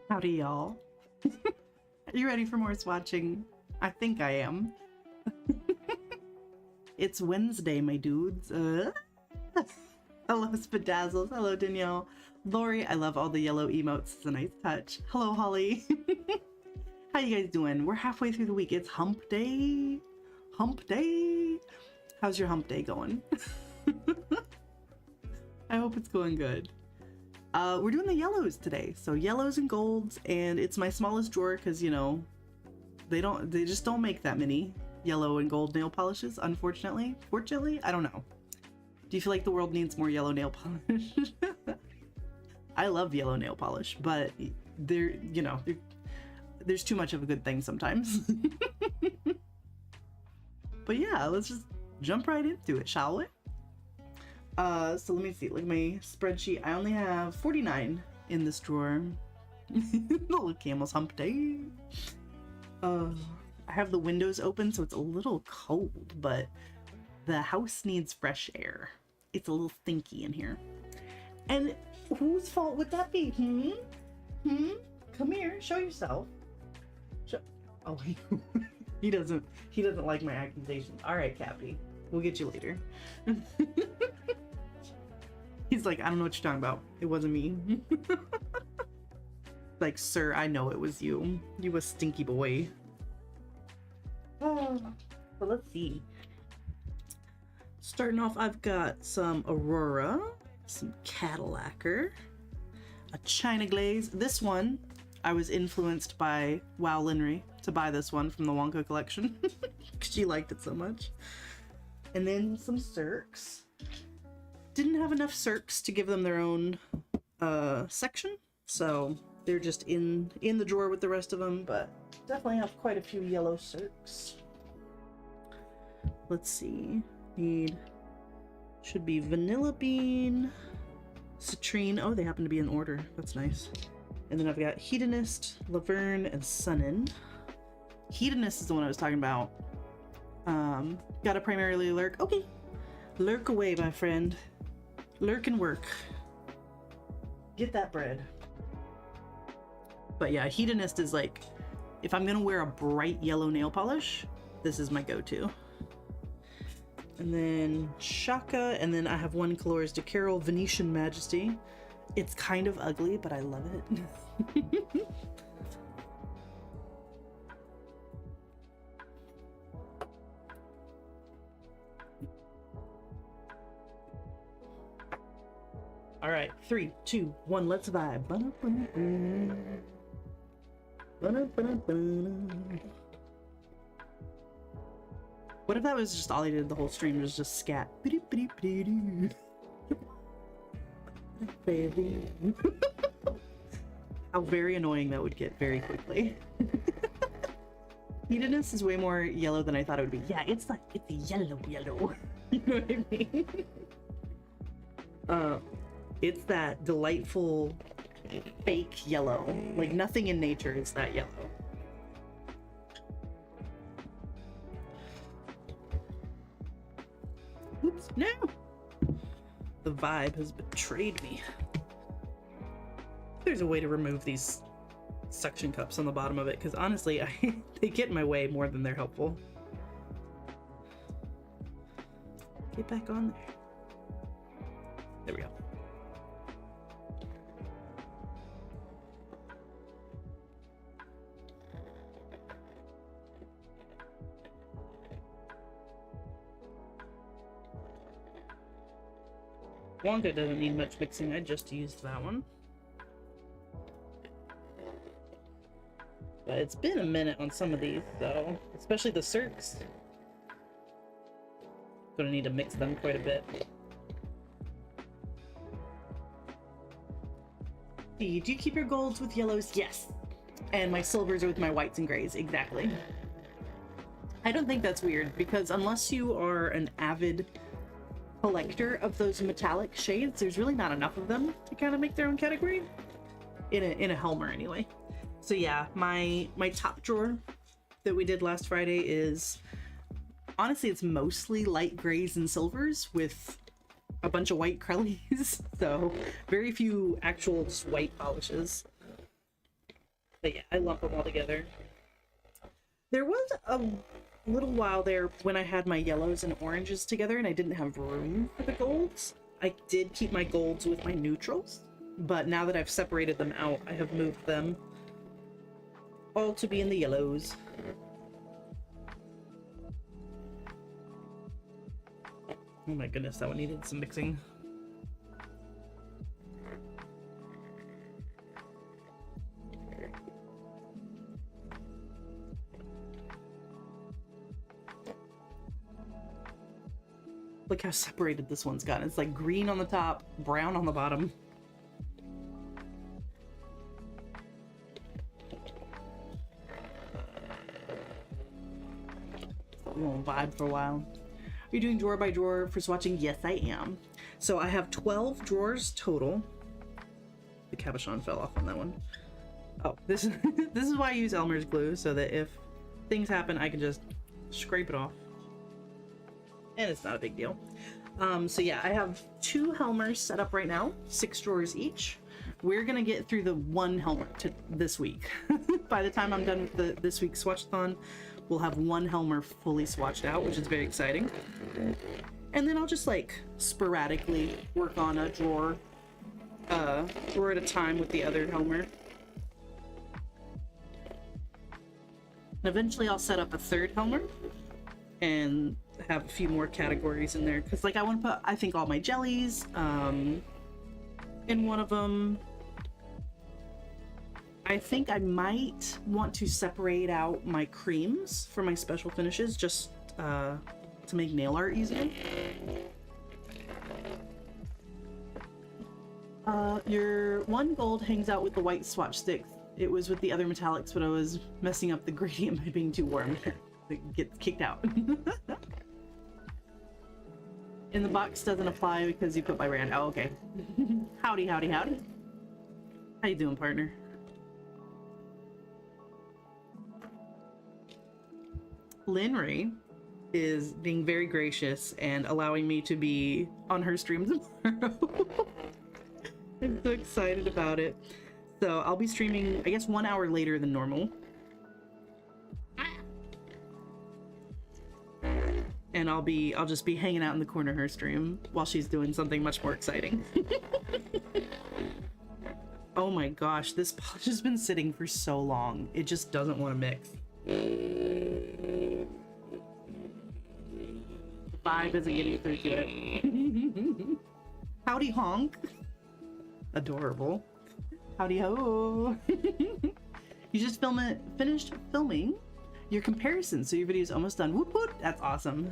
Howdy, y'all. Are you ready for more swatching? I think I am. It's Wednesday, my dudes. Hello, Spadazzles. Hello, Danielle. Lori, I love all the yellow emotes. It's a nice touch. Hello, Holly. How you guys doing? We're halfway through the week. It's hump day. Hump day. How's your hump day going? I hope it's going good. We're doing the yellows today, so yellows and golds, and it's my smallest drawer because, you know, they just don't make that many yellow and gold nail polishes, unfortunately. Fortunately, I don't know. Do you feel like the world needs more yellow nail polish? I love yellow nail polish, but there's too much of a good thing sometimes. But yeah, let's just jump right into it, shall we? So let me see, like my spreadsheet, I only have 49 in this drawer. Little camel's hump day. I have the windows open, so it's a little cold, but the house needs fresh air. It's a little stinky in here. And whose fault would that be? Come here, show yourself. Oh, he doesn't like my accusations. All right, Cappy, we'll get you later. He's like, I don't know what you're talking about. It wasn't me. Like, sir, I know it was you. You a stinky boy. Oh, but let's see. Starting off, I've got some Aurora, some Cadillac'er, a China Glaze. This one, I was influenced by Wow Linry to buy this one from the Wonka collection because she liked it so much. And then some Cirques. Didn't have enough Cirques to give them their own section, so they're just in the drawer with the rest of them, but definitely have quite a few yellow Cirques. Let's see. Should be Vanilla Bean, Citrine. Oh, they happen to be in order. That's nice. And then I've got Hedonist, Laverne, and Sunnin. Hedonist is the one I was talking about. Gotta primarily lurk. Okay. Lurk away, my friend. Lurk and work. Get that bread. But yeah, Hedonist is like, if I'm gonna wear a bright yellow nail polish, this is my go-to. And then Shaka, and then I have one Colores de Carol Venetian Majesty. It's kind of ugly, but I love it. All right, 3, 2, 1, let's vibe. What if that was just all he did the whole stream was just scat? Baby. How very annoying that would get very quickly. Heatedness is way more yellow than I thought it would be. Yeah, it's like, it's yellow. You know what I mean? It's that delightful fake yellow. Like nothing in nature is that yellow. Oops, no! The vibe has betrayed me. There's a way to remove these suction cups on the bottom of it, because honestly, they get in my way more than they're helpful. Get back on there. There we go. Wonka doesn't need much mixing, I just used that one. But it's been a minute on some of these, though. Especially the Cirques. Gonna need to mix them quite a bit. Do you keep your golds with yellows? Yes. And my silvers are with my whites and grays, exactly. I don't think that's weird, because unless you are an avid collector of those metallic shades, there's really not enough of them to kind of make their own category. In a Helmer, anyway. So yeah, my top drawer that we did last Friday is, honestly, it's mostly light grays and silvers with a bunch of white Krellies. So very few actual just white polishes. But yeah, I lump them all together. There was a little while there when I had my yellows and oranges together and I didn't have room for the golds. I did keep my golds with my neutrals, but now that I've separated them out, I have moved them all to be in the yellows. Oh my goodness, that one needed some mixing. Look how separated this one's gotten. It's like green on the top, brown on the bottom. We won't vibe for a while. Are you doing drawer by drawer for swatching? Yes, I am. So I have 12 drawers total. The cabochon fell off on that one. Oh, this is this is why I use Elmer's glue, so that if things happen, I can just scrape it off. And it's not a big deal. So yeah, I have 2 Helmers set up right now, 6 drawers each. We're gonna get through the 1 Helmer this week. By the time I'm done with this week's Swatch-A-Thon, we'll have 1 Helmer fully swatched out, which is very exciting. And then I'll just like sporadically work on a drawer at a time with the other Helmer. And eventually I'll set up a 3rd Helmer and have a few more categories in there, because like I want to put, I think, all my jellies in one of them. I think I might want to separate out my creams for my special finishes, just to make nail art easier. Your 1 gold hangs out with the white swatch sticks. It was with the other metallics, but I was messing up the gradient by being too warm. It gets kicked out. In the box doesn't apply because you put by brand. Oh, okay. Howdy, howdy, howdy. How you doing, partner? Linry is being very gracious and allowing me to be on her stream tomorrow. I'm so excited about it. So I'll be streaming, I guess, 1 hour later than normal. And I'll just be hanging out in the corner of her stream while she's doing something much more exciting. Oh my gosh, this polish has been sitting for so long. It just doesn't want to mix. The vibe isn't getting through to it. Howdy honk. Adorable. Howdy ho. You just finished filming your comparison, so your video is almost done. Whoop whoop, that's awesome.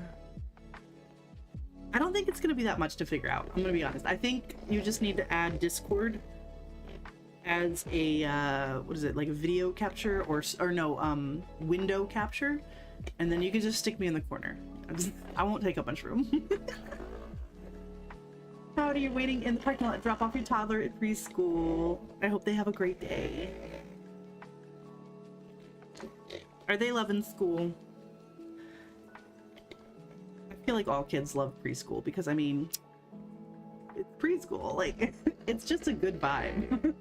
I don't think it's gonna be that much to figure out. I'm gonna be honest. I think you just need to add Discord as a what is it, like a video capture or no, window capture, and then you can just stick me in the corner. I won't take up much room. Howdy, you're waiting in the parking lot to drop off your toddler at preschool. I hope they have a great day. Are they loving school? I feel like all kids love preschool because, I mean, it's preschool. Like, it's just a good vibe.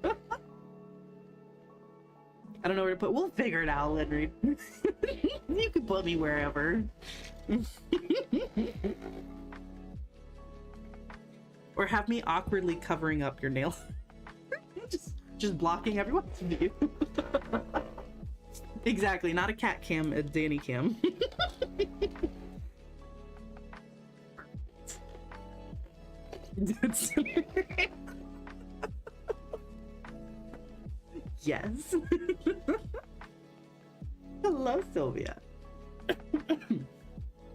I don't know where to put. We'll figure it out, Henry. You can put me wherever. Or have me awkwardly covering up your nail. just blocking everyone's view. Exactly, not a cat cam, a Danny cam. Yes. Hello, Sylvia.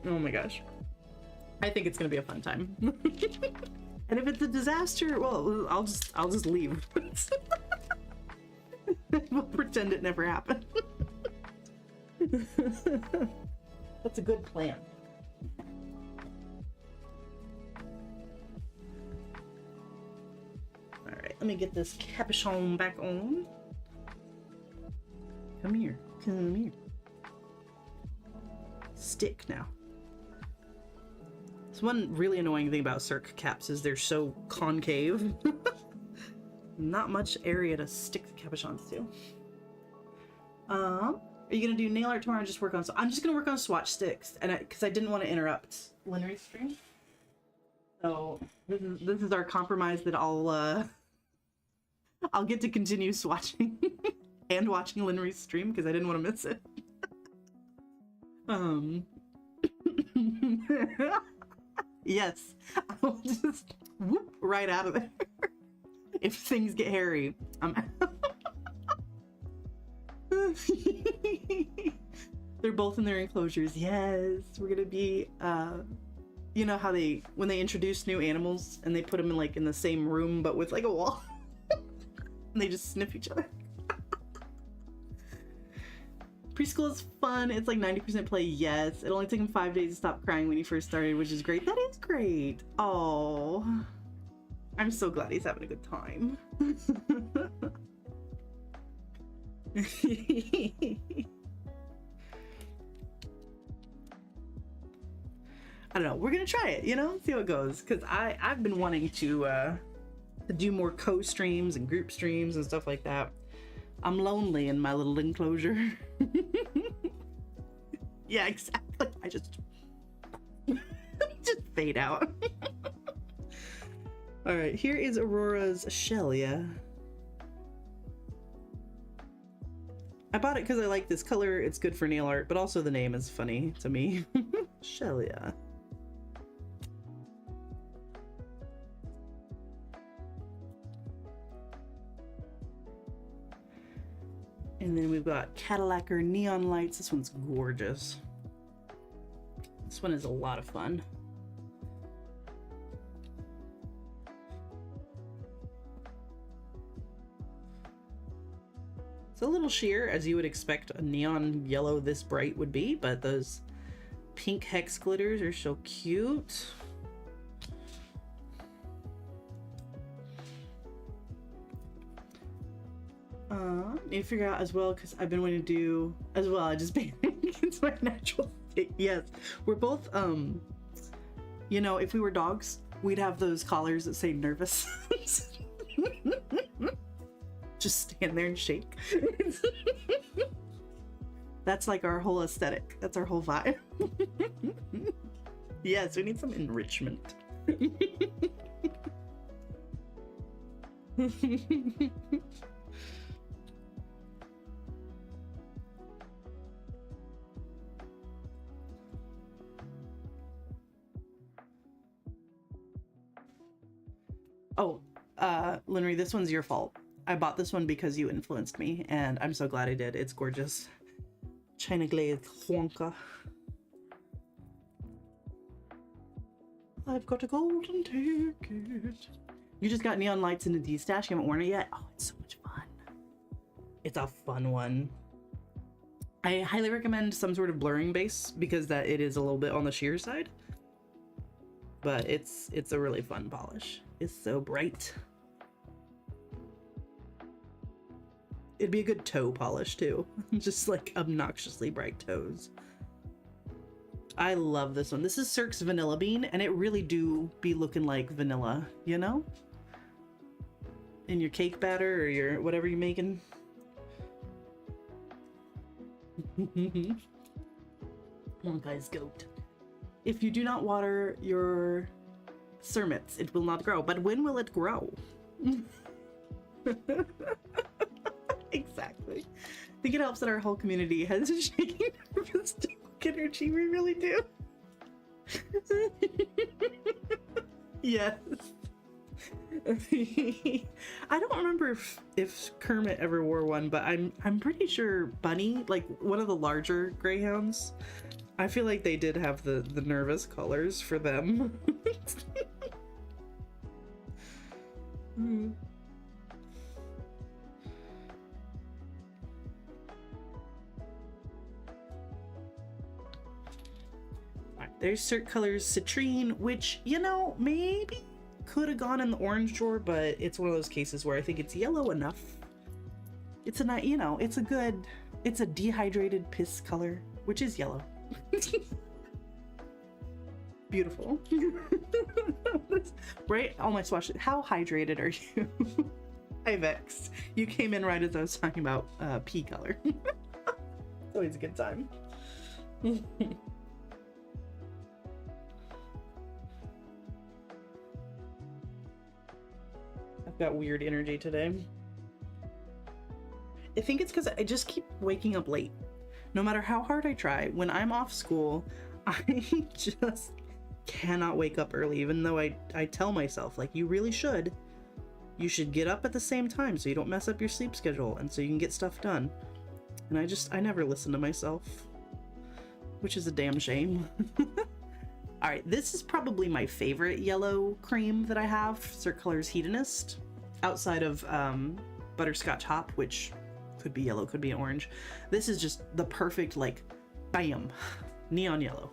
Oh my gosh. I think it's gonna be a fun time. And if it's a disaster, well, I'll just leave. We'll pretend it never happened. That's a good plan. All right, let me get this capuchon back on. Come here, come here. Stick now. So one really annoying thing about Cirque caps is they're so concave. Not much area to stick the capuchons to. Are you gonna do nail art tomorrow or just work on? So I'm just gonna work on swatch sticks, and because I didn't want to interrupt Linnery's stream. So this is our compromise that I'll get to continue swatching and watching Linnery's stream because I didn't want to miss it. Yes, I'll just whoop right out of there. If things get hairy, I'm They're both in their enclosures. Yes, we're gonna be you know how when they introduce new animals and they put them in the same room but with like a wall. And they just sniff each other. Preschool is fun. It's like 90% play. Yes, it only took him 5 days to stop crying when he first started, which is great. That is great. Oh, I'm so glad he's having a good time. I don't know, we're gonna try it, see how it goes, because I've been wanting to do more co-streams and group streams and stuff like that. I'm lonely in my little enclosure. Yeah, exactly. I just fade out. All right, here is Aurora's shell. Yeah, I bought it because I like this color. It's good for nail art, but also the name is funny to me. Shelia. And then we've got Cadillac or neon lights. This one's gorgeous. This one is a lot of fun. It's a little sheer, as you would expect a neon yellow this bright would be, but those pink hex glitters are so cute. Need to figure out as well, because I've been wanting to do as well. I just it's my natural state. Yes, we're both if we were dogs, we'd have those collars that say nervous. Just stand there and shake. That's like our whole aesthetic. That's our whole vibe. Yes, we need some enrichment. Oh, Linnery, this one's your fault. I bought this one because you influenced me, and I'm so glad I did. It's gorgeous. China glazed Wonka. I've got a golden ticket. You just got neon lights in a D-stash. You haven't worn it yet? Oh, it's so much fun. It's a fun one. I highly recommend some sort of blurring base because that it is a little bit on the sheer side. But it's a really fun polish. It's so bright. It'd be a good toe polish too. Just like obnoxiously bright toes. I love this one. This is Cirque's Vanilla Bean, and it really do be looking like vanilla, you know? In your cake batter or your whatever you're making. Come on, guys, goat. If you do not water your cermets, it will not grow. But when will it grow? Exactly. I think it helps that our whole community has a shaking nervous dog energy. We really do. Yes. I don't remember if Kermit ever wore one, but I'm pretty sure Bunny, like one of the larger greyhounds, I feel like they did have the nervous colors for them. Alright, there's Cirque Colors Citrine, which, you know, maybe could have gone in the orange drawer, but it's one of those cases where I think it's yellow enough. It's a, you know, it's a dehydrated piss color, which is yellow. Beautiful. Right? Oh my Swatch, how hydrated are you? Hi Vex. You came in right as I was talking about pea color. It's always a good time. I've got weird energy today. I think it's because I just keep waking up late. No matter how hard I try, when I'm off school, I just cannot wake up early, even though I tell myself, like, you really should. You should get up at the same time so you don't mess up your sleep schedule and so you can get stuff done. And I never listen to myself, which is a damn shame. All right, this is probably my favorite yellow cream that I have, Cirque Colors Hedonist, outside of Butterscotch Hop, which could be yellow, could be orange. This is just the perfect, like, bam, neon yellow.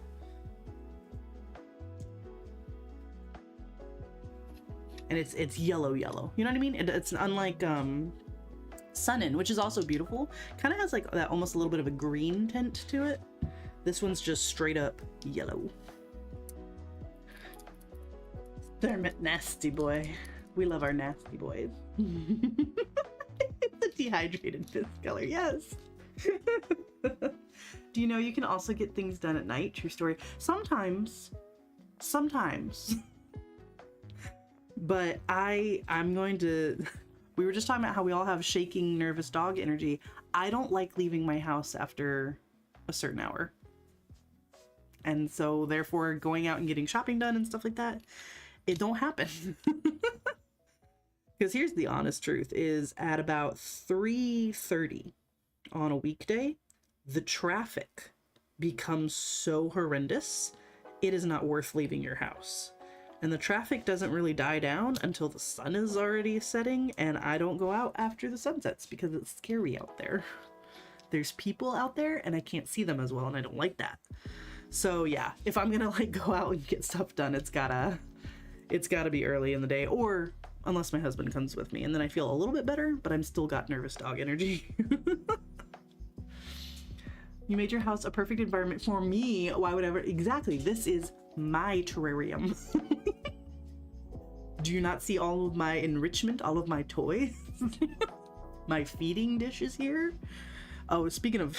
And it's yellow, you know what I mean? It's unlike Sunin, which is also beautiful. Kind of has like that almost a little bit of a green tint to it. This one's just straight up yellow. Thermit nasty boy. We love our nasty boys. It's a dehydrated piss color, yes. Do you know you can also get things done at night? True story. Sometimes. But I'm going to, we were just talking about how we all have shaking nervous dog energy. I don't like leaving my house after a certain hour. And so therefore going out and getting shopping done and stuff like that, it don't happen. Because here's the honest truth is at about 3:30 on a weekday, the traffic becomes so horrendous, it is not worth leaving your house. And the traffic doesn't really die down until the sun is already setting, and I don't go out after the sun sets because it's scary out there. There's people out there and I can't see them as well, and I don't like that. So yeah, if I'm gonna like go out and get stuff done, it's gotta be early in the day, or unless my husband comes with me, and then I feel a little bit better, but I'm still got nervous dog energy. You made your house a perfect environment for me. Why would ever? Exactly. This is my terrarium. Do you not see all of my enrichment, all of my toys? My feeding dishes here? Oh, speaking of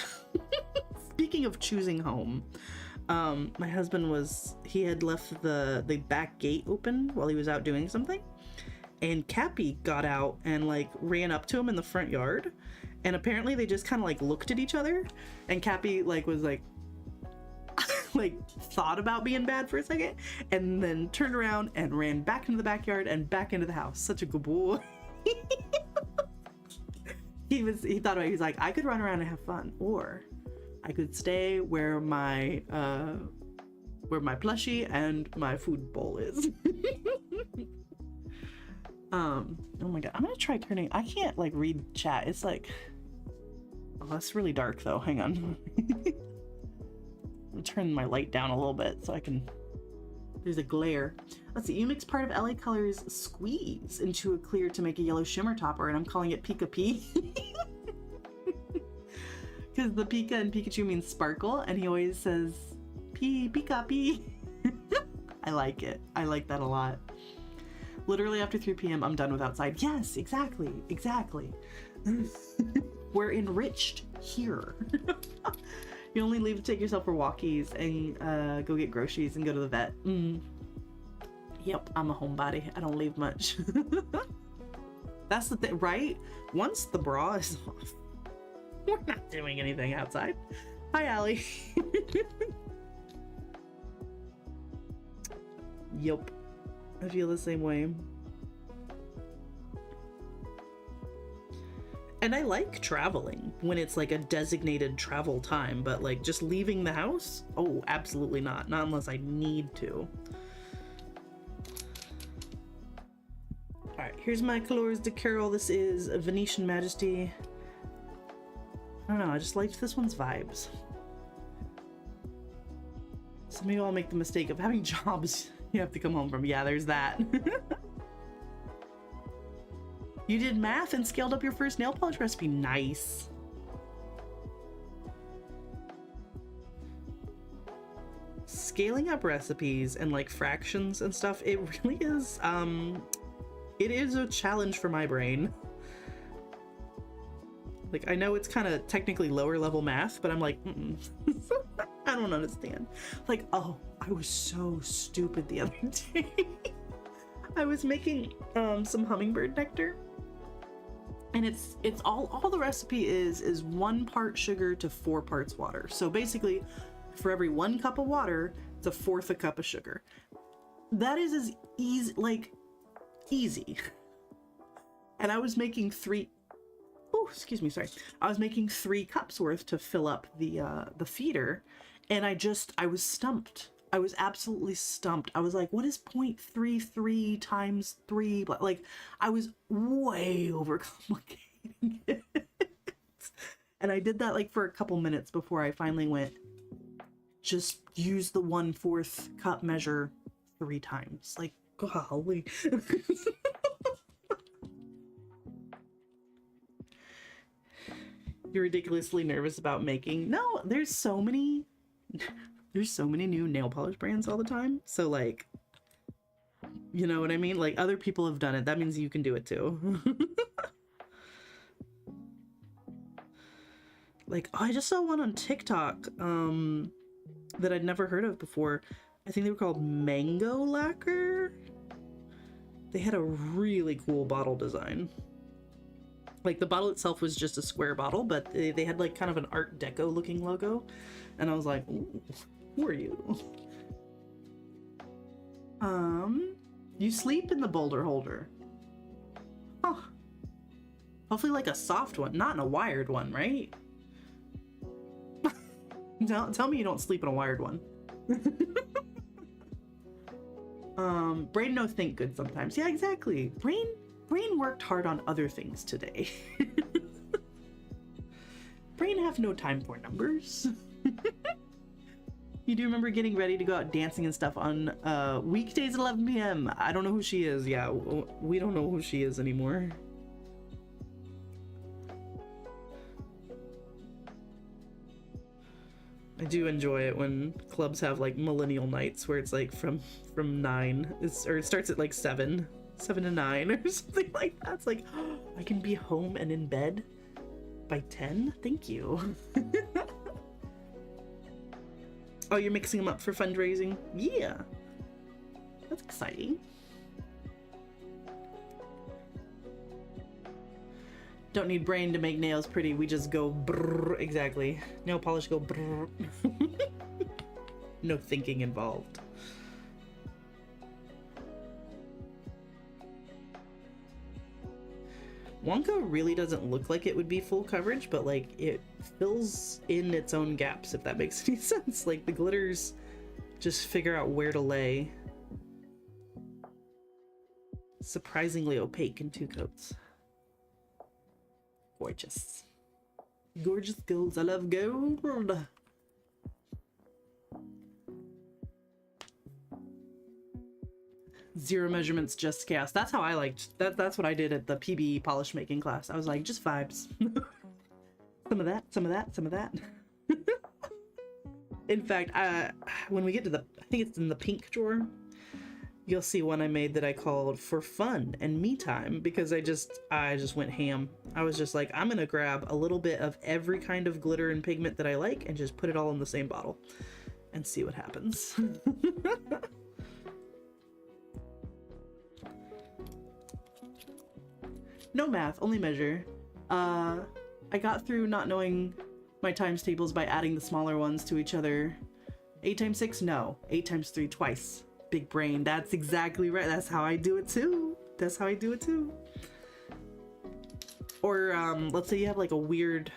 choosing home, my husband he had left the back gate open while he was out doing something, and Cappy got out and like ran up to him in the front yard, and apparently they just kind of like looked at each other, and Cappy like was like like thought about being bad for a second, and then turned around and ran back into the backyard and back into the house. Such a good boy. He thought about it. He's like, I could run around and have fun, or I could stay where my plushie and my food bowl is. Oh my god, I'm gonna try turning. I can't like read chat. It's like Oh, that's really dark though. Hang on. I'll turn my light down a little bit so I can... There's a glare. Let's see. You mix part of LA Colors Squeeze into a clear to make a yellow shimmer topper, and I'm calling it Pika P. Because the Pika in Pikachu means sparkle, and he always says Pika P. I like it. I like that a lot. Literally after 3 p.m. I'm done with outside. Yes, exactly. Exactly. We're enriched here. You only leave to take yourself for walkies and go get groceries and go to the vet. Yep, I'm a homebody. I don't leave much. That's the thing, right? Once the bra is off, we're not doing anything outside. Hi, Allie. Yep, I feel the same way. And I like traveling when it's like a designated travel time, but like just leaving the house? Oh, absolutely not. Not unless I need to. All right, here's my Colors de Carol. This is a Venetian Majesty. I don't know, I just liked this one's vibes. Some of you all make the mistake of having jobs you have to come home from. Yeah, there's that. You did math and scaled up your first nail polish recipe. Nice. Scaling up recipes and like fractions and stuff, it really is, it is a challenge for my brain. Like, I know it's kind of technically lower level math, but I'm like, I don't understand. Like, oh, I was so stupid the other day. I was making some hummingbird nectar. And it's all the recipe is 1 part sugar to 4 parts water. So basically, for every 1 cup of water, it's 1/4 a cup of sugar. That is as easy, like, easy. And I was making 3, oh, excuse me, sorry. I was making 3 cups worth to fill up the feeder, and I was stumped. I was absolutely stumped. I was like, what is 0.33 times 3? Like, I was way overcomplicating it. And I did that like for a couple minutes before I finally went, just use the 1/4 cup measure 3 times. Like, golly. You're ridiculously nervous about making. No, there's so many new nail polish brands all the time. So like, you know what I mean? Like, other people have done it. That means you can do it too. Like, oh, I just saw one on TikTok that I'd never heard of before. I think they were called Mango Lacquer. They had a really cool bottle design. Like, the bottle itself was just a square bottle, but they had like kind of an Art Deco looking logo. And I was like, ooh, who are you? You sleep in the boulder holder. Huh. Hopefully like a soft one, not in a wired one, right? Tell me you don't sleep in a wired one. Brain no think good sometimes. Yeah, exactly. Brain worked hard on other things today. Brain have no time for numbers. You do remember getting ready to go out dancing and stuff on weekdays at 11 p.m. I don't know who she is. Yeah, we don't know who she is anymore. I do enjoy it when clubs have like millennial nights where it's like from 9, or it starts at like 7 to 9 or something like that. It's like, oh, I can be home and in bed by 10. Thank you. Oh, you're mixing them up for fundraising? Yeah, that's exciting. Don't need brain to make nails pretty. We just go brrr. Exactly. Nail polish go brrr. No thinking involved. Wonka really doesn't look like it would be full coverage, but like it fills in its own gaps, if that makes any sense. Like the glitters just figure out where to lay. Surprisingly opaque in 2 coats. Gorgeous. Gorgeous gold. I love gold. Zero measurements, just chaos. That's how I liked that. That's what I did at the PBE polish making class. I was like, just vibes. Some of that, some of that, some of that. In fact, when we get to the, I think it's in the pink drawer, you'll see one I made that I called For Fun and Me Time, because I just went ham. I was just like, I'm gonna grab a little bit of every kind of glitter and pigment that I like and just put it all in the same bottle and see what happens. No math, only measure. I got through not knowing my times tables by adding the smaller ones to each other. 8 times 6? No. 8 times 3 twice. Big brain. That's exactly right. That's how I do it too. That's how I do it too. Or let's say you have like a weird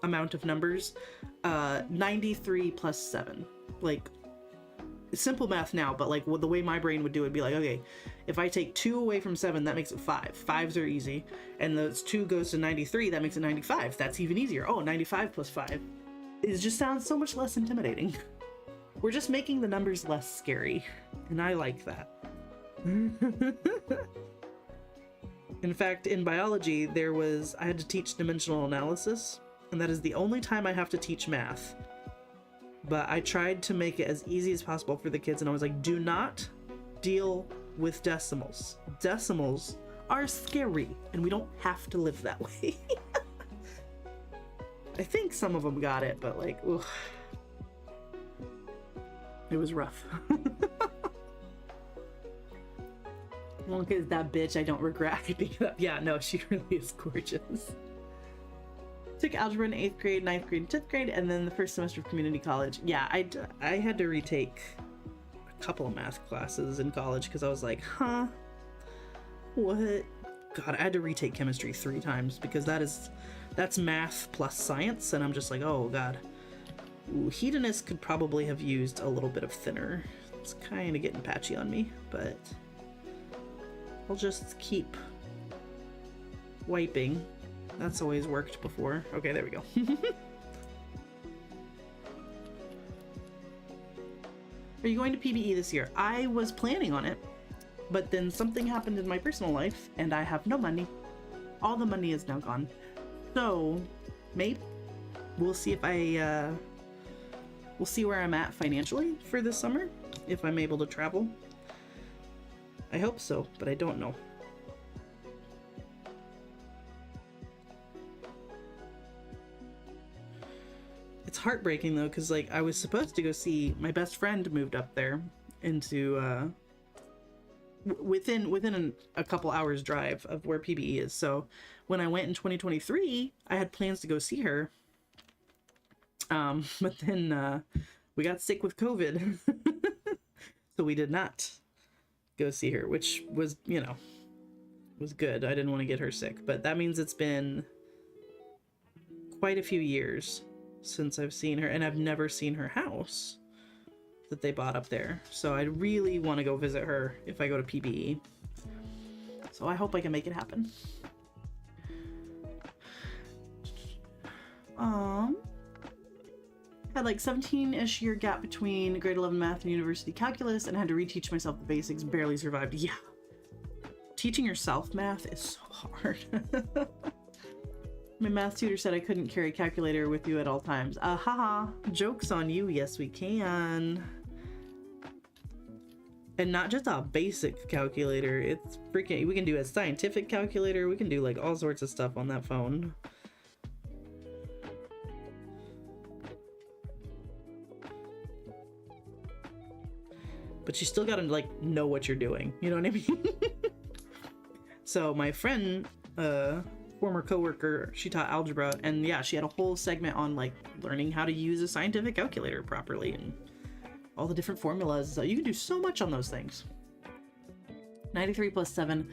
amount of numbers. 93 plus 7. Like, simple math now, but like the way my brain would do it would be like, okay, if I take 2 away from 7, that makes it 5. 5s are easy. And those 2 goes to 93, that makes it 95. That's even easier. Oh, 95 plus 5. It just sounds so much less intimidating. We're just making the numbers less scary. And I like that. In fact, in biology, I had to teach dimensional analysis, and that is the only time I have to teach math. But I tried to make it as easy as possible for the kids, and I was like, do not deal with decimals. Decimals are scary, and we don't have to live that way. I think some of them got it, but like, ugh. It was rough. Well, because that bitch, I don't regret picking it up. Yeah, no, she really is gorgeous. Took algebra in 8th grade, 9th grade, and 10th grade, and then the first semester of community college. Yeah, I had to retake a couple of math classes in college because I was like, huh? What? God, I had to retake chemistry 3 times because that's math plus science, and I'm just like, oh god. Ooh, hedonist could probably have used a little bit of thinner. It's kind of getting patchy on me, but I'll just keep wiping. That's always worked before. Okay, there we go. Are you going to PBE this year? I was planning on it, but then something happened in my personal life and I have no money. All the money is now gone. So, maybe we'll see if we'll see where I'm at financially for this summer, if I'm able to travel. I hope so, but I don't know. It's heartbreaking though, because like I was supposed to go see my best friend moved up there into within a couple hours drive of where PBE is. So when I went in 2023, I had plans to go see her. But then we got sick with COVID, so we did not go see her, which was, you know, was good. I didn't want to get her sick, but that means it's been quite a few years since I've seen her, and I've never seen her house that they bought up there. So I really want to go visit her if I go to PBE. So I hope I can make it happen. Had like 17-ish year gap between grade 11 math and university calculus, and had to reteach myself the basics. Barely survived. Yeah. Teaching yourself math is so hard. My math tutor said I couldn't carry a calculator with you at all times. Haha. Joke's on you. Yes, we can. And not just a basic calculator. It's freaking... We can do a scientific calculator. We can do like all sorts of stuff on that phone. But you still gotta like know what you're doing. You know what I mean? So my friend, former coworker, she taught algebra, and yeah, she had a whole segment on like learning how to use a scientific calculator properly and all the different formulas. So you can do so much on those things. 93 plus 7.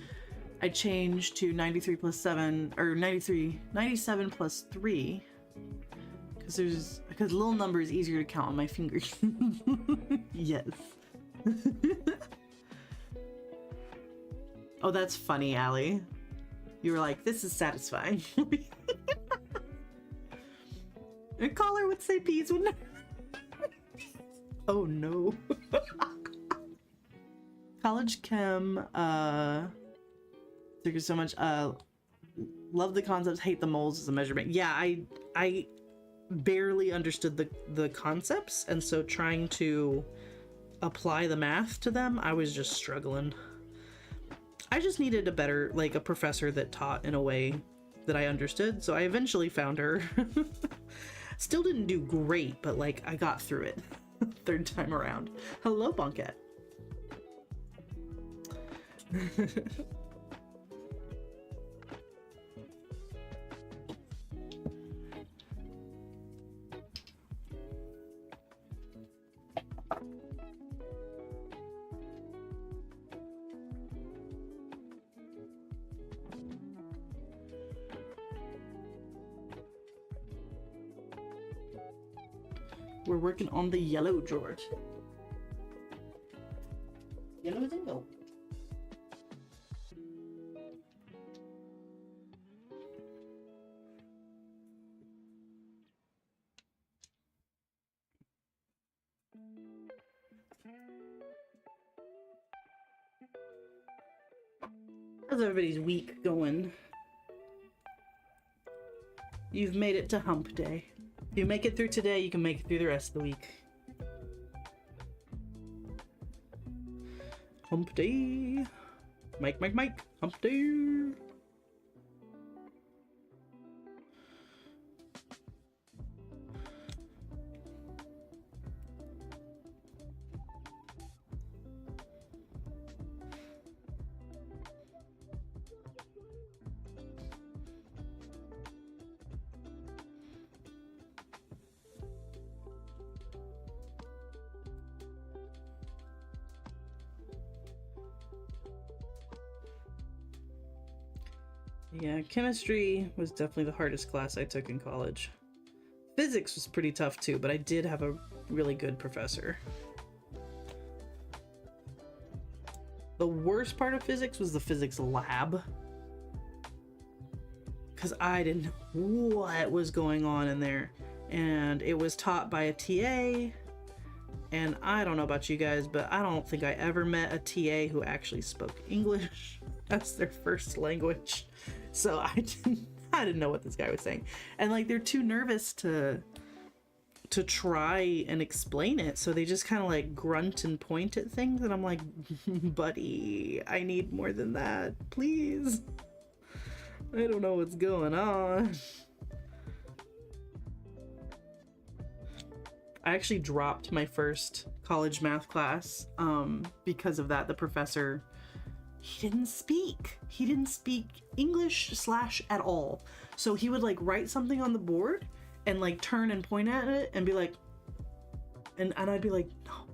I changed to 93 plus 7, or 97 plus 3. Because little number is easier to count on my fingers. Yes. Oh, that's funny, Allie. You were like, this is satisfying. A caller would say peas, wouldn't it? Oh no. College chem, thank you so much. Love the concepts, hate the moles as a measurement. Yeah, I barely understood the concepts, and so trying to apply the math to them, I was just struggling. I just needed a better, like, a professor that taught in a way that I understood, so I eventually found her. Still didn't do great, but like I got through it. Third time around. Hello, Bonket. We're working on the yellow, George. Yellow is in gold. How's everybody's week going? You've made it to hump day. If you make it through today, you can make it through the rest of the week. Hump day. Mike, hump day. Yeah, chemistry was definitely the hardest class I took in college. Physics was pretty tough too, but I did have a really good professor. The worst part of physics was the physics lab, because I didn't know what was going on in there, and it was taught by a TA, and I don't know about you guys, but I don't think I ever met a TA who actually spoke English as their first language. So I didn't know what this guy was saying. And like, they're too nervous to try and explain it. So they just kind of like grunt and point at things. And I'm like, buddy, I need more than that, please. I don't know what's going on. I actually dropped my first college math class because of that. The professor, he didn't speak English / at all. So he would like write something on the board and like turn and point at it and be like, and I'd be like, no.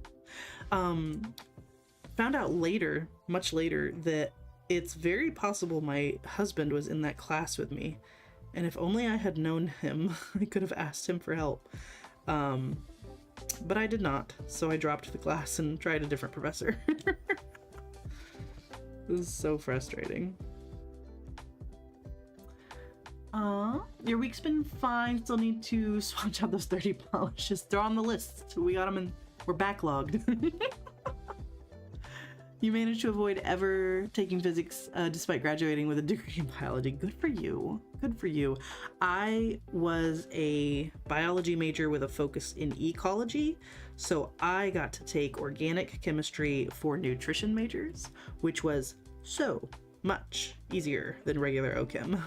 Found out later, much later, that it's very possible my husband was in that class with me, and if only I had known him, I could have asked him for help. But I did not, so I dropped the class and tried a different professor. It was so frustrating. Your week's been fine. Still need to swatch out those 30 polishes. They're on the list. We got them in. We're backlogged. You managed to avoid ever taking physics despite graduating with a degree in biology. Good for you. Good for you. I was a biology major with a focus in ecology, so I got to take organic chemistry for nutrition majors, which was so much easier than regular OChem.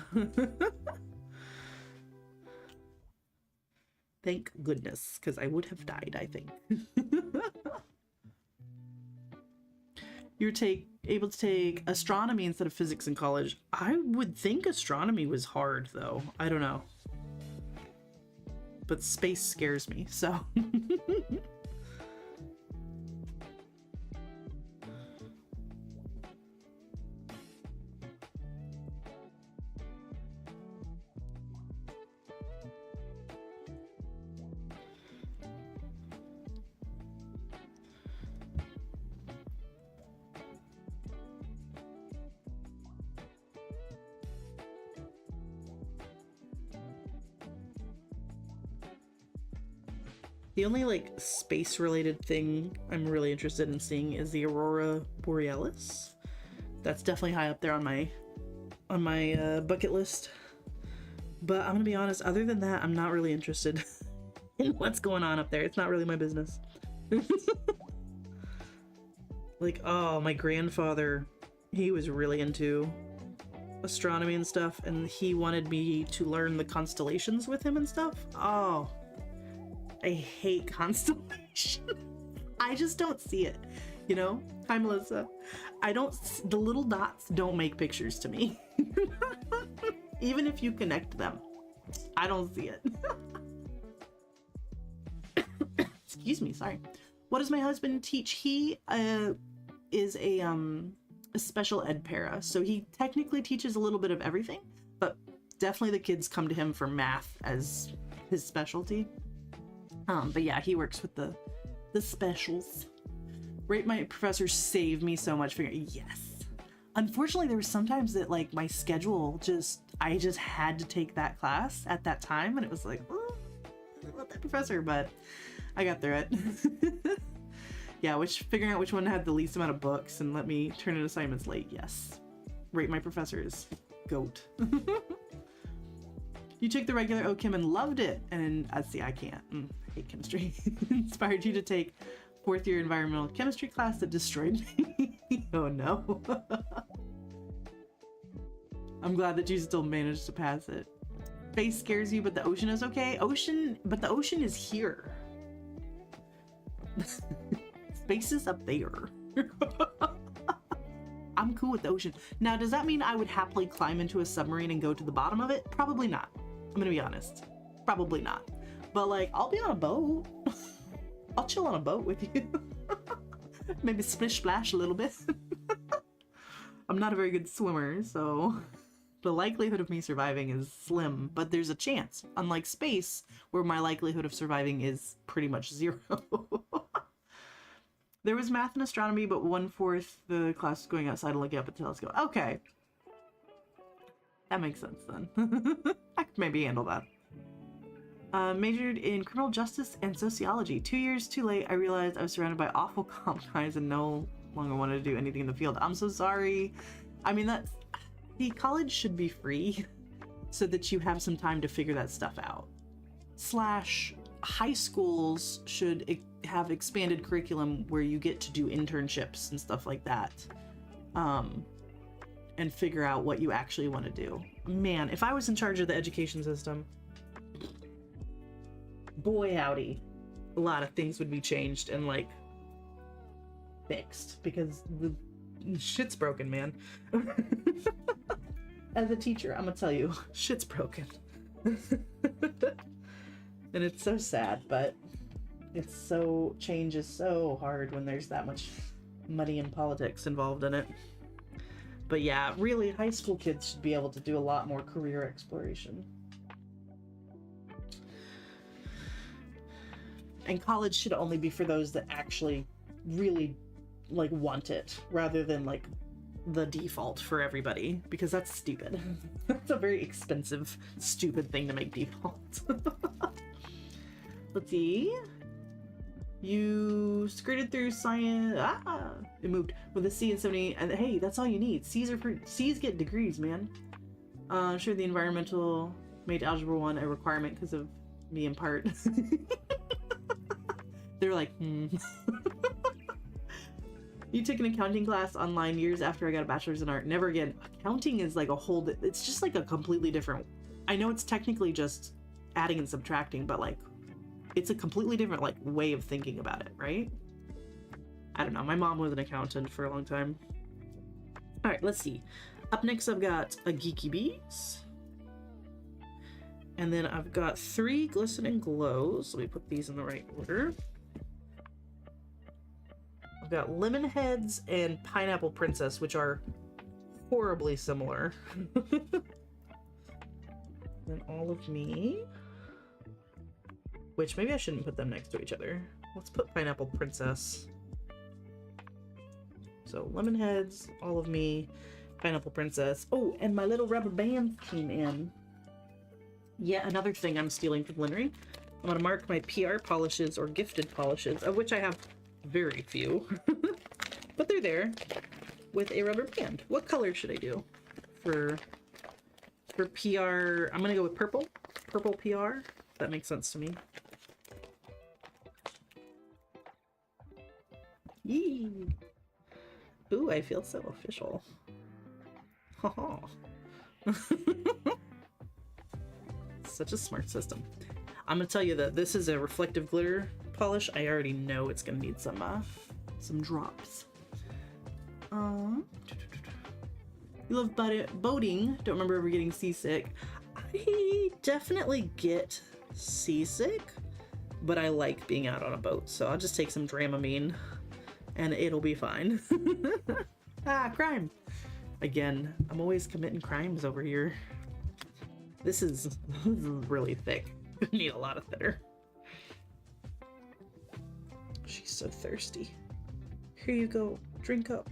Thank goodness, because I would have died, I think. You were able to take astronomy instead of physics in college. I would think astronomy was hard, though. I don't know. But space scares me, so... The only like space related thing I'm really interested in seeing is the Aurora Borealis. That's definitely high up there on my bucket list. But I'm gonna be honest, other than that, I'm not really interested in what's going on up there. It's not really my business. Like, oh, my grandfather, he was really into astronomy and stuff, and he wanted me to learn the constellations with him and stuff. Oh, I hate constellations. I just don't see it, you know? Hi, Melissa. The little dots don't make pictures to me. Even if you connect them, I don't see it. Excuse me, sorry. What does my husband teach? He is a special ed para, so he technically teaches a little bit of everything, but definitely the kids come to him for math as his specialty. But yeah, he works with the specials. Right, my professor saved me so much figuring. Yes. Unfortunately, there were sometimes that like my schedule I just had to take that class at that time, and it was like, oh, I love that professor, but I got through it. Yeah, figuring out which one had the least amount of books and let me turn in assignments late. Yes. Rate my professor is GOAT. You took the regular OChem and loved it. And see, I can't. I hate chemistry. Inspired you to take 4th year environmental chemistry class that destroyed me. Oh no. I'm glad that you still managed to pass it. Space scares you, but the ocean is okay. But the ocean is here. Space is up there. I'm cool with the ocean. Now, does that mean I would happily climb into a submarine and go to the bottom of it? Probably not. I'm gonna be honest. Probably not. But like, I'll be on a boat. I'll chill on a boat with you. Maybe splish splash a little bit. I'm not a very good swimmer, so the likelihood of me surviving is slim, but there's a chance. Unlike space, where my likelihood of surviving is pretty much 0. There was math and astronomy, but 1/4 the class was going outside and looking up at the telescope. Okay. That makes sense then. I could maybe handle that. Majored in criminal justice and sociology. 2 years too late, I realized I was surrounded by awful comp guys and no longer wanted to do anything in the field. I'm so sorry. I mean, the college should be free so that you have some time to figure that stuff out. / high schools should have expanded curriculum where you get to do internships and stuff like that, and figure out what you actually want to do. Man, if I was in charge of the education system, boy howdy, a lot of things would be changed and like fixed, because the shit's broken, man. As a teacher, I'm gonna tell you, shit's broken. And it's so sad, but change is so hard when there's that much money and politics involved in it. But yeah, really, high school kids should be able to do a lot more career exploration. And college should only be for those that actually really like want it, rather than like the default for everybody, because that's stupid. That's a very expensive, stupid thing to make default. Let's see. You skirted through science. It moved with a C and 70. And hey, that's all you need. C's get degrees, man. I'm sure the environmental made algebra 1 a requirement because of me in part. They're like, You took an accounting class online years after I got a bachelor's in art. Never again. Accounting is like it's just like a completely different. I know it's technically just adding and subtracting, but like, it's a completely different like way of thinking about it, right? I don't know. My mom was an accountant for a long time. All right, let's see. Up next, I've got a Geeky Bees. And then I've got 3 Glistening Glows. Let me put these in the right order. I've got Lemon Heads and Pineapple Princess, which are horribly similar. Then All of Me. Which, maybe I shouldn't put them next to each other. Let's put Pineapple Princess. So, Lemon Heads, All of Me, Pineapple Princess. Oh, and my little rubber bands came in. Yet another thing I'm stealing from Littering. I'm gonna mark my PR polishes or gifted polishes, of which I have very few, but they're there, with a rubber band. What color should I do for PR? I'm gonna go with purple PR. That makes sense to me. Yee! Ooh, I feel so official. Haha. Such a smart system. I'm gonna tell you that this is a reflective glitter polish. I already know it's gonna need some drops. You love boating. Don't remember ever getting seasick. I definitely get seasick, but I like being out on a boat, so I'll just take some Dramamine and it'll be fine. Ah, crime. Again, I'm always committing crimes over here. This is really thick. Need a lot of thinner. She's so thirsty. Here you go. Drink up.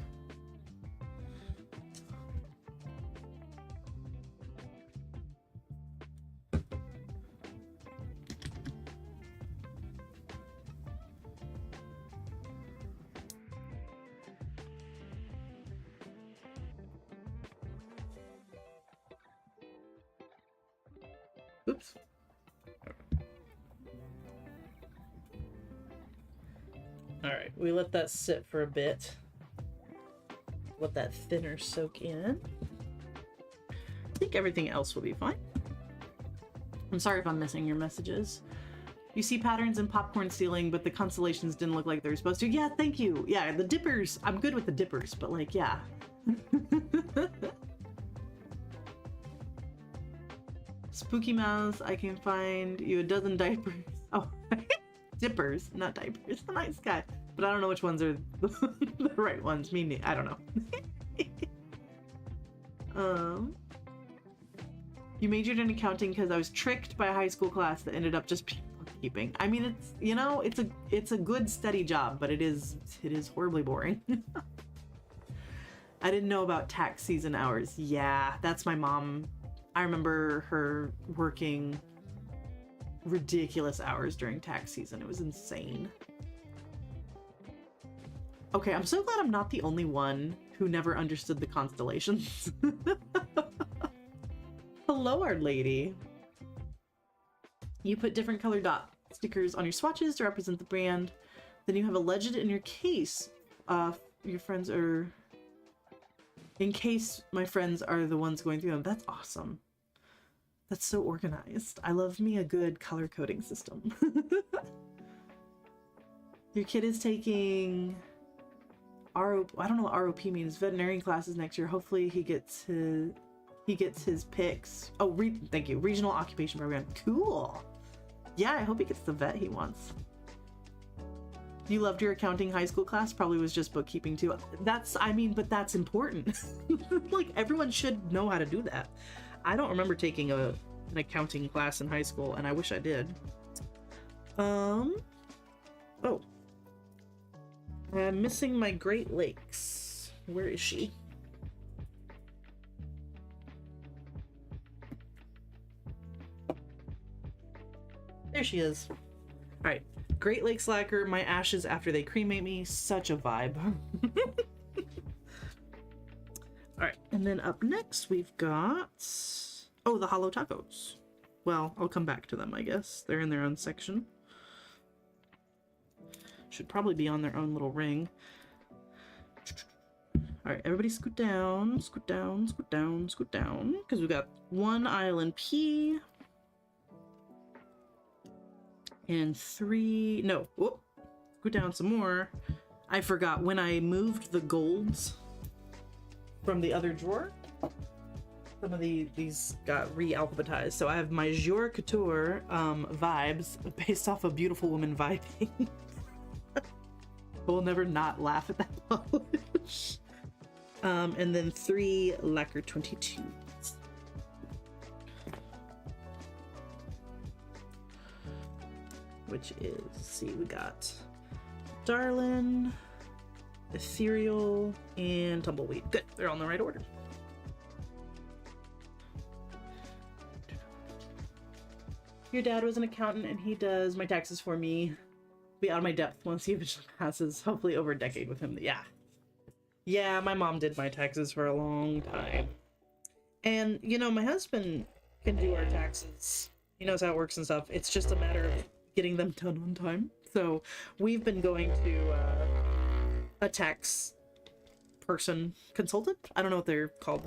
Oops. Alright, we let that sit for a bit. Let that thinner soak in. I think everything else will be fine. I'm sorry if I'm missing your messages. You see patterns in popcorn ceiling, but the constellations didn't look like they were supposed to. Yeah, thank you. Yeah, the dippers. I'm good with the dippers, but like, yeah. Spooky Mouse, I can find you a dozen diapers. Oh, dippers, not diapers. The nice guy. But I don't know which ones are the right ones. I don't know. You majored in accounting because I was tricked by a high school class that ended up just being bookkeeping. I mean, it's, you know, it's a good steady job, but it is horribly boring. I didn't know about tax season hours. Yeah, that's my mom. I remember her working ridiculous hours during tax season. It was insane. Okay, I'm so glad I'm not the only one who never understood the constellations. Hello, Our Lady. You put different colored dot stickers on your swatches to represent the brand. Then you have a legend in your case. Your friends are... In case my friends are the ones going through them. That's awesome. That's so organized. I love me a good color coding system. Your kid is taking ROP, I don't know what ROP means, veterinarian classes next year. Hopefully he gets his picks. Oh, thank you. Regional occupation program. Cool. Yeah, I hope he gets the vet he wants. You loved your accounting high school class? Probably was just bookkeeping too. I mean, but that's important. Like, everyone should know how to do that. I don't remember taking an accounting class in high school, and I wish I did. Oh. I'm missing my Great Lakes. Where is she? There she is. Alright. Great Lakes lacquer, my ashes after they cremate me. Such a vibe. Alright, and then up next we've got... Oh, the hollow tacos. Well, I'll come back to them, I guess. They're in their own section. Should probably be on their own little ring. Alright, everybody scoot down, scoot down, scoot down, scoot down. Because we've got one island P. And 3... No, whoop. Scoot down some more. I forgot when I moved the golds from the other drawer. Some of these got re-alphabetized. So I have my Jour Couture vibes based off of Beautiful Woman Vibing. We'll never not laugh at that polish. And then 3 Lacquer 22s. Which is, let's see, we got Darlin', Ethereal, and Tumbleweed. Good, they're all in the right order. Your dad was an accountant and he does my taxes for me. Be out of my depth once he eventually passes, hopefully over a decade with him. Yeah. Yeah, my mom did my taxes for a long time. And, you know, my husband can do our taxes. He knows how it works and stuff. It's just a matter of getting them done on time. So we've been going to a tax person, consultant? I don't know what they're called.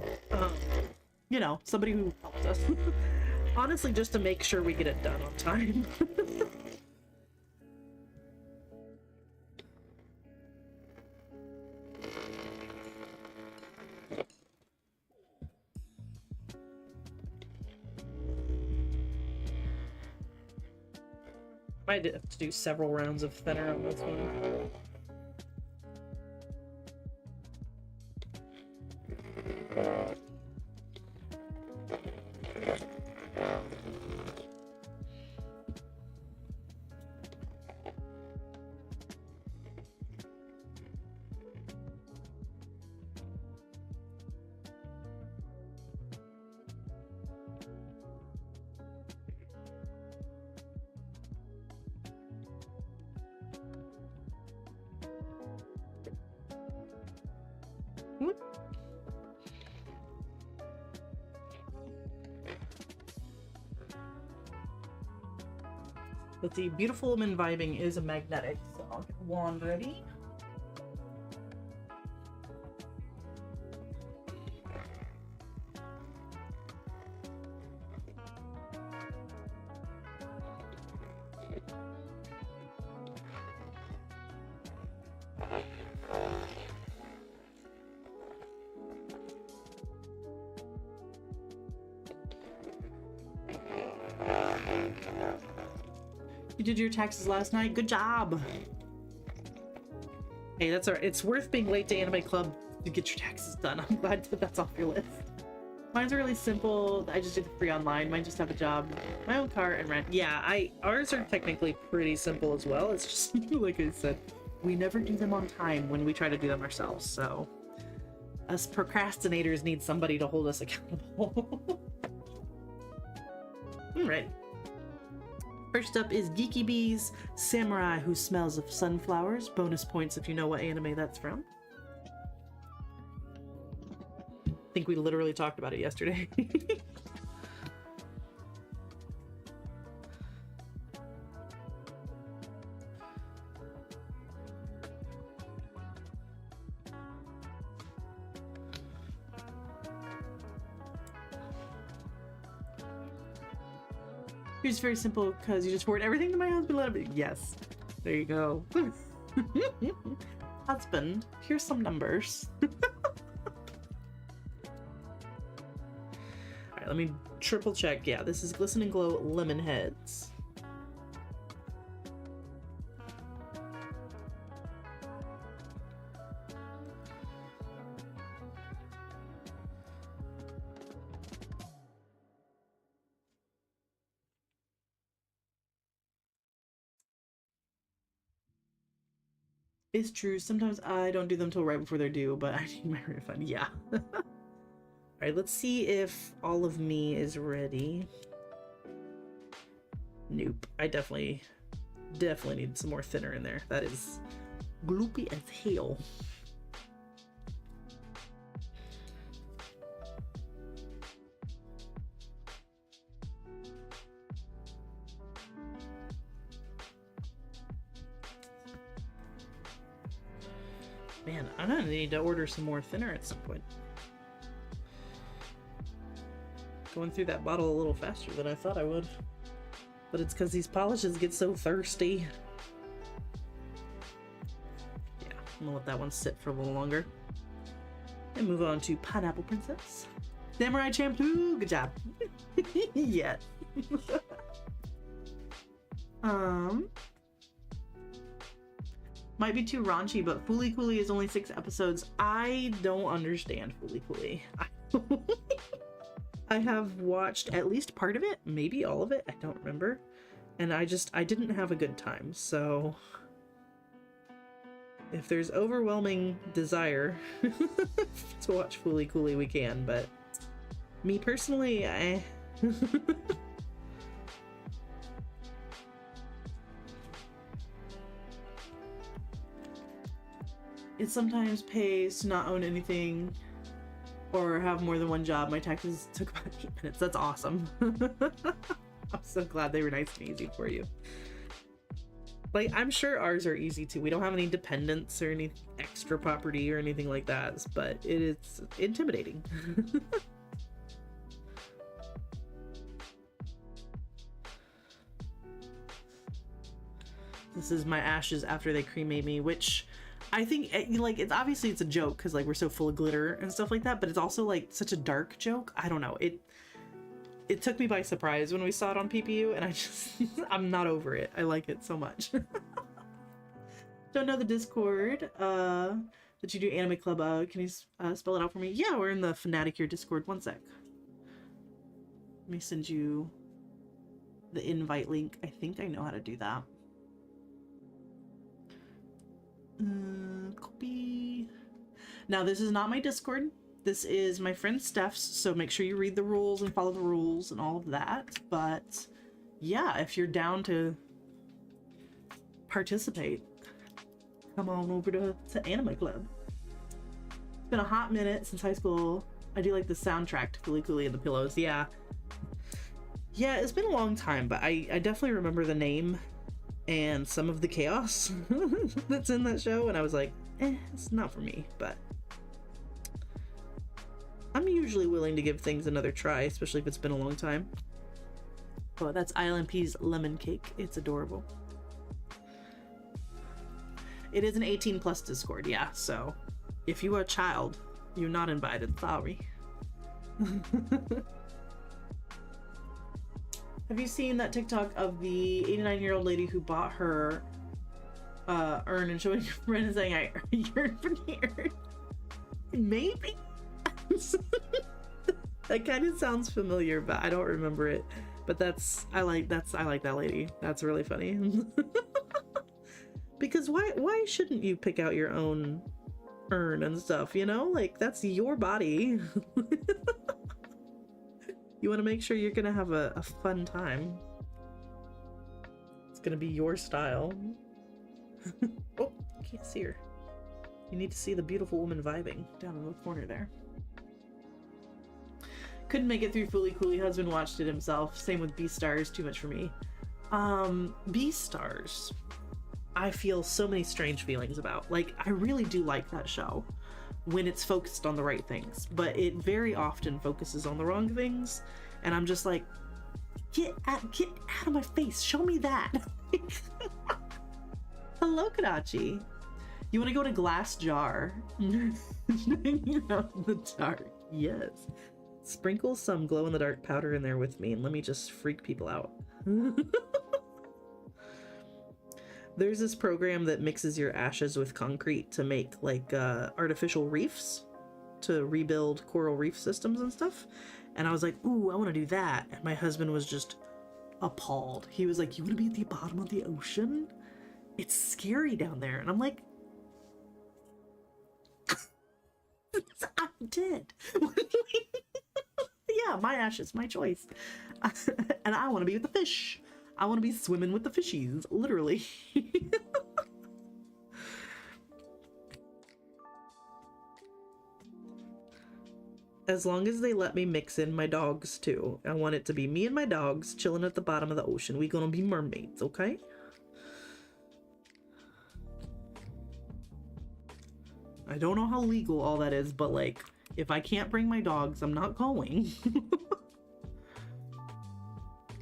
You know, somebody who helps us. Honestly, just to make sure we get it done on time. Might have to do several rounds of thinner on this one. Let's see, Beautiful Woman Vibing is a magnetic, so I'll get wand ready. You did your taxes last night? Good job! Hey, that's it's worth being late to Anime Club to get your taxes done. I'm glad that that's off your list. Mine's really simple. I just did the free online. Mine just have a job, my own car, and rent. Yeah, ours are technically pretty simple as well. It's just, like I said, we never do them on time when we try to do them ourselves, so us procrastinators need somebody to hold us accountable. Alright. First up is Geeky Bee's Samurai Who Smells of Sunflowers. Bonus points if you know what anime that's from. I think we literally talked about it yesterday. It's very simple because you just forward everything to my husband. Let him. Yes, there you go. Husband, here's some numbers. Alright, let me triple check. Yeah, this is Glisten and Glow Lemon Heads. It's true, sometimes I don't do them till right before they're due, but I need my refund. Yeah. Alright, let's see if All of Me is ready. Nope. I definitely need some more thinner in there. That is gloopy as hell. Man, I'm gonna need to order some more thinner at some point. Going through that bottle a little faster than I thought I would. But it's because these polishes get so thirsty. Yeah, I'm gonna let that one sit for a little longer. And move on to Pineapple Princess. Samurai Shampoo! Good job. Yes. Might be too raunchy, but Fooly Cooly is only 6 episodes. I don't understand Fooly Cooly. I have watched at least part of it, maybe all of it, I don't remember. And I didn't have a good time, so if there's overwhelming desire to watch Fooly Cooly, we can, but me personally, It sometimes pays to not own anything or have more than one job. My taxes took about 8 minutes. That's awesome. I'm so glad they were nice and easy for you. Like, I'm sure ours are easy too. We don't have any dependents or any extra property or anything like that, but it is intimidating. This is my ashes after they cremate me, which I think, like, it's obviously it's a joke because like we're so full of glitter and stuff like that, but it's also like such a dark joke. I don't know. It took me by surprise when we saw it on PPU, and I just I'm not over it. I like it so much. Don't know the Discord that you do Anime Club. Can you spell it out for me? Yeah, we're in the Fanaticure Discord. One sec. Let me send you the invite link. I think I know how to do that. Copy. Now, this is not my Discord. This is my friend Steph's, so make sure you read the rules and follow the rules and all of that. But yeah, if you're down to participate, come on over to Anime Club. It's been a hot minute since high school. I do like the soundtrack to Fooly Cooly and the Pillows. Yeah, it's been a long time, but I definitely remember the name and some of the chaos that's in that show, and I was like, it's not for me, but I'm usually willing to give things another try, especially if it's been a long time. Oh, that's ILMP's lemon cake. It's adorable. It is an 18 plus Discord, yeah, so if you are a child, you're not invited. Sorry. Have you seen that TikTok of the 89-year-old lady who bought her urn and showing her friend and saying, I yearn for the urn? Maybe? That kind of sounds familiar, but I don't remember it. But I like that lady. That's really funny. Because why shouldn't you pick out your own urn and stuff, you know? Like, that's your body. You want to make sure you're gonna have a fun time. It's gonna be your style. Oh, can't see her. You need to see the beautiful woman vibing down in the corner there. Couldn't make it through Fooly Cooly. Husband watched it himself. Same with Beastars. Too much for me. Beastars, I feel so many strange feelings about. Like, I really do like that show when it's focused on the right things, but it very often focuses on the wrong things, and I'm just like, get out of my face, show me that. Hello, Kadachi. You want to go to Glass Jar? You know, the dark. Yes. Sprinkle some glow-in-the-dark powder in there with me, and let me just freak people out. There's this program that mixes your ashes with concrete to make like artificial reefs to rebuild coral reef systems and stuff. And I was like, ooh, I want to do that. And my husband was just appalled. He was like, you want to be at the bottom of the ocean? It's scary down there. And I'm like, I'm dead. Yeah, my ashes, my choice. And I want to be with the fish. I want to be swimming with the fishies, literally. As long as they let me mix in my dogs too. I want it to be me and my dogs chilling at the bottom of the ocean. We gonna be mermaids, okay? I don't know how legal all that is, but like, if I can't bring my dogs, I'm not going.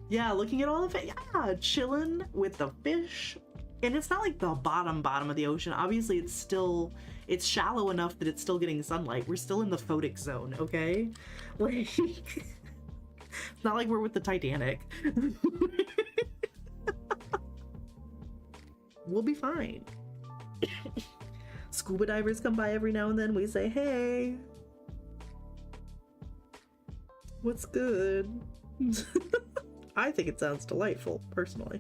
Yeah, looking at all of it, yeah, chilling with the fish. And it's not like the bottom of the ocean. Obviously, it's shallow enough that it's still getting sunlight. We're still in the photic zone, okay? Like, it's not like we're with the Titanic. We'll be fine. Scuba divers come by every now and then. We say, hey, what's good? I think it sounds delightful, personally.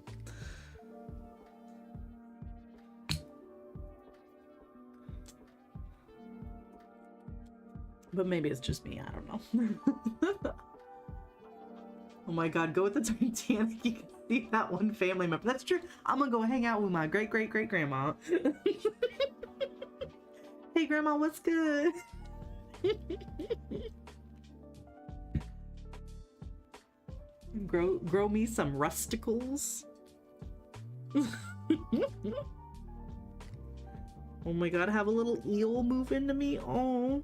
But maybe it's just me, I don't know. Oh my god, go with the Titanic. You can see that one family member. That's true. I'm gonna go hang out with my great-great-great-grandma. Hey Grandma, what's good? Grow me some rusticles. Oh my god, have a little eel move into me. Oh,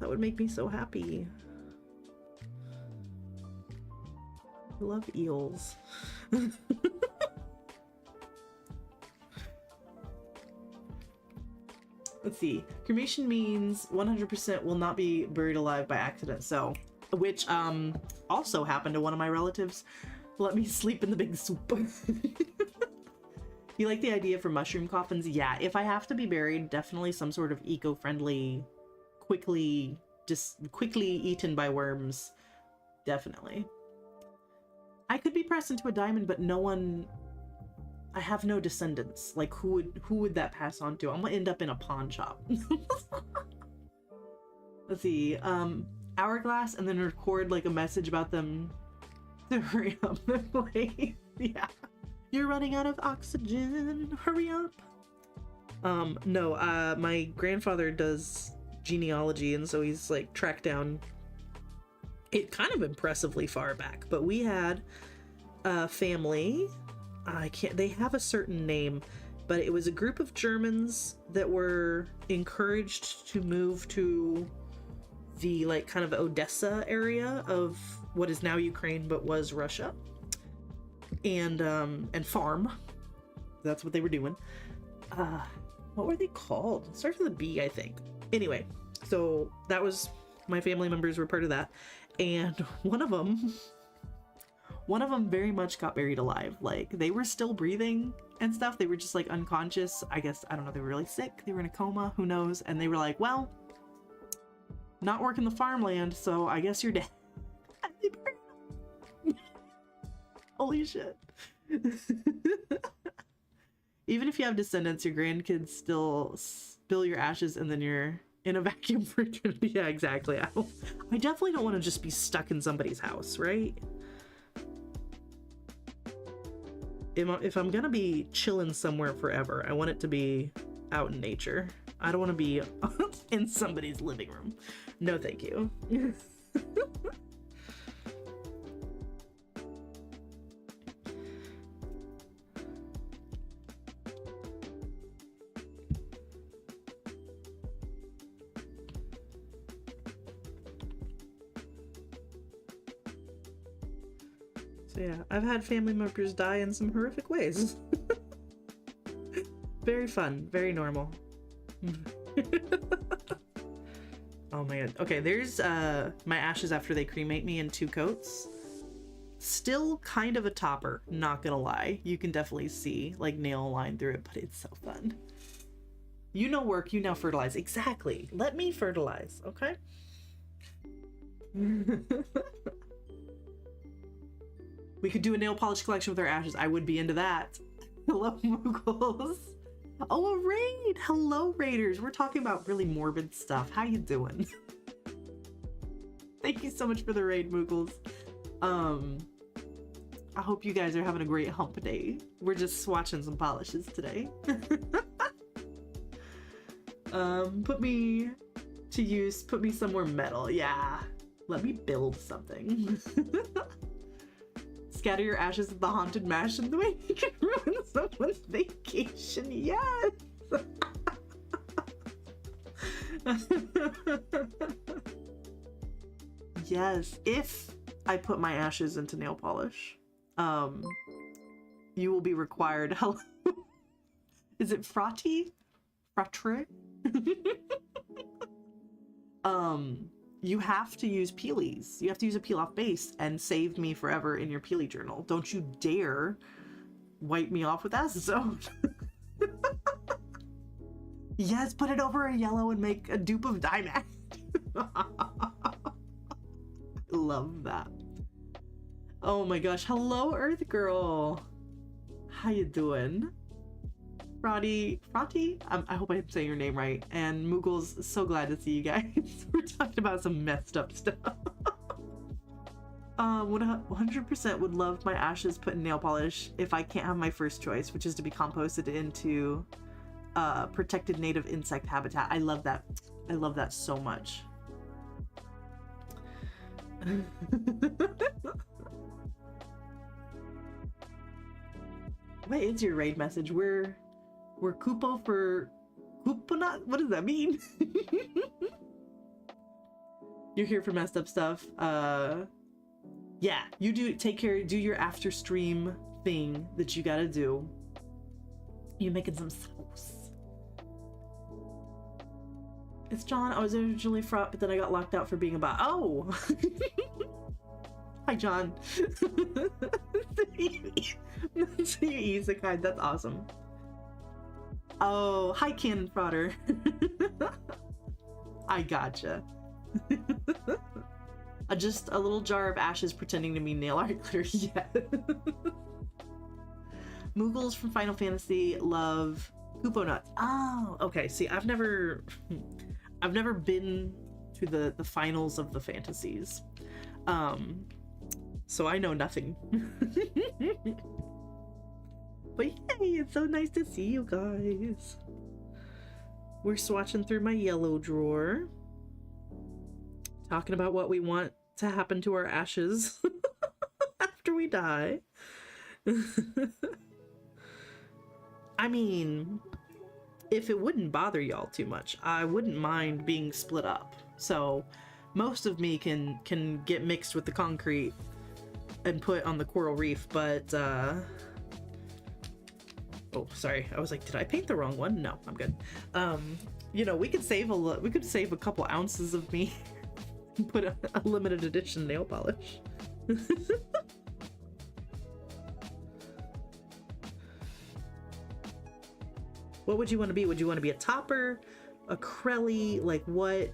that would make me so happy. I love eels. Let's see. Cremation means 100% will not be buried alive by accident. So, which also happened to one of my relatives. Let me sleep in the big soup. You like the idea for mushroom coffins? Yeah, if I have to be buried, definitely some sort of eco-friendly, quickly eaten by worms. Definitely. I could be pressed into a diamond, but no one... I have no descendants. Like, who would that pass on to? I'm gonna end up in a pawn shop. Let's see. Hourglass, and then record like a message about them to hurry up and play. Yeah. You're running out of oxygen. Hurry up. No, my grandfather does genealogy, and so he's like tracked down it kind of impressively far back. But we had a family. They have a certain name, but it was a group of Germans that were encouraged to move to the like kind of Odessa area of what is now Ukraine but was Russia, and farm. That's what they were doing. What were they called? It starts with a B, I think. Anyway, so that was, my family members were part of that, and one of them very much got buried alive. Like, they were still breathing and stuff. They were just like unconscious. I guess, I don't know, they were really sick. They were in a coma, who knows? And they were like, well, not working the farmland, so I guess you're dead. Holy shit. Even if you have descendants, your grandkids still spill your ashes and then you're in a vacuum for eternity. Yeah, exactly. I definitely don't want to just be stuck in somebody's house, right? If I'm gonna be chilling somewhere forever, I want it to be out in nature. I don't want to be in somebody's living room. No, thank you. So yeah, I've had family members die in some horrific ways. Very fun, very normal. Oh my god. Okay, there's my ashes after they cremate me in 2 coats. Still kind of a topper, not gonna lie. You can definitely see like nail a line through it, but it's so fun. You know work, you now fertilize. Exactly. Let me fertilize, okay? We could do a nail polish collection with our ashes. I would be into that. Hello, Moogles. Oh, a raid! Hello, raiders. We're talking about really morbid stuff. How you doing? Thank you so much for the raid, Moogles. I hope you guys are having a great hump day. We're just swatching some polishes today. Put me to use. Put me somewhere metal. Yeah. Let me build something. Scatter your ashes at the haunted mansion the way you can ruin someone's vacation. Yes! Yes, if I put my ashes into nail polish, you will be required. Hello? Is it frati? Fratre? You have to use peelies. You have to use a peel-off base and save me forever in your peely journal. Don't you dare wipe me off with acetone. Yes, put it over a yellow and make a dupe of Diamond. Love that. Oh my gosh. Hello, Earth Girl. How you doing? Frati? I hope I'm saying your name right. And Moogles, so glad to see you guys. We're talking about some messed up stuff. 100% would love my ashes put in nail polish if I can't have my first choice, which is to be composted into protected native insect habitat. I love that. I love that so much. What is your raid message? We're Kupo for Kuponat? What does that mean? You're here for messed up stuff. Yeah, you do take care, do your after stream thing that you gotta do. You making some sauce. It's John. I was originally fraught, but then I got locked out for being a bot. Oh! Hi, John. Isekai, that's awesome. Oh, hi, Cannon Frauder. I gotcha. Just a little jar of ashes pretending to be nail art glitter. Yeah. Moogles from Final Fantasy love Kupo nuts. Oh, okay. See, I've never been to the finals of the fantasies. So I know nothing. But yay, it's so nice to see you guys. We're swatching through my yellow drawer. Talking about what we want to happen to our ashes after we die. I mean, if it wouldn't bother y'all too much, I wouldn't mind being split up. So most of me can get mixed with the concrete and put on the coral reef, but oh, sorry. I was like, did I paint the wrong one? No, I'm good. You know, we could save a couple ounces of me and put a limited edition nail polish. What would you want to be? Would you want to be a topper, a Crelly? Like what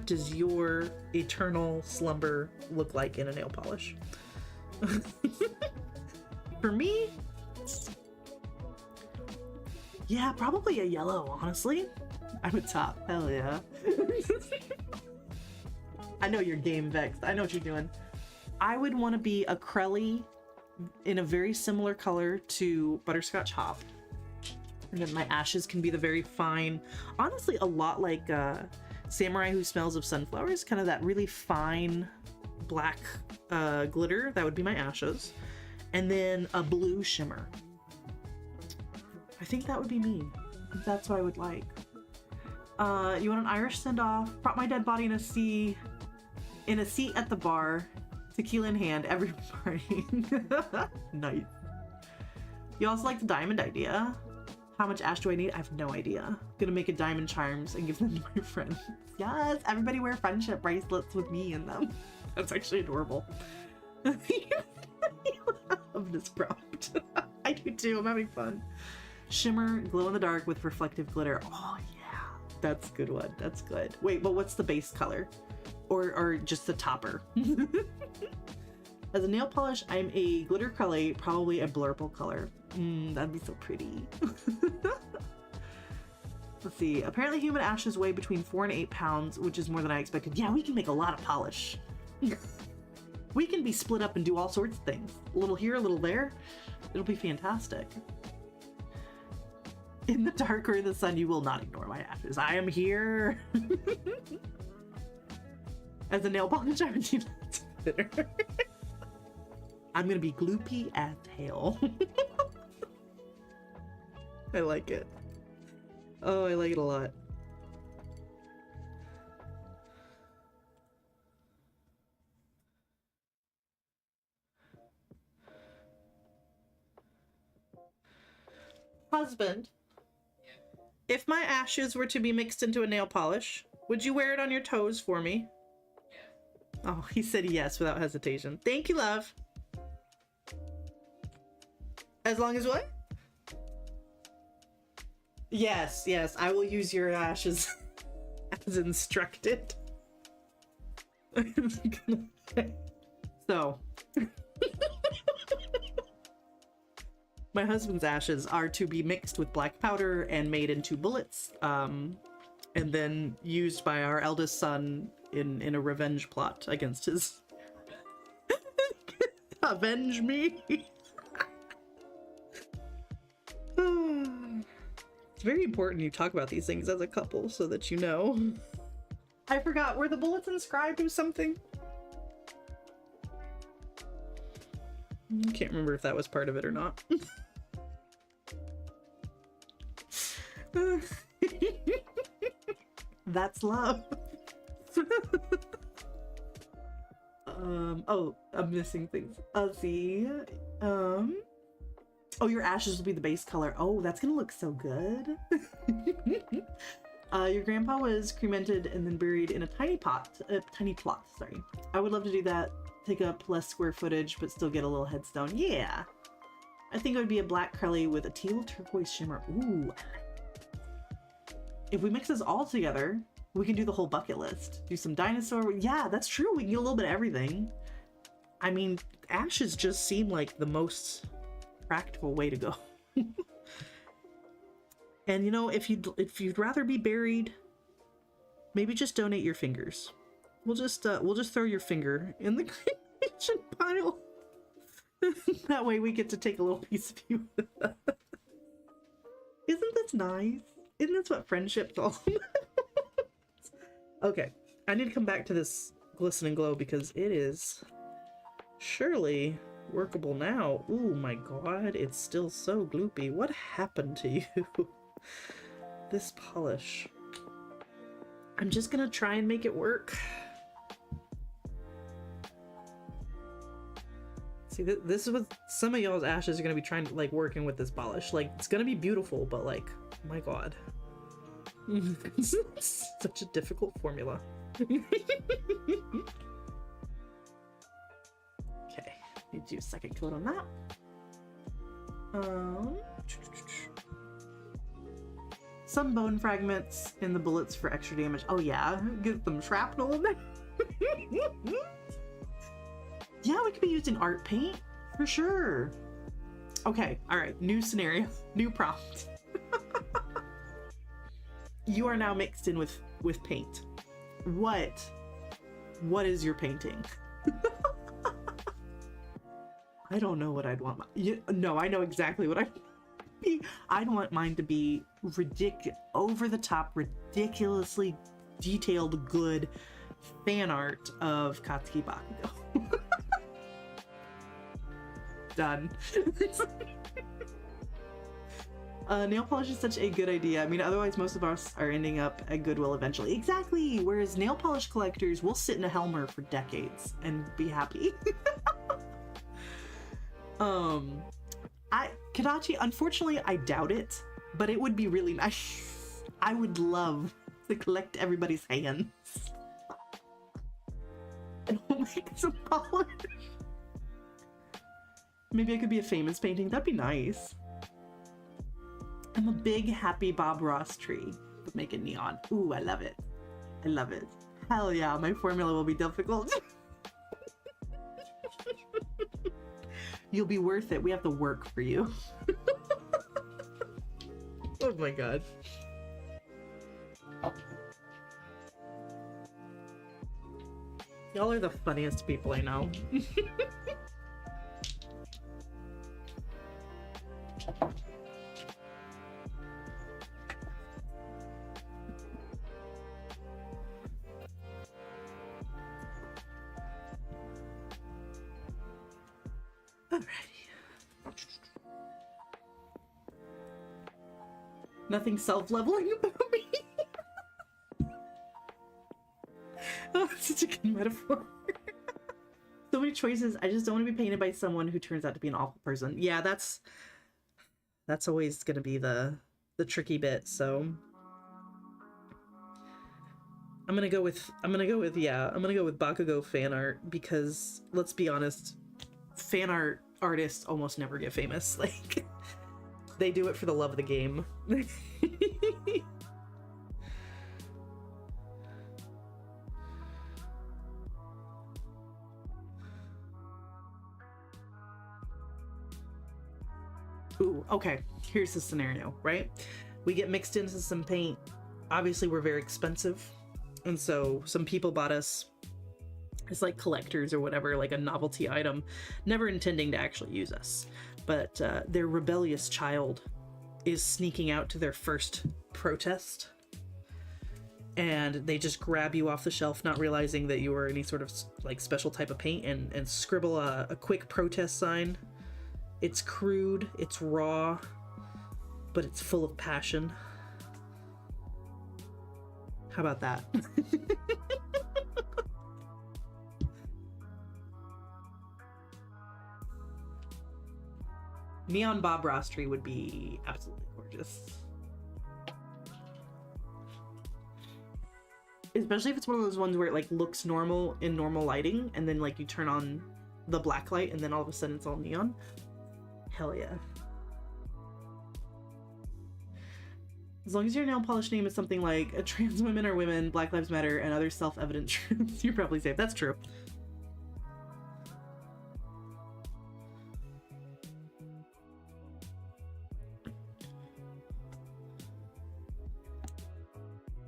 does your eternal slumber look like in a nail polish? For me, yeah, probably a yellow, honestly. I'm a top. Hell yeah. I know you're game vexed. I know what you're doing. I would want to be a Crelly in a very similar color to Butterscotch Hop. And then my ashes can be the very fine, honestly, a lot like Samurai Who Smells of Sunflowers, kind of that really fine black glitter. That would be my ashes. And then a blue shimmer. I think that would be me. That's what I would like. You want an Irish send-off? Prop my dead body in a seat at the bar, tequila in hand, every party. Nice. You also like the diamond idea? How much ash do I need? I have no idea. Gonna make a diamond charms and give them to my friends. Yes, everybody wear friendship bracelets with me in them. That's actually adorable. I love this prompt. I do too, I'm having fun. Shimmer, glow in the dark with reflective glitter. Oh yeah, that's a good one. That's good. Wait, but what's the base color? Or just the topper? As a nail polish, I'm a glitter color, probably a blurple color. That'd be so pretty. Let's see. Apparently human ashes weigh between 4 and 8 pounds, which is more than I expected. Yeah, we can make a lot of polish. We can be split up and do all sorts of things. A little here, a little there. It'll be fantastic. In the dark or in the sun, you will not ignore my ashes. I am here. As a nail polish, I would need bitter. I'm gonna be gloopy as hell. I like it. Oh, I like it a lot. Husband, if my ashes were to be mixed into a nail polish, would you wear it on your toes for me? Oh, he said yes without hesitation. Thank you, love. As long as what? Yes, yes, I will use your ashes as instructed. So, my husband's ashes are to be mixed with black powder and made into bullets, and then used by our eldest son in a revenge plot against his... Avenge me! It's very important you talk about these things as a couple so that you know. I forgot, were the bullets inscribed with something? I can't remember if that was part of it or not. That's love. Oh, I'm missing things. Let's see. Oh, your ashes will be the base color. Oh, that's gonna look so good. Your grandpa was cremated and then buried in a tiny plot, sorry. I would love to do that, take up less square footage, but still get a little headstone. Yeah. I think it would be a black curly with a teal turquoise shimmer. Ooh. If we mix this all together, we can do the whole bucket list. Do some dinosaur. Yeah, that's true. We can do a little bit of everything. I mean, ashes just seem like the most practical way to go. And you know, if you'd rather be buried, maybe just donate your fingers. We'll just throw your finger in the cremation pile. That way we get to take a little piece of you with us. Isn't this nice? Isn't this what friendship's all about? Okay, I need to come back to this glisten and glow because it is surely workable now. Oh my god, it's still so gloopy. What happened to you? This polish. I'm just gonna try and make it work. See, this is what some of y'all's ashes are gonna be trying to, like, working with this polish. Like, it's gonna be beautiful, but like, my god. It's such a difficult formula. Okay, need to do a second coat on that. Some bone fragments in the bullets for extra damage. Oh yeah, get some shrapnel in there. Yeah, we could be using art paint for sure. Okay, all right, new scenario, new prompt. You are now mixed in with paint. What is your painting? I don't know what I'd want. No, I know exactly what I'd want mine to be over the top, ridiculously detailed, good fan art of Katsuki Bakugo. Done. Nail polish is such a good idea. I mean, otherwise most of us are ending up at Goodwill eventually. Exactly! Whereas nail polish collectors will sit in a Helmer for decades and be happy. Kadachi, unfortunately, I doubt it, but it would be really nice. I would love to collect everybody's hands. And we'll make some polish. Maybe I could be a famous painting. That'd be nice. I'm a big happy Bob Ross tree. Make it neon. Ooh, I love it. I love it. Hell yeah, my formula will be difficult. You'll be worth it. We have to work for you. Oh my god. Y'all are the funniest people I know. Nothing self-leveling about me. Oh, such a good metaphor. So many choices. I just don't want to be painted by someone who turns out to be an awful person. Yeah, that's always gonna be the tricky bit. So I'm gonna go with Bakugo fan art because let's be honest, fan art artists almost never get famous. Like, they do it for the love of the game. Ooh, okay, here's the scenario, right? We get mixed into some paint. Obviously, we're very expensive. And so some people bought us as like collectors or whatever, like a novelty item, never intending to actually use us. But their rebellious child is sneaking out to their first protest, and they just grab you off the shelf, not realizing that you were any sort of like special type of paint, and scribble a quick protest sign. It's crude, it's raw, but it's full of passion. How about that? Neon Bob Ross tree would be absolutely gorgeous. Especially if it's one of those ones where it like looks normal in normal lighting, and then like you turn on the black light and then all of a sudden it's all neon. Hell yeah. As long as your nail polish name is something like a trans women are women, Black Lives Matter, and other self-evident truths, you're probably safe. That's true.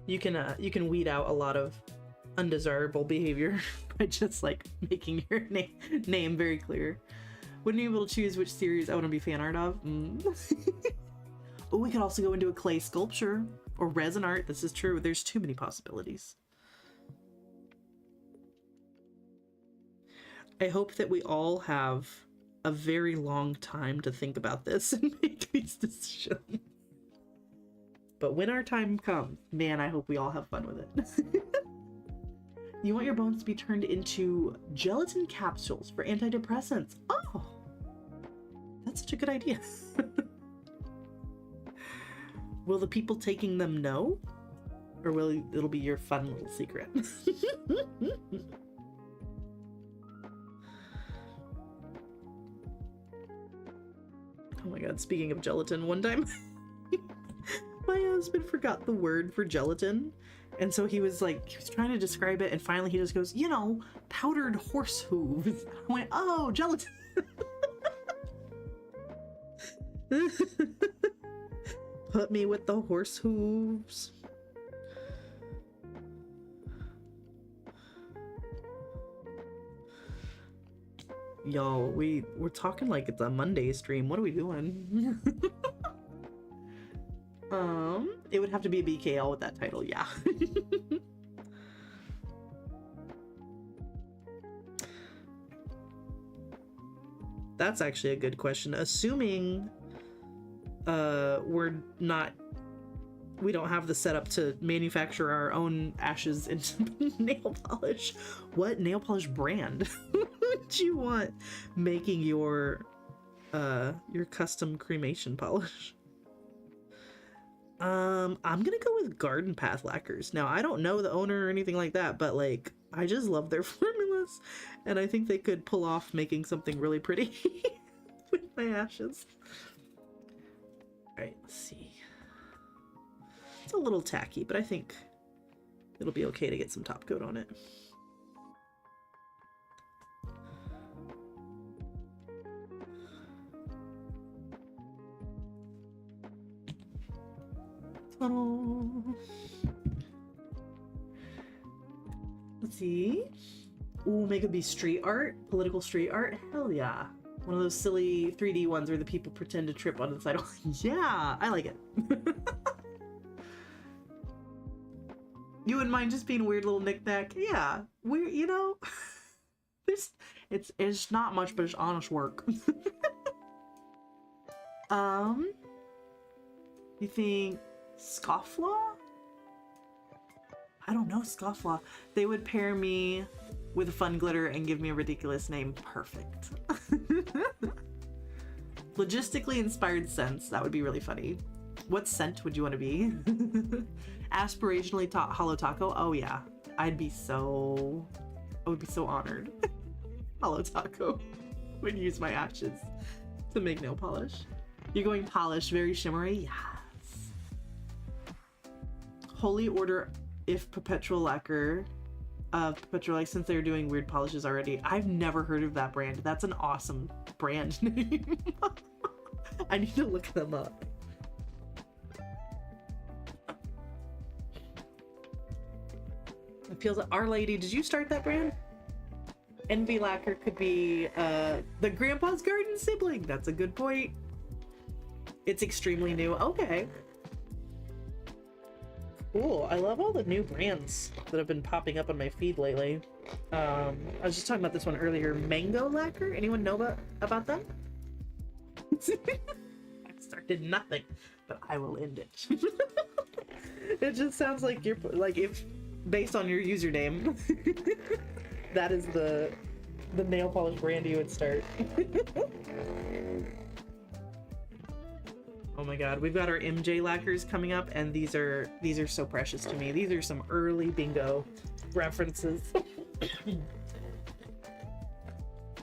You can weed out a lot of undesirable behavior by just like making your name very clear. Wouldn't you be able to choose which series I want to be fan art of? Oh, we could also go into a clay sculpture or resin art. This is true. There's too many possibilities. I hope that we all have a very long time to think about this and make these decisions. But when our time comes, man, I hope we all have fun with it. You want your bones to be turned into gelatin capsules for antidepressants. Oh, that's such a good idea. Will the people taking them know? Or will it'll be your fun little secret? Oh my god, speaking of gelatin, one time my husband forgot the word for gelatin, and so he was trying to describe it, and finally he just goes, you know, powdered horse hooves. I went, oh, gelatin. Put me with the horse hooves. Y'all, we're talking like it's a Monday stream. What are we doing? It would have to be a BKL with that title, yeah. That's actually a good question. Assuming we don't have the setup to manufacture our own ashes into nail polish. What nail polish brand would you want making your custom cremation polish? I'm gonna go with Garden Path lacquers. Now, I don't know the owner or anything like that, but like, I just love their formulas, and I think they could pull off making something really pretty with my ashes. Alright, let's see. It's a little tacky, but I think it'll be okay to get some top coat on it. Let's see. Ooh, make it be street art, political street art. Hell yeah. One of those silly 3D ones where the people pretend to trip on the sidewalk. Yeah, I like it. You wouldn't mind just being a weird little knick-knack? Yeah, weird, you know? It's not much, but it's honest work. You think Scofflaw? I don't know, Scofflaw. They would pair me with a fun glitter and give me a ridiculous name. Perfect. Logistically inspired scents. That would be really funny. What scent would you want to be? Aspirationally hollow taco. Oh yeah, I would be so honored. Hollow taco would use my ashes to make nail polish. You're going polish, very shimmery. Yes. Holy Order, if perpetual lacquer. Perpetual, like, since they're doing weird polishes already. I've never heard of that brand. That's an awesome brand name. I need to look them up. It feels like Our Lady. Did you start that brand? Envy Lacquer could be the Grandpa's Garden sibling. That's a good point. It's extremely new. Okay. Cool. I love all the new brands that have been popping up on my feed lately. I was just talking about this one earlier. Mango lacquer. Anyone know about them? I started nothing, but I will end it. It just sounds like you're like, if based on your username, that is the nail polish brand you would start. Oh my god, we've got our MJ lacquers coming up, and these are so precious to me. These are some early bingo references.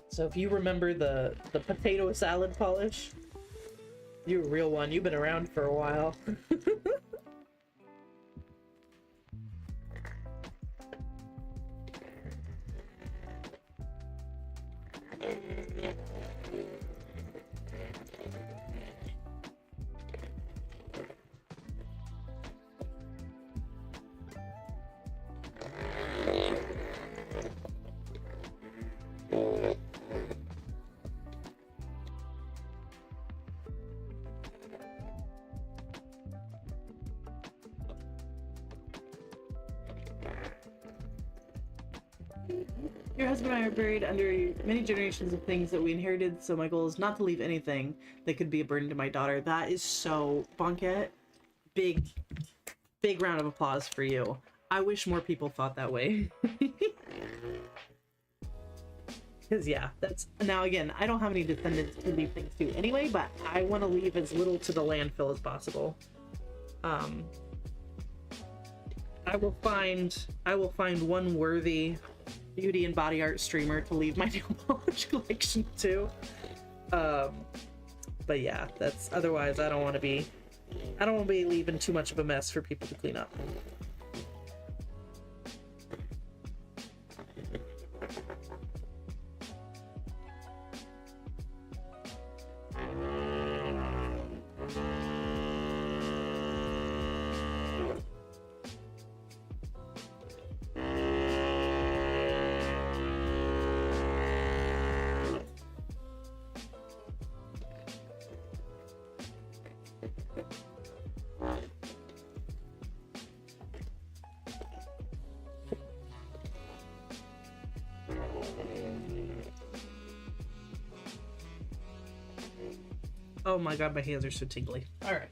So if you remember the potato salad polish, you're a real one. You've been around for a while. Your husband and I are buried under many generations of things that we inherited, so my goal is not to leave anything that could be a burden to my daughter. That is so... Bonquette, big round of applause for you. I wish more people thought that way. Because, yeah, that's... Now, again, I don't have any descendants to leave things to anyway, but I want to leave as little to the landfill as possible. I will find one worthy beauty and body art streamer to leave my nail polish collection to. But yeah, that's... Otherwise, I don't want to be leaving too much of a mess for people to clean up. Oh my god, my hands are so tingly. Alright.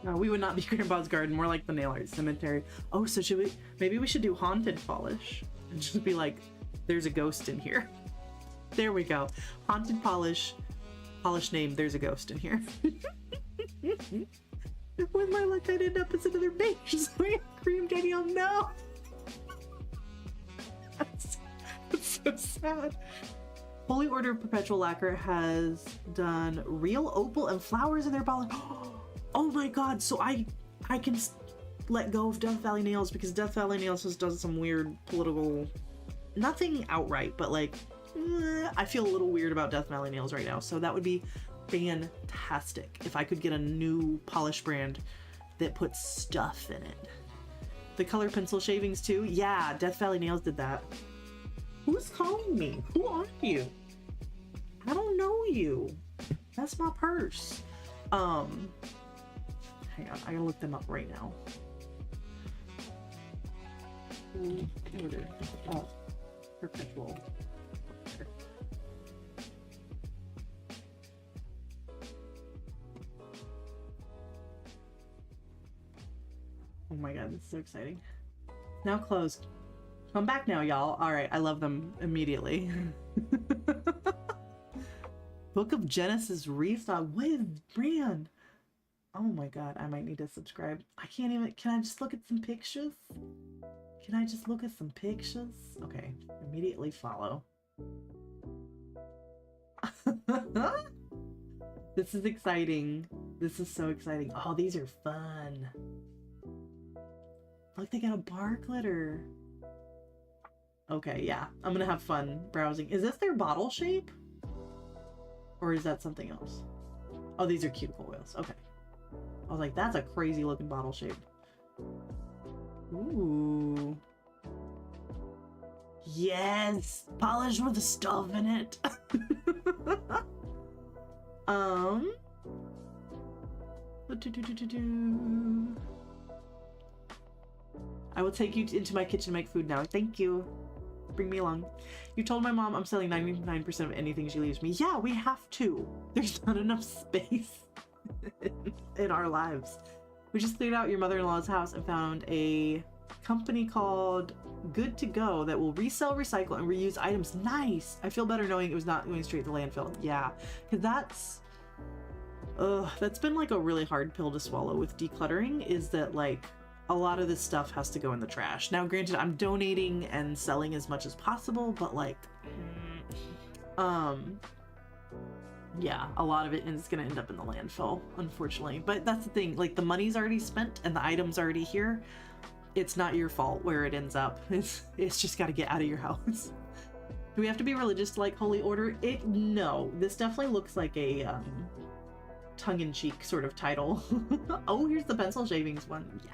No, we would not be Grandpa's garden, more like the nail art cemetery. Oh, so maybe we should do haunted polish. And just be like, there's a ghost in here. There we go. Haunted polish name, there's a ghost in here. With my luck, I'd end up as another beige. So I screamed, Danielle, no! That's so sad. Holy Order of Perpetual Lacquer has done real opal and flowers in their polish. Oh my god, so I can let go of Death Valley Nails because Death Valley Nails has done some weird political... Nothing outright, but like... I feel a little weird about Death Valley Nails right now, so that would be fantastic if I could get a new polish brand that puts stuff in it. The color pencil shavings too? Yeah, Death Valley Nails did that. Who's calling me? Who are you? I don't know you. That's my purse. Hang on, I gotta look them up right now. Order. Oh, perpetual. Oh my god, this is so exciting. Now closed. Come back now, y'all. Alright, I love them immediately. Book of Genesis restock. What is brand? Oh my god, I might need to subscribe. I can't even... Can I just look at some pictures? Can I just look at some pictures? Okay, immediately follow. This is exciting. This is so exciting. Oh, these are fun. Look, they got a bar glitter. Okay, yeah. I'm gonna have fun browsing. Is this their bottle shape? Or is that something else? Oh, these are cuticle oils. Okay. I was like, that's a crazy looking bottle shape. Ooh. Yes, polish with the stuff in it. I will take you into my kitchen to make food now. Thank you. Bring me along. You told my mom I'm selling 99% of anything she leaves me. Yeah, we have to. There's not enough space in our lives. We just cleared out your mother-in-law's house and found a company called Good to Go that will resell, recycle, and reuse items. Nice. I feel better knowing it was not going straight to landfill. Yeah, because that's been like a really hard pill to swallow with decluttering, is that like a lot of this stuff has to go in the trash. Now, granted, I'm donating and selling as much as possible, but like, yeah, a lot of it is going to end up in the landfill, unfortunately. But that's the thing, like the money's already spent and the item's already here. It's not your fault where it ends up. It's just got to get out of your house. Do we have to be religious to like Holy Order? No, this definitely looks like a tongue-in-cheek sort of title. Oh, here's the pencil shavings one. Yeah.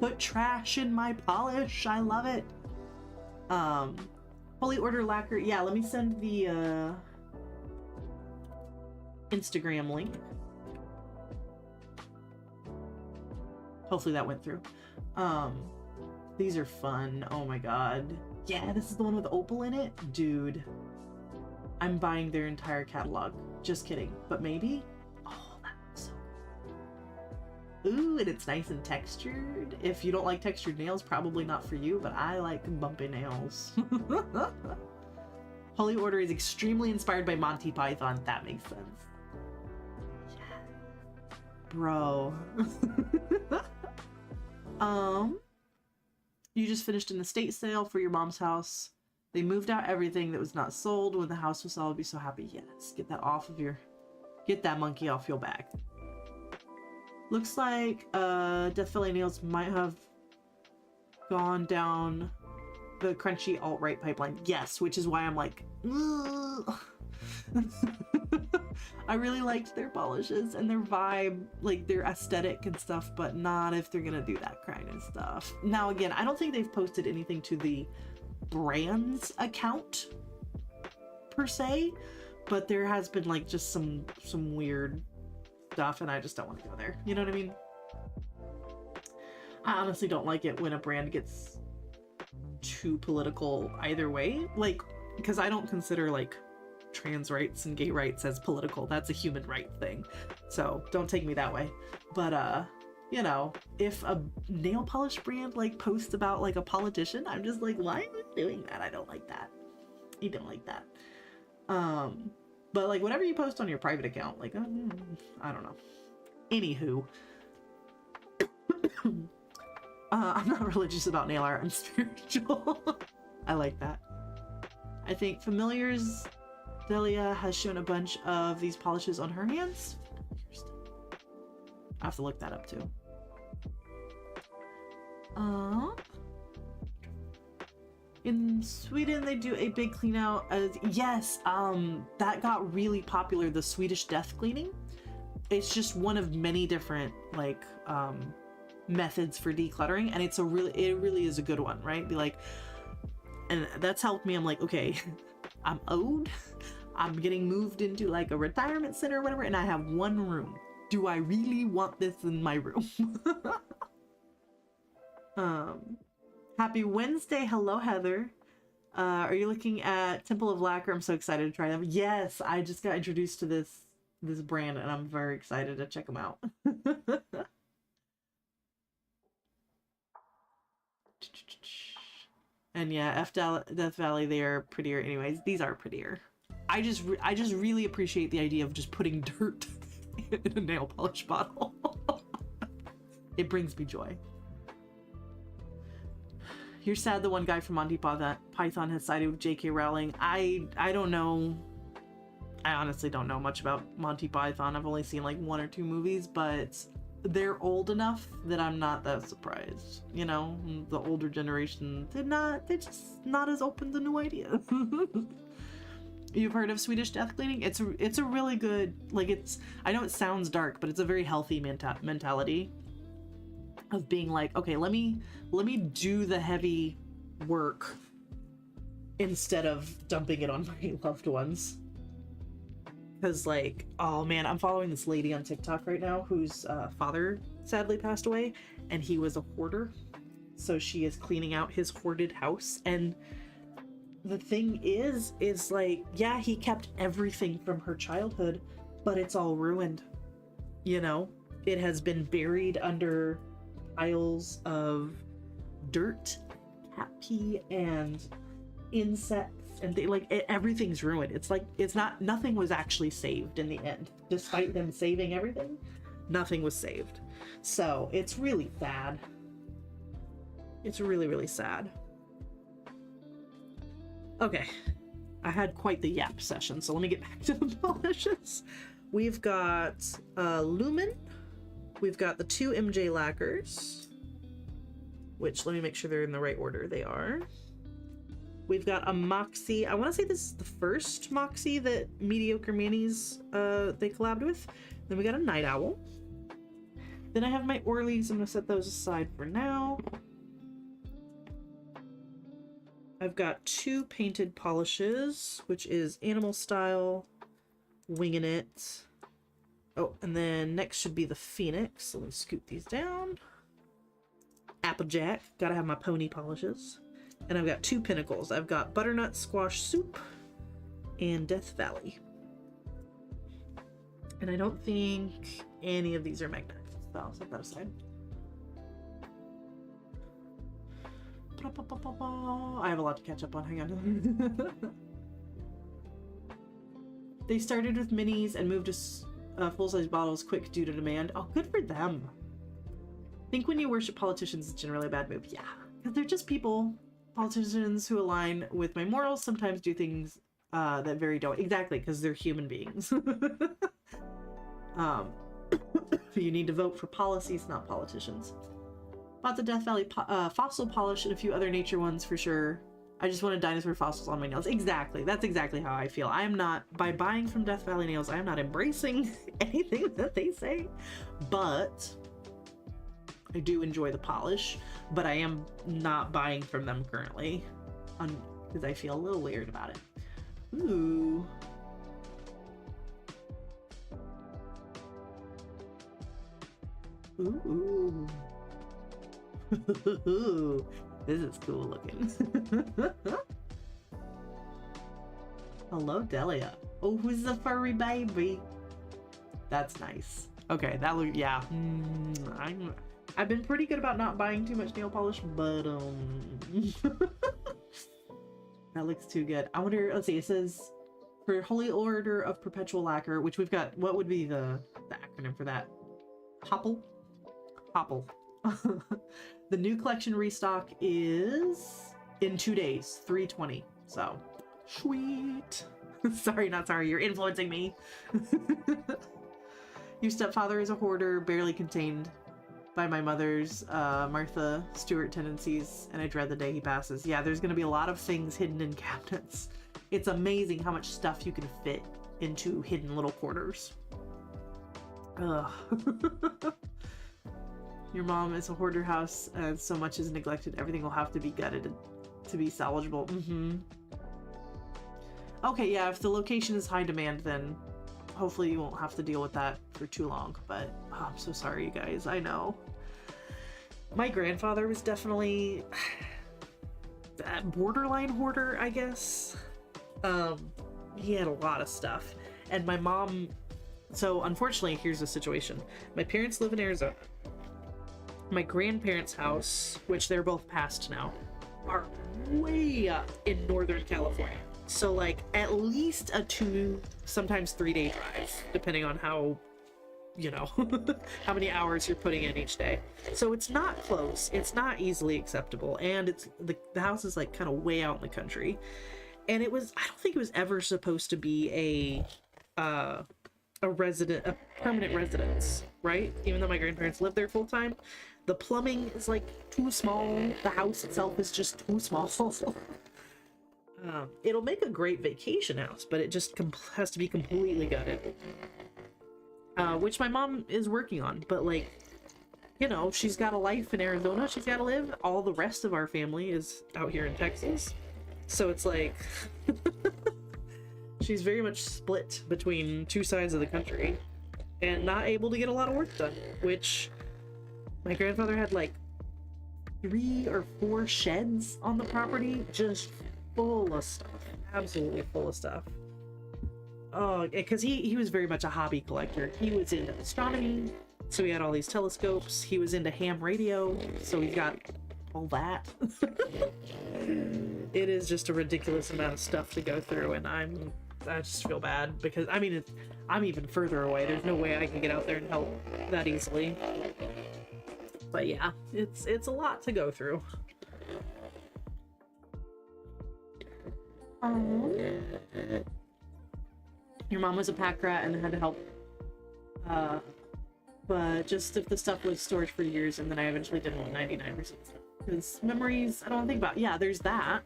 Put trash in my polish. I love it. Holy Order lacquer. Yeah, let me send the Instagram link. Hopefully that went through. These are fun. Oh my god. Yeah, this is the one with opal in it. Dude, I'm buying their entire catalog. Just kidding. But maybe? Oh, that's so cool. Ooh, and it's nice and textured. If you don't like textured nails, probably not for you, but I like bumpy nails. Holy Order is extremely inspired by Monty Python. That makes sense. Yeah. Bro. You just finished an estate sale for your mom's house. They moved out everything that was not sold. When the house was sold, I'd be so happy. Yes, get that off of your... Get that monkey off your back. Looks like Death Valley Nails might have gone down the crunchy alt-right pipeline. Yes, which is why I'm like... I really liked their polishes and their vibe, like their aesthetic and stuff, but not if they're gonna do that kind of stuff. Now again, I don't think they've posted anything to the brand's account per se, but there has been like just some weird stuff and I just don't want to go there. You know what I mean? I honestly don't like it when a brand gets too political either way, like, because I don't consider like trans rights and gay rights as political. That's a human right thing, so don't take me that way. But you know, if a nail polish brand like posts about like a politician, I'm just like, why are you doing that? I don't like that. You don't like that. But like whatever you post on your private account, like I don't know. Anywho, I'm not religious about nail art. I'm spiritual. I like that. I think Familiars Delia has shown a bunch of these polishes on her hands. I have to look that up too. In Sweden, they do a big clean out. Yes, that got really popular, the Swedish death cleaning. It's just one of many different like methods for decluttering, and it really is a good one, right? Be like, and that's helped me. I'm like, okay, I'm old. I'm getting moved into like a retirement center or whatever, and I have one room. Do I really want this in my room? Happy Wednesday. Hello, Heather. Are you looking at Temple of Lacquer? I'm so excited to try them. Yes, I just got introduced to this brand and I'm very excited to check them out. And yeah, Death Valley, they are prettier anyways. These are prettier. I just really appreciate the idea of just putting dirt in a nail polish bottle. It brings me joy. You're sad the one guy from Monty Python has sided with J.K. Rowling. I don't know. I honestly don't know much about Monty Python. I've only seen like 1 or 2 movies, but they're old enough that I'm not that surprised. You know, the older generation, they're just not as open to new ideas. You've heard of Swedish death cleaning? It's a really good, like, I know it sounds dark, but it's a very healthy mentality of being like, okay, let me do the heavy work instead of dumping it on my loved ones. Because, like, oh man, I'm following this lady on TikTok right now whose father sadly passed away, and he was a hoarder. So she is cleaning out his hoarded house. And the thing is like, yeah, he kept everything from her childhood, but it's all ruined. You know, it has been buried under piles of dirt, cat pee, and insects, and everything's ruined. It's like, nothing was actually saved in the end. Despite them saving everything, nothing was saved. So it's really sad. It's really, really sad. Okay, I had quite the yap session, so let me get back to the polishes. We've got Lumen. We've got the 2 MJ lacquers, which, let me make sure they're in the right order. They are. We've got a Moxie. I want to say this is the first Moxie that Mediocre Manis they collabed with. Then we got a Night Owl. Then I have my Orleys. I'm going to set those aside for now. I've got 2 painted polishes, which is Animal Style, Winging It. Oh, and then next should be the Phoenix. So let me scoot these down. Applejack. Gotta have my pony polishes. And I've got 2 Pinnacles. I've got Butternut Squash Soup and Death Valley. And I don't think any of these are magnetic, so I'll set that aside. I have a lot to catch up on. Hang on. They started with minis and moved to full-size bottles quick due to demand. Oh, good for them. I think when you worship politicians, it's generally a bad move. Yeah, because they're just people. Politicians who align with my morals sometimes do things that very don't. Exactly, because they're human beings. You need to vote for policies, not politicians. Bought the Death Valley fossil polish and a few other nature ones for sure. I just wanted dinosaur fossils on my nails. Exactly. That's exactly how I feel. I am not, by buying from Death Valley Nails, I am not embracing anything that they say. But I do enjoy the polish. But I am not buying from them currently. Because I feel a little weird about it. Ooh. Ooh. This is cool looking. Hello, Delia. Oh, who's the furry baby? That's nice. Okay, that look, yeah. I've been pretty good about not buying too much nail polish, but that looks too good. I wonder, let's see, it says for Holy Order of Perpetual Lacquer, which we've got, what would be the acronym for that? Hopple? Hopple. The new collection restock is in 2 days, 3/20. So, sweet. Sorry, not sorry. You're influencing me. Your stepfather is a hoarder, barely contained by my mother's Martha Stewart tendencies, and I dread the day he passes. Yeah, there's going to be a lot of things hidden in cabinets. It's amazing how much stuff you can fit into hidden little corners. Ugh. Your mom is a hoarder house, and so much is neglected. Everything will have to be gutted to be salvageable. Okay, yeah, if the location is high demand, then hopefully you won't have to deal with that for too long. But oh, I'm so sorry, you guys. I know. My grandfather was definitely that borderline hoarder, I guess. He had a lot of stuff. And my mom... So, unfortunately, here's the situation. My parents live in Arizona. My grandparents' house, which they're both passed now, are way up in Northern California. So, like, at least a 2, sometimes 3-day drive, depending on how, you know, how many hours you're putting in each day. So it's not close. It's not easily acceptable. And it's the house is, like, kind of way out in the country. And it was, I don't think it was ever supposed to be a permanent residence, right? Even though my grandparents lived there full time. The plumbing is, like, too small. The house itself is just too small. It'll make a great vacation house, but it just has to be completely gutted. Which my mom is working on, but, like, you know, she's got a life in Arizona she's got to live. All the rest of our family is out here in Texas. So it's like she's very much split between two sides of the country and not able to get a lot of work done, which my grandfather had like 3 or 4 sheds on the property, just full of stuff, absolutely full of stuff. Oh, because he was very much a hobby collector. He was into astronomy, so he had all these telescopes. He was into ham radio, so he got all that. It is just a ridiculous amount of stuff to go through, and I just feel bad because I mean I'm even further away. There's no way I can get out there and help that easily. But yeah, it's a lot to go through. Your mom was a pack rat and had to help. But just if the stuff was storage for years, and then I eventually didn't want 99%. Because memories, I don't think about. Yeah, there's that.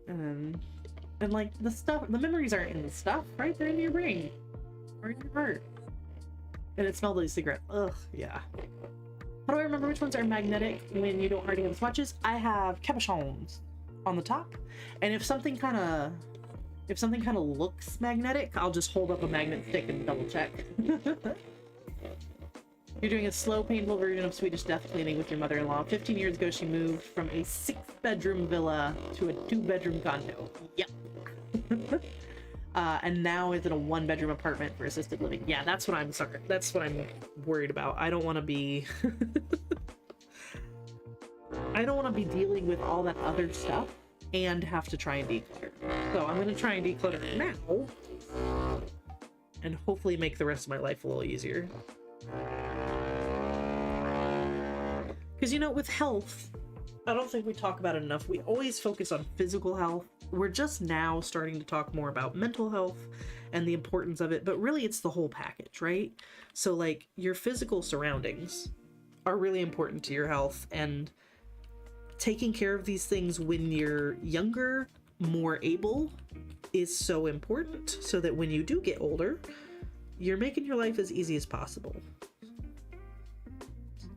And like the stuff, the memories aren't in the stuff, right? They're in your brain or in your heart. And it smelled like a cigarette. Ugh, yeah. How do I remember which ones are magnetic when you don't already have swatches? I have cabochons on the top, and if something kind of looks magnetic, I'll just hold up a magnet stick and double check. You're doing a slow, painful version of Swedish death cleaning with your mother-in-law. 15 years ago, she moved from a 6-bedroom villa to a 2-bedroom condo. Yep. And now is in a 1-bedroom apartment for assisted living. Yeah, that's what I'm sorry. That's what I'm worried about. I don't want to be... I don't want to be dealing with all that other stuff and have to try and declutter. So I'm going to try and declutter now and hopefully make the rest of my life a little easier. Because, you know, with health, I don't think we talk about it enough. We always focus on physical health. We're just now starting to talk more about mental health and the importance of it, but really it's the whole package, right? So like your physical surroundings are really important to your health, and taking care of these things when you're younger, more able, is so important, so that when you do get older, you're making your life as easy as possible.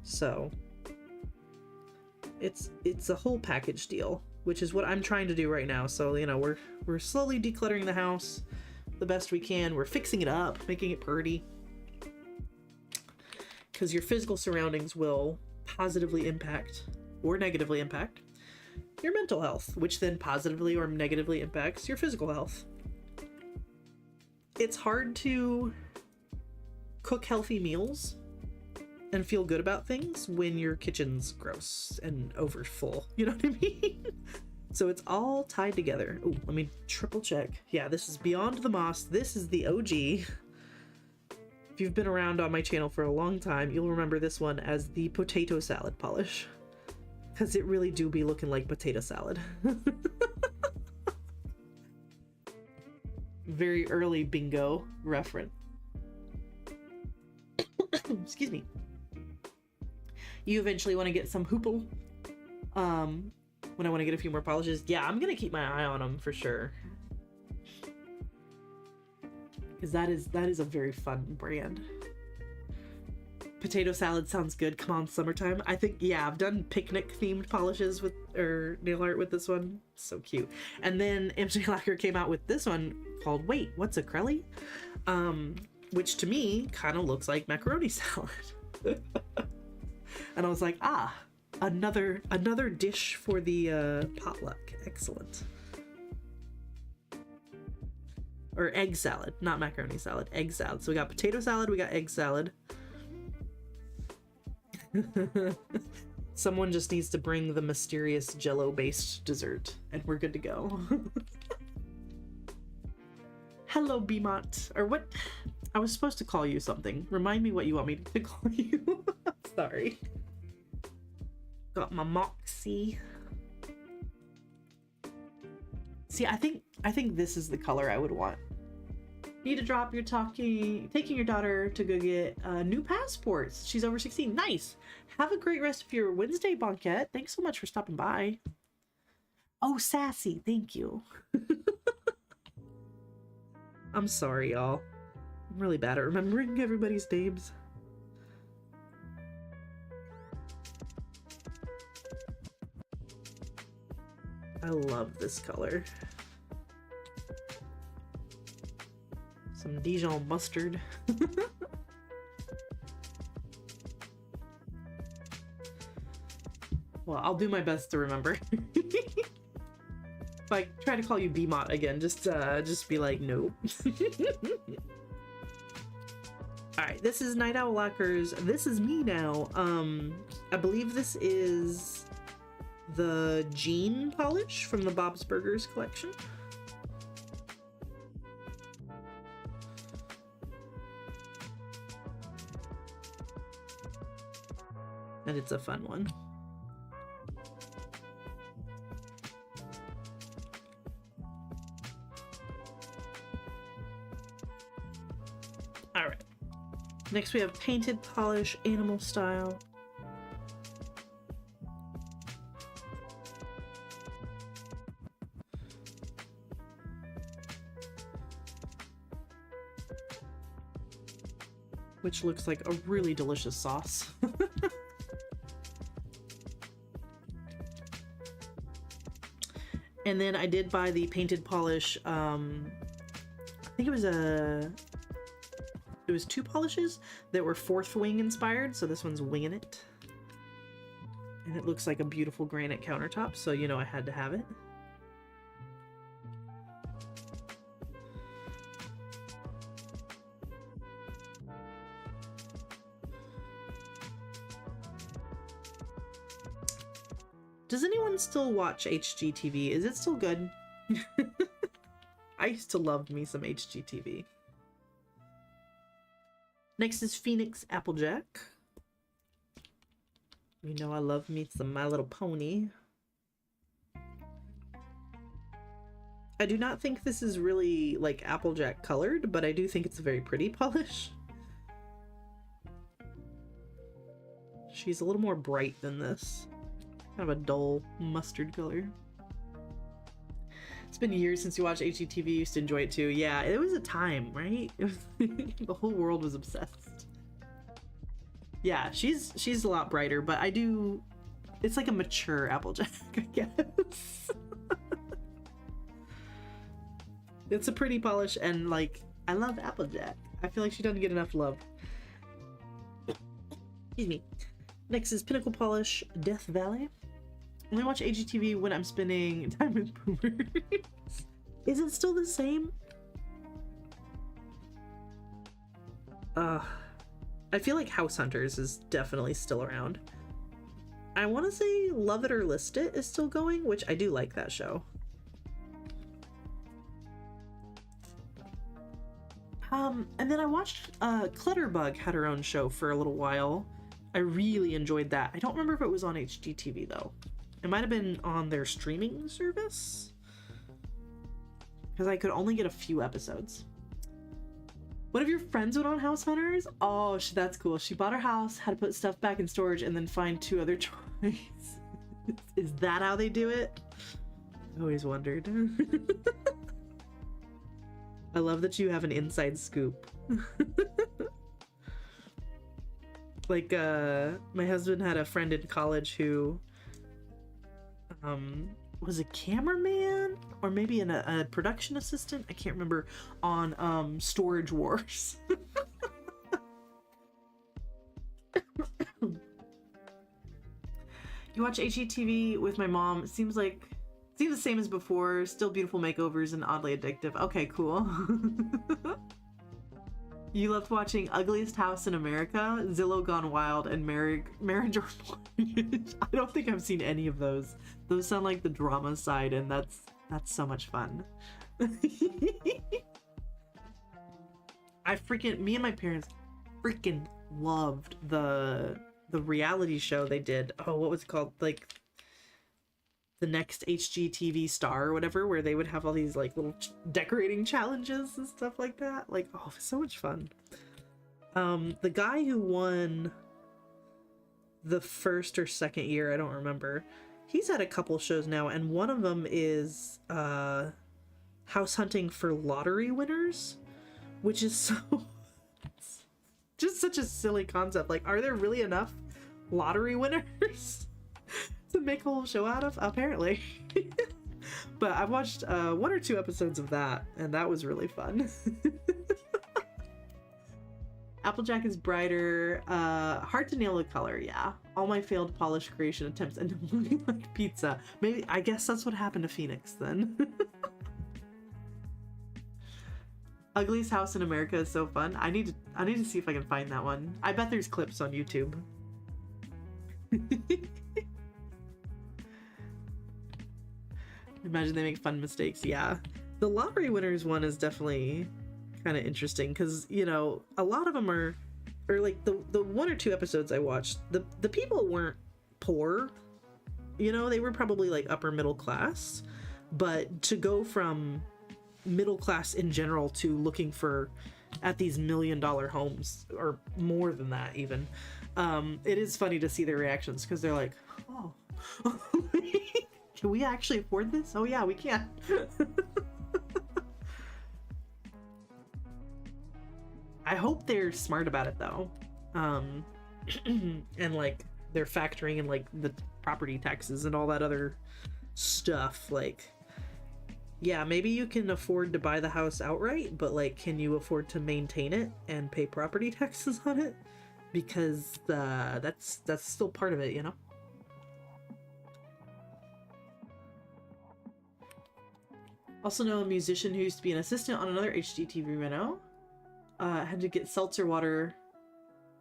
So it's a whole package deal, which is what I'm trying to do right now. So, you know, we're slowly decluttering the house the best we can. We're fixing it up, making it pretty, because your physical surroundings will positively impact or negatively impact your mental health, which then positively or negatively impacts your physical health. It's hard to cook healthy meals and feel good about things when your kitchen's gross and over full. You know what I mean? So it's all tied together. Oh, let me triple check. Yeah, this is Beyond the Moss. This is the OG. If you've been around on my channel for a long time, you'll remember this one as the potato salad polish, because it really do be looking like potato salad. Very early bingo reference. Excuse me. You eventually want to get some hoople. When I want to get a few more polishes. Yeah, I'm gonna keep my eye on them for sure, because that is a very fun brand. Potato salad sounds good. Come on, summertime. I think, yeah, I've done picnic themed polishes with, or nail art with this one. So cute. And then MJ Lacquer came out with this one called Wait, What's Acrylic? Which to me kind of looks like macaroni salad. And I was like, ah, another dish for the potluck. Excellent. Or egg salad, not macaroni salad, egg salad. So we got potato salad, we got egg salad. Someone just needs to bring the mysterious Jello-based dessert, and we're good to go. Hello, Beamont. Or what? I was supposed to call you something. Remind me what you want me to call you. Sorry. Got my Moxie. See, I think this is the color I would want. Need to drop your taking your daughter to go get new passports. She's over 16. Nice. Have a great rest of your Wednesday, Bonquette. Thanks so much for stopping by. Oh, Sassy. Thank you. I'm sorry, y'all. I'm really bad at remembering everybody's names. I love this color. Some Dijon mustard. Well, I'll do my best to remember. If I try to call you BMOT again, just be like, nope. Alright, this is Night Owl Lacquer's This Is Me Now. I believe this is the Jean polish from the Bob's Burgers collection. And it's a fun one. Alright. Next we have Painted Polish Animal Style. Which looks like a really delicious sauce. And then I did buy the Painted Polish, I think it was two polishes that were Fourth Wing inspired, so this one's Winging It. And it looks like a beautiful granite countertop, so you know I had to have it. Does anyone still watch HGTV? Is it still good? I used to love me some HGTV. Next is Phoenix Applejack. You know I love me some My Little Pony. I do not think this is really like Applejack colored, but I do think it's a very pretty polish. She's a little more bright than this. Kind of a dull mustard color. It's been years since you watched HGTV. Used to enjoy it too. Yeah, it was a time, right? It was the whole world was obsessed. Yeah, she's a lot brighter, but I do. It's like a mature Applejack, I guess. It's a pretty polish, and like I love Applejack. I feel like she doesn't get enough love. Excuse me. Next is Pinnacle Polish Death Valley. I only watch HGTV when I'm spending time with boomers. Is it still the same? I feel like House Hunters is definitely still around. I want to say Love It or List It is still going, which I do like that show. And then I watched Clutterbug had her own show for a little while. I really enjoyed that. I don't remember if it was on HGTV though. It might have been on their streaming service, because I could only get a few episodes. One of your friends went on House Hunters? Oh, that's cool. She bought her house, had to put stuff back in storage, and then find 2 other toys. Is that how they do it? I always wondered. I love that you have an inside scoop. Like, my husband had a friend in college who was a cameraman or maybe a production assistant, I can't remember, on Storage Wars. You watch HGTV with my mom. It seems the same as before. Still beautiful makeovers and oddly addictive. Okay, cool. You loved watching Ugliest House in America, Zillow Gone Wild, and Marriage or Mortgage. I don't think I've seen any of those. Those sound like the drama side, and that's so much fun. Me and my parents freaking loved the reality show they did. Oh, what was it called? Like the Next HGTV Star or whatever, where they would have all these like little decorating challenges and stuff like that. Like, oh, so much fun. The guy who won the first or second year, I don't remember, he's had a couple shows now, and one of them is house hunting for lottery winners, which is so just such a silly concept. Like, are there really enough lottery winners to make a whole show out of? Apparently. But I've watched 1 or 2 episodes of that, and that was really fun. Applejack is brighter. Hard to nail the color, yeah. All my failed polish creation attempts end up looking like pizza. Maybe, I guess that's what happened to Phoenix then. Ugliest House in America is so fun. I need to see if I can find that one. I bet there's clips on YouTube. Imagine they make fun mistakes. Yeah. The lottery winners one is definitely kind of interesting because, you know, a lot of them are, or like the 1 or 2 episodes I watched, the people weren't poor. You know, they were probably like upper middle class, but to go from middle class in general to looking for at these $1 million homes or more than that even, it is funny to see their reactions because they're like, oh, can we actually afford this? Oh yeah, we can. I hope they're smart about it though, and like they're factoring in like the property taxes and all that other stuff. Like, yeah, maybe you can afford to buy the house outright, but like, can you afford to maintain it and pay property taxes on it? Because that's still part of it, you know? Also know a musician who used to be an assistant on another HGTV reno. Had to get seltzer water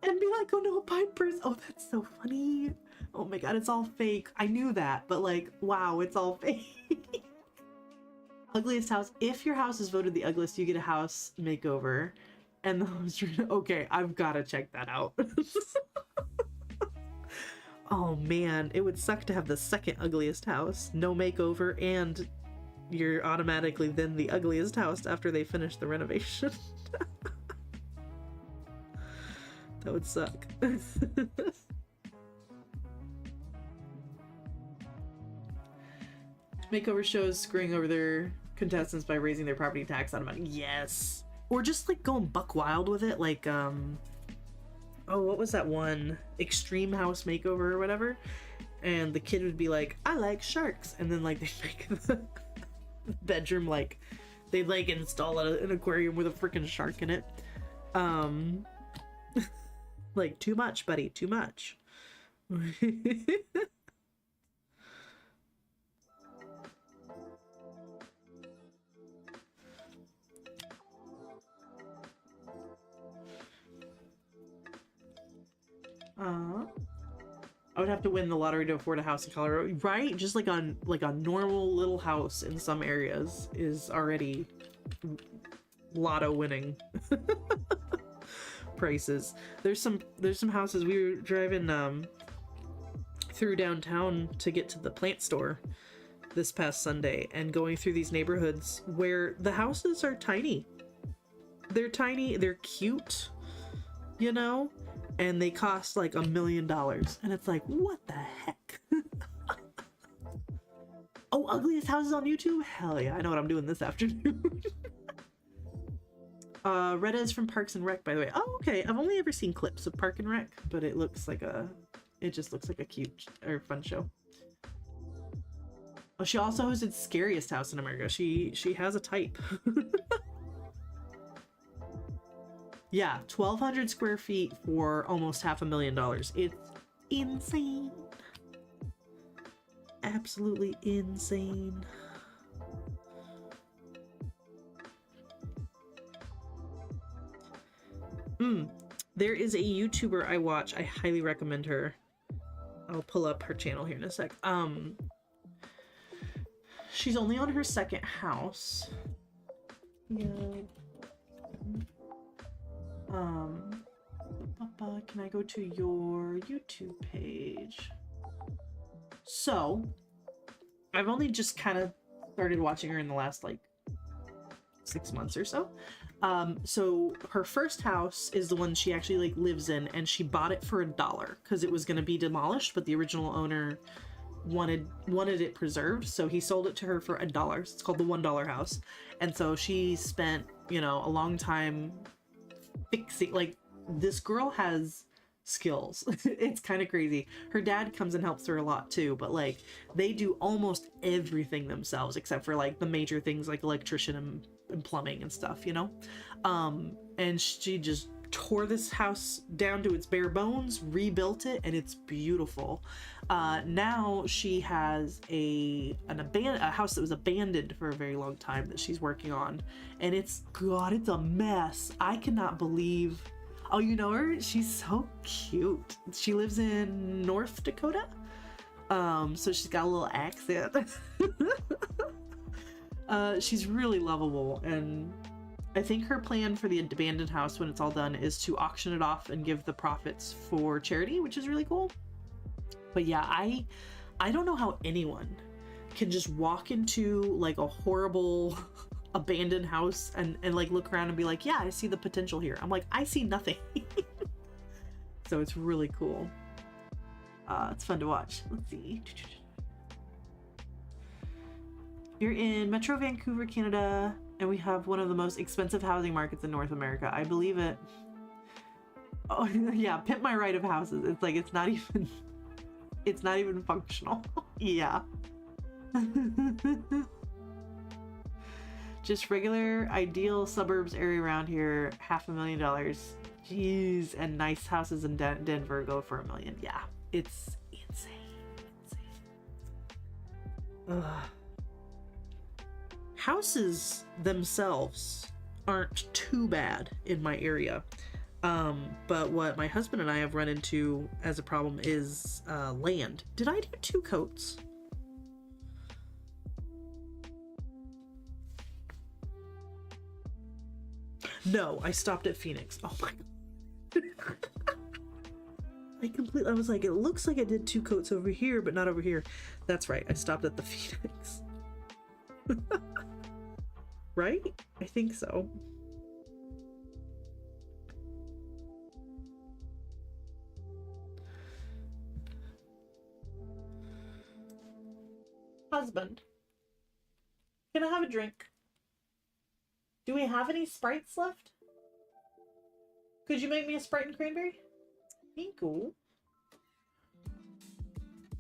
and be like, oh no, pipers. Oh, that's so funny. Oh my god, it's all fake. I knew that, but like, wow, it's all fake. Ugliest house. If your house is voted the ugliest, you get a house makeover. And the host, okay, I've got to check that out. Oh man, it would suck to have the second ugliest house. No makeover, and you're automatically then the ugliest house after they finish the renovation. That would suck. Makeover shows screwing over their contestants by raising their property tax automatically. Yes. Or just like going buck wild with it, like oh, what was that one? Extreme House Makeover or whatever. And the kid would be like, I like sharks, and then like they make the bedroom like they'd like install an aquarium with a freaking shark in it. Like, too much, buddy, too much. I would have to win the lottery to afford a house in Colorado, right? Just like on like a normal little house in some areas is already lotto winning prices. There's some houses. We were driving through downtown to get to the plant store this past Sunday and going through these neighborhoods where the houses are tiny. They're tiny, they're cute, you know, and they cost like $1 million, and it's like, what the heck? Oh, ugliest houses on YouTube? Hell yeah, I know what I'm doing this afternoon. Retta is from Parks and Rec, by the way. Oh, okay. I've only ever seen clips of Park and Rec, but it just looks like a cute or fun show. Oh, she also hosted Scariest House in America. She has a type. Yeah, 1,200 square feet for almost $500,000. It's insane. Absolutely insane. There is a YouTuber I watch. I highly recommend her. I'll pull up her channel here in a sec. She's only on her second house. Yeah. Can I go to your YouTube page? So, I've only just kind of started watching her in the last like 6 months or so. So her first house is the one she actually like lives in, and she bought it for $1 because it was going to be demolished, but the original owner wanted it preserved, so he sold it to her for $1. It's called the $1 house. And so she spent, you know, a long time fixing, like, this girl has skills. It's kind of crazy. Her dad comes and helps her a lot too, but like they do almost everything themselves except for like the major things like electrician and plumbing and stuff, you know. And she just tore this house down to its bare bones, rebuilt it, and it's beautiful. Now she has a house that was abandoned for a very long time that she's working on, and it's a mess. I cannot believe. Oh, you know her? She's so cute. She lives in North Dakota. So she's got a little accent. She's really lovable, and I think her plan for the abandoned house when it's all done is to auction it off and give the profits for charity, which is really cool. But yeah, I don't know how anyone can just walk into like a horrible abandoned house and like look around and be like, yeah, I see the potential here. I'm like, I see nothing. So it's really cool. It's fun to watch. Let's see. You're in Metro Vancouver, Canada, and we have one of the most expensive housing markets in North America. I believe it. Oh yeah, pimp my right of houses. It's like it's not even functional. Yeah. Just regular ideal suburbs area around here, $500,000. Jeez, and nice houses in Denver go for $1 million. Yeah, it's insane. Ugh. Houses themselves aren't too bad in my area, but what my husband and I have run into as a problem is land. Did I do 2 coats? No, I stopped at Phoenix. Oh my god. I was like, it looks like I did 2 coats over here, but not over here. That's right, I stopped at the Phoenix. Right? I think so. Husband, can I have a drink? Do we have any Sprites left? Could you make me a Sprite and cranberry? Thank you.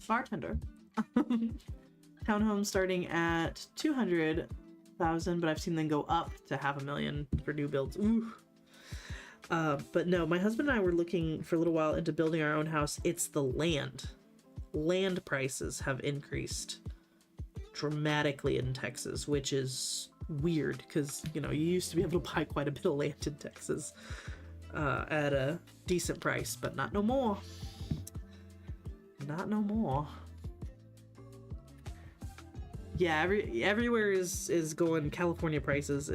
Bartender. Townhome starting at 200,000, but I've seen them go up to $500,000 for new builds. Ooh. But no, my husband and I were looking for a little while into building our own house. It's the land. Land prices have increased dramatically in Texas, which is weird because, you know, you used to be able to buy quite a bit of land in Texas at a decent price, but not no more. Not no more. Yeah, everywhere is going California prices.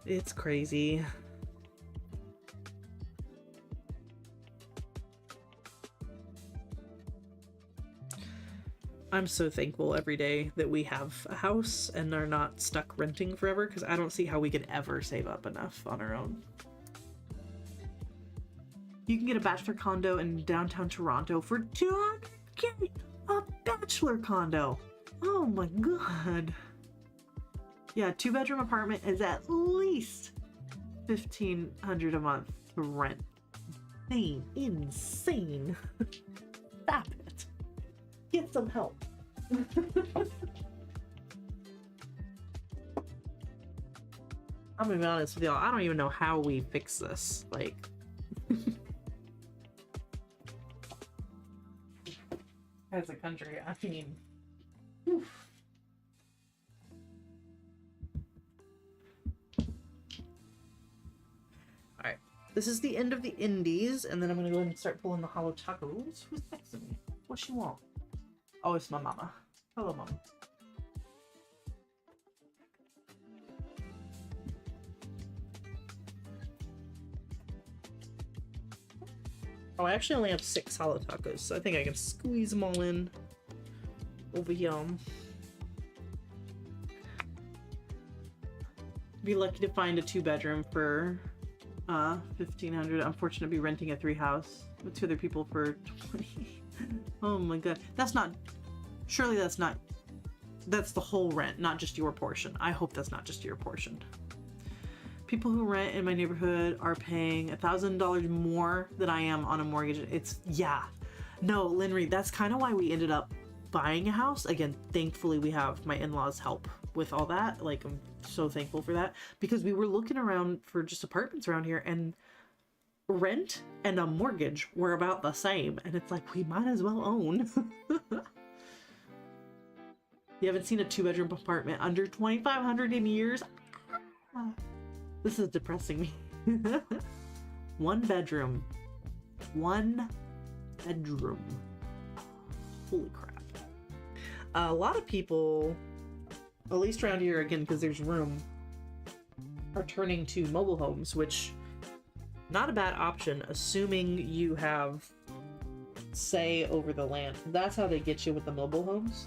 It's crazy. I'm so thankful every day that we have a house and are not stuck renting forever, because I don't see how we could ever save up enough on our own. You can get a bachelor condo in downtown Toronto for $200K. A bachelor condo. Oh my god. Yeah, 2-bedroom apartment is at least $1,500 a month to rent. Insane. Stop it. Get some help. I'm gonna be honest with y'all, I don't even know how we fix this. Like, as a country, I mean, whew. Alright, this is the end of the indies, and then I'm gonna go ahead and start pulling the hollow tacos. Who's texting me? What she want? Oh, it's my mama. Hello, mama. Oh, I actually only have 6 hollow tacos, so I think I can squeeze them all in over here. Be lucky to find a 2-bedroom for $1,500. I'm fortunate to be renting a 3-house with 2 other people for $20. Oh my god. That's not... Surely that's not... That's the whole rent, not just your portion. I hope that's not just your portion. People who rent in my neighborhood are paying $1,000 more than I am on a mortgage. It's, yeah. No, Linry, that's kind of why we ended up buying a house. Again, thankfully we have my in-laws help with all that. Like, I'm so thankful for that, because we were looking around for just apartments around here, and rent and a mortgage were about the same. And it's like, we might as well own. You haven't seen a 2-bedroom apartment under $2,500 in years? This is depressing me. 1 bedroom. 1 bedroom. Holy crap. A lot of people, at least around here, again, because there's room, are turning to mobile homes, which, not a bad option, assuming you have say over the land. That's how they get you with the mobile homes,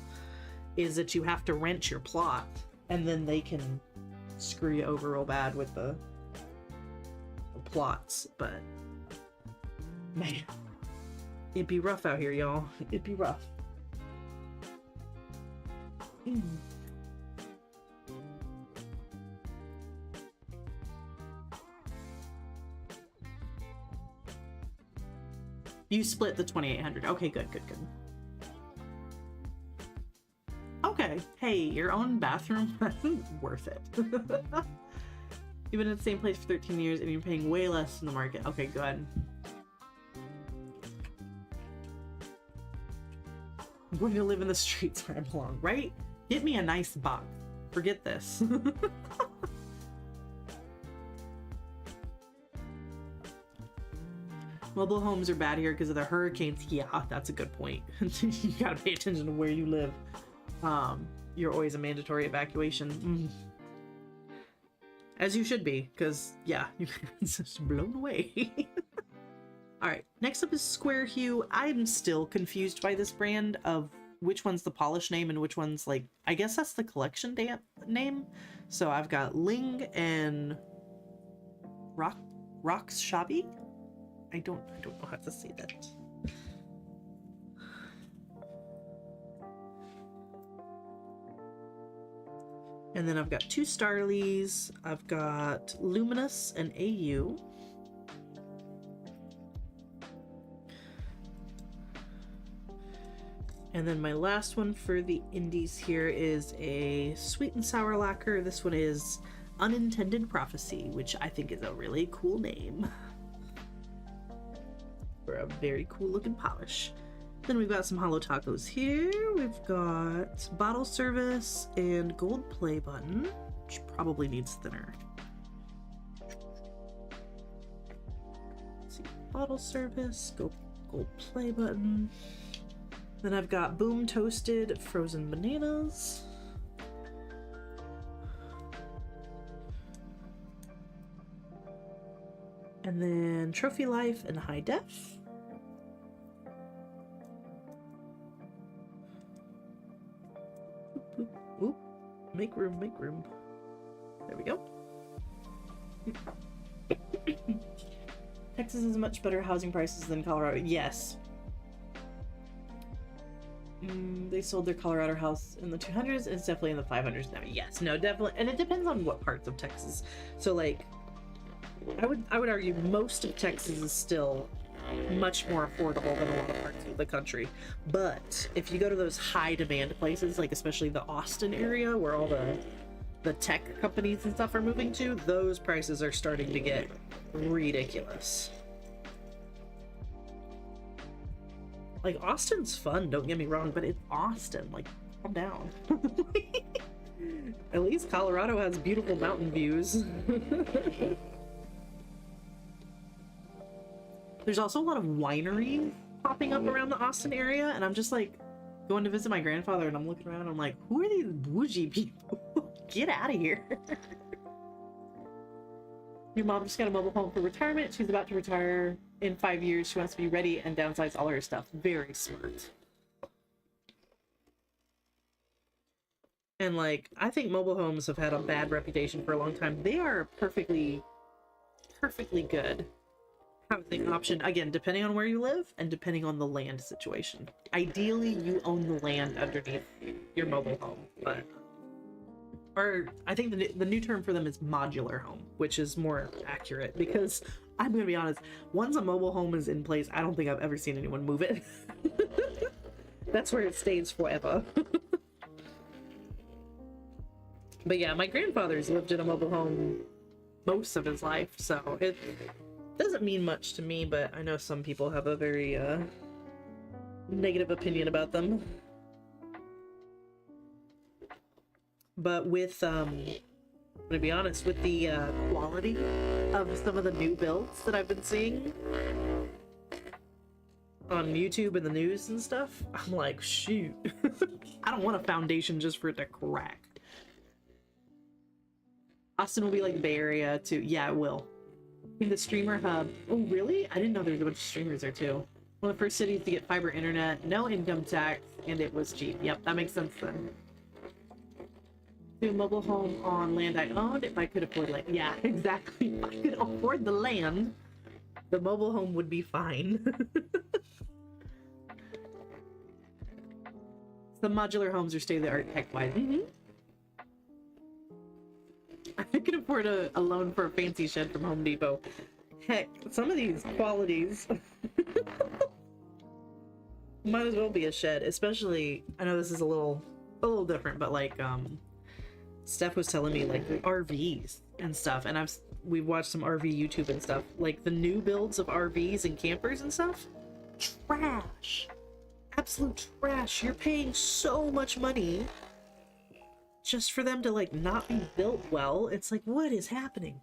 is that you have to rent your plot, and then they can screw you over real bad with the plots. But man, it'd be rough out here, y'all. It'd be rough. You split the 2,800. Okay, good. Okay, hey, your own bathroom, worth it. You've been in the same place for 13 years and you're paying way less in the market. Okay, good. I'm going to live in the streets where I belong, right? Get me a nice box. Forget this. Mobile homes are bad here because of the hurricanes. Yeah, that's a good point. You gotta pay attention to where you live. You're always a mandatory evacuation. As you should be, because yeah, you're just blown away. Alright, next up is Square Hue. I'm still confused by this brand of which one's the polish name and which one's, like, I guess that's the collection name. So I've got Ling and Rocks Shabby. I don't know how to say that. And then I've got 2 Starlies. I've got Luminous and AU. And then my last one for the indies here is a sweet and sour lacquer. This one is Unintended Prophecy, which I think is a really cool name for a very cool looking polish. Then we've got some hollow tacos here. We've got bottle service and gold play button, which probably needs thinner. Let's see, bottle service, gold play button. Then I've got Boom Toasted Frozen Bananas. And then Trophy Life and High Def. Oop, oop, oop. Make room, make room. There we go. Texas has much better housing prices than Colorado. Yes. They sold their Colorado house in the 200s. It's definitely in the 500s now. Yes, no, definitely. And it depends on what parts of Texas. So, like, I would argue most of Texas is still much more affordable than a lot of parts of the country. But if you go to those high demand places, like especially the Austin area where all the tech companies and stuff are moving to, those prices are starting to get ridiculous. Like, Austin's fun, don't get me wrong, but it's Austin. Like, calm down. At least Colorado has beautiful mountain views. There's also a lot of wineries popping up around the Austin area, and I'm just like going to visit my grandfather, and I'm looking around, and I'm like, who are these bougie people? Get out of here. Your mom just got a mobile home for retirement. She's about to retire in 5 years. She wants to be ready and downsize all her stuff. Very smart. And like, I think mobile homes have had a bad reputation for a long time. They are perfectly good housing option. Again, depending on where you live and depending on the land situation. Ideally, you own the land underneath your mobile home, but or I think the new term for them is modular home, which is more accurate, because I'm gonna be honest, once a mobile home is in place, I don't think I've ever seen anyone move it. That's where it stays forever. But yeah, my grandfather's lived in a mobile home most of his life, so it doesn't mean much to me, but I know some people have a very negative opinion about them. But with I'm gonna be honest, with the quality of some of the new builds that I've been seeing on YouTube and the news and stuff, I'm like, shoot. I don't want a foundation just for it to crack. Austin will be like the Bay Area too. Yeah, it will. In the streamer hub. Oh, really? I didn't know there was a bunch of streamers there too. One of the first cities to get fiber internet, no income tax, and it was cheap. Yep, that makes sense then. Do a mobile home on land I owned if I could afford land. Yeah, exactly. If I could afford the land, the mobile home would be fine. Some modular homes are state-of-the-art tech-wise. I could afford a loan for a fancy shed from Home Depot. Heck, some of these qualities might as well be a shed, especially, I know this is a little different, but like, Steph was telling me like the RVs and stuff, and we've watched some RV YouTube and stuff, like the new builds of RVs and campers and stuff. Trash. Absolute trash. You're paying so much money just for them to like not be built well. It's like, what is happening?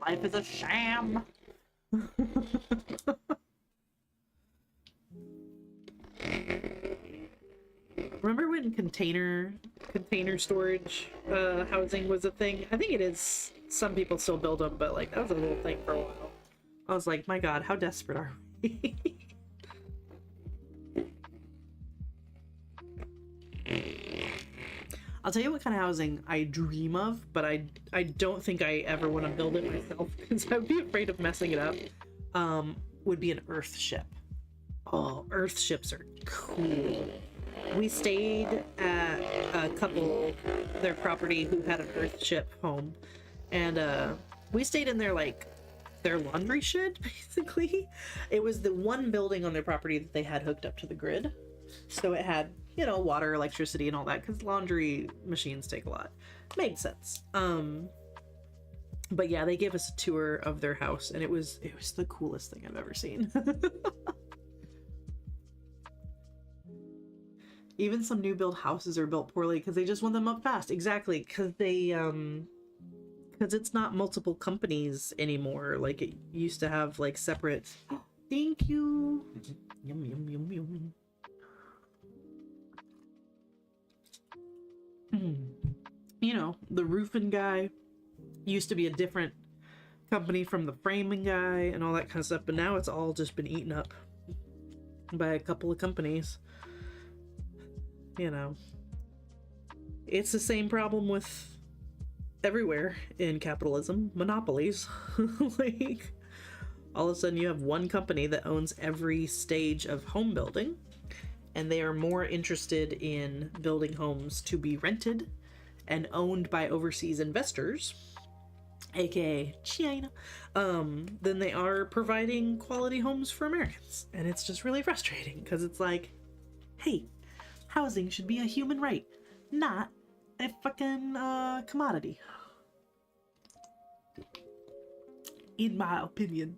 Life is a sham. Remember when container storage housing was a thing? I think it is. Some people still build them, but like that was a little thing for a while. I was like, my god, how desperate are we? I'll tell you what kind of housing I dream of, but I don't think I ever want to build it myself because I'd be afraid of messing it up. Would be an earth ship. Oh, earth ships are cool. We stayed at a couple, their property, who had an earth ship home, and we stayed in their laundry shed, basically. It was the one building on their property that they had hooked up to the grid, so it had, you know, water, electricity, and all that, because laundry machines take a lot. Made sense. But yeah, they gave us a tour of their house, and it was the coolest thing I've ever seen. Even some new build houses are built poorly because they just want them up fast. Exactly, because they because it's not multiple companies anymore like it used to have, like separate. Thank you. Yum yum yum yum. You know, the roofing guy used to be a different company from the framing guy and all that kind of stuff, but now it's all just been eaten up by a couple of companies. You know, it's the same problem with everywhere in capitalism. Monopolies. Like, all of a sudden you have one company that owns every stage of home building, and they are more interested in building homes to be rented and owned by overseas investors, aka China, than they are providing quality homes for Americans. And it's just really frustrating because it's like, hey, housing should be a human right, not a fucking commodity. In my opinion.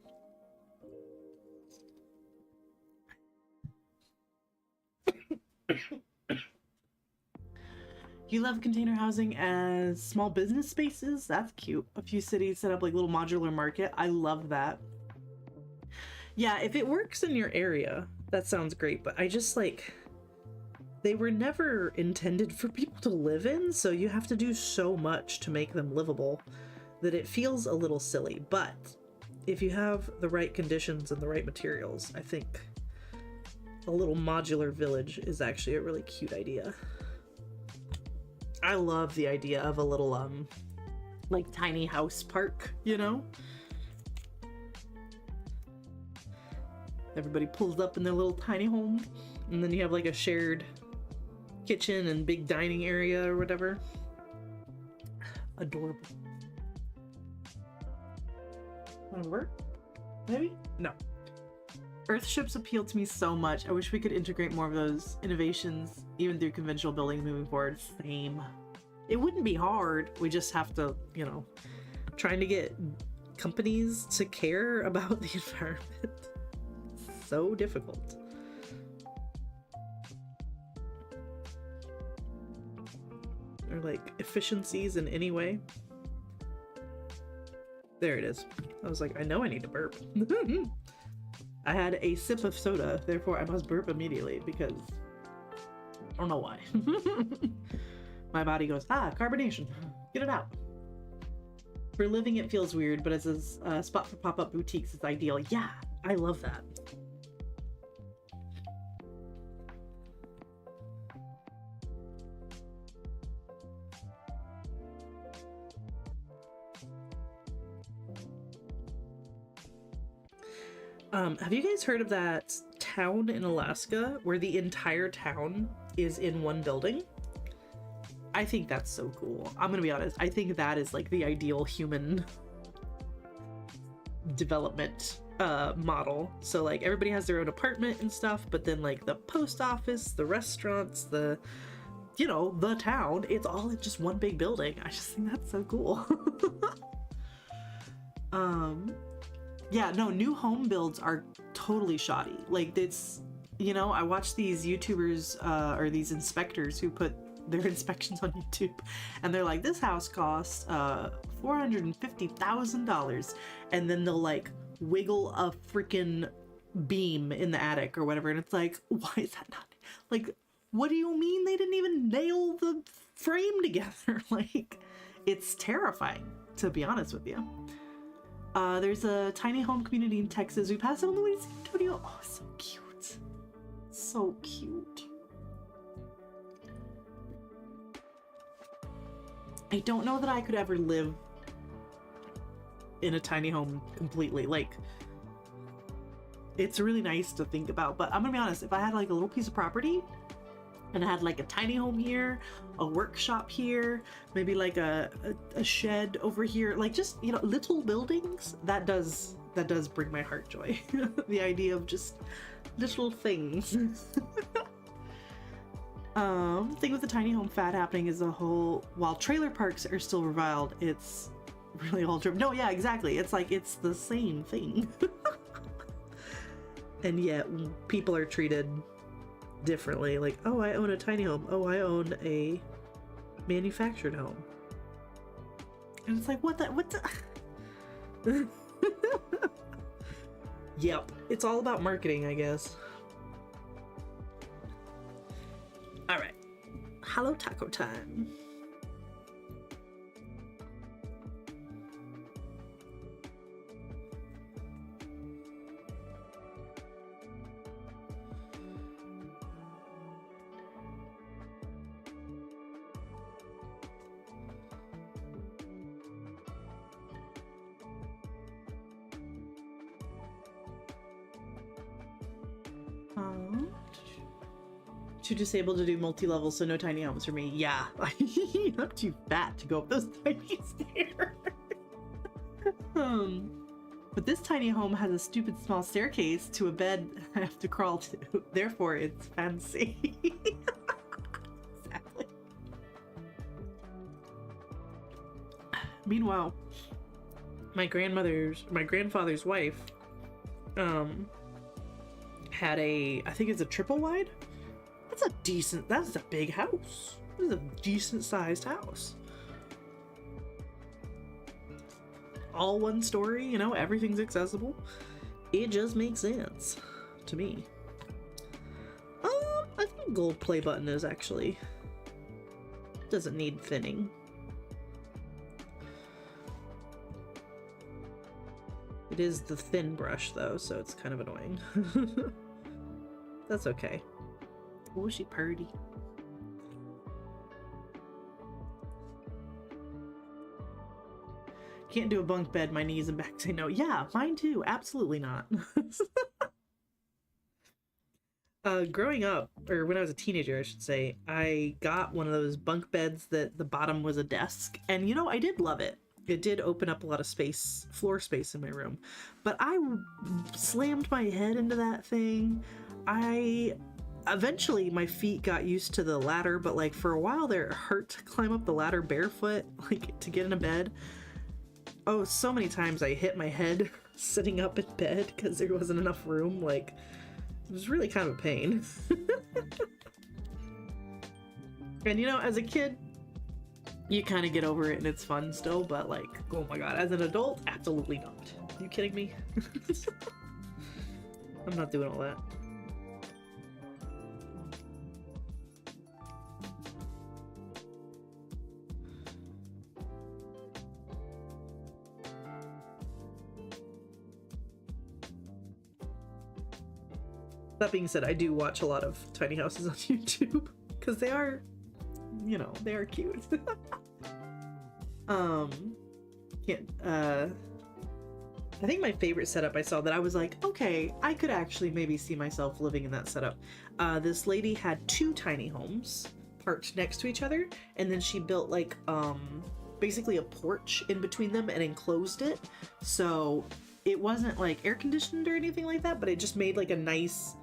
You love container housing as small business spaces? That's cute. A few cities set up like little modular market. I love that. Yeah, if it works in your area, that sounds great, but I just like, they were never intended for people to live in, so you have to do so much to make them livable that it feels a little silly. But if you have the right conditions and the right materials, I think a little modular village is actually a really cute idea. I love the idea of a little like tiny house park, you know? Everybody pulls up in their little tiny home, and then you have like a shared kitchen and big dining area or whatever. Adorable. Wanna work? Maybe? No. Earthships appeal to me so much. I wish we could integrate more of those innovations even through conventional buildings moving forward. Same. It wouldn't be hard. We just have to, you know, trying to get companies to care about the environment. So difficult. Or like efficiencies in any way. There it is. I was like, I know I need to burp. I had a sip of soda, therefore I must burp immediately because I don't know why. My body goes, carbonation, get it out. For living, it feels weird, but as a spot for pop-up boutiques, it's ideal. Yeah, I love that. Have you guys heard of that town in Alaska where the entire town is in one building? I think that's so cool. I'm gonna be honest. I think that is like the ideal human development model. So like everybody has their own apartment and stuff, but then like the post office, the restaurants, the, you know, the town, it's all in just one big building. I just think that's so cool. Yeah, no, new home builds are totally shoddy. Like, it's, you know, I watch these YouTubers or these inspectors who put their inspections on YouTube, and they're like, this house costs $450,000, and then they'll like wiggle a freaking beam in the attic or whatever, and it's like, why is that not, like, what do you mean they didn't even nail the frame together? Like, it's terrifying, to be honest with you. There's a tiny home community in Texas. We passed it on the way to San Antonio. Oh, so cute. So cute. I don't know that I could ever live in a tiny home completely. Like, it's really nice to think about, but I'm gonna be honest, if I had like a little piece of property and I had like a tiny home here, a workshop here, maybe like a shed over here, like just, you know, little buildings, that does bring my heart joy. The idea of just little things. Thing with the tiny home fad happening is the whole, while trailer parks are still reviled, it's really all driven. No, yeah, exactly. It's like, it's the same thing. And yet people are treated differently. Like, oh, I own a tiny home. Oh, I own a manufactured home. And it's like, what the? Yep. It's all about marketing, I guess. All right. Hello taco time. Too disabled to do multi-level, so no tiny homes for me. Yeah, I'm too fat to go up those tiny stairs. But this tiny home has a stupid small staircase to a bed I have to crawl to. Therefore, it's fancy. Exactly. Meanwhile, my grandfather's wife, had I think it's a triple wide. That's a big house. This is a decent sized house. All one story, you know, everything's accessible. It just makes sense to me. I think gold play button is actually, doesn't need thinning. It is the thin brush though, so it's kind of annoying. That's okay. Oh, she purdy. Can't do a bunk bed, my knees and back say no. Yeah, mine too. Absolutely not. Growing up, or when I was a teenager, I should say, I got one of those bunk beds that the bottom was a desk. And, you know, I did love it. It did open up a lot of space, floor space in my room. But I slammed my head into that thing. Eventually, my feet got used to the ladder, but, like, for a while there, it hurt to climb up the ladder barefoot, like, to get in a bed. Oh, so many times I hit my head sitting up in bed because there wasn't enough room, like... It was really kind of a pain. And you know, as a kid, you kind of get over it and it's fun still, but like, oh my god, as an adult, absolutely not. Are you kidding me? I'm not doing all that. That being said, I do watch a lot of tiny houses on YouTube because they are, you know, they are cute. I think my favorite setup I saw that I was like, okay, I could actually maybe see myself living in that setup. This lady had 2 tiny homes parked next to each other, and then she built like basically a porch in between them and enclosed it. So it wasn't like air conditioned or anything like that, but it just made like a nice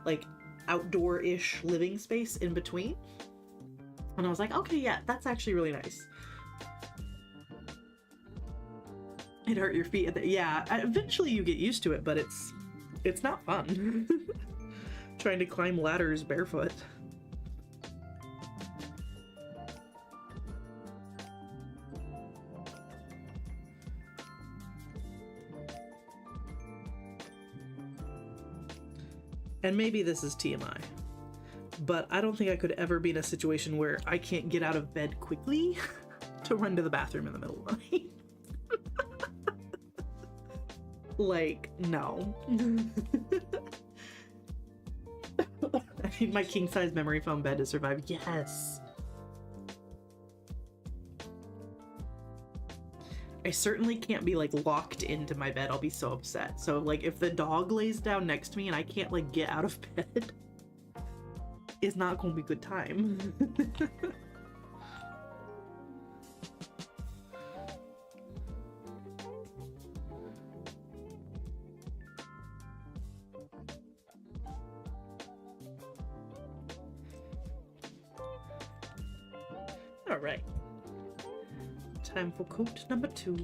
like outdoor-ish living space in between. And I was like, okay, yeah, that's actually really nice. It hurt your feet. Yeah, eventually you get used to it, but it's not fun. Trying to climb ladders barefoot. And maybe this is TMI, but I don't think I could ever be in a situation where I can't get out of bed quickly to run to the bathroom in the middle of the night. Like, no. I need my king-size memory foam bed to survive. Yes. I certainly can't be like locked into my bed. I'll be so upset. So like if the dog lays down next to me and I can't like get out of bed, it's not gonna be a good time. All right. Time for coat number 2.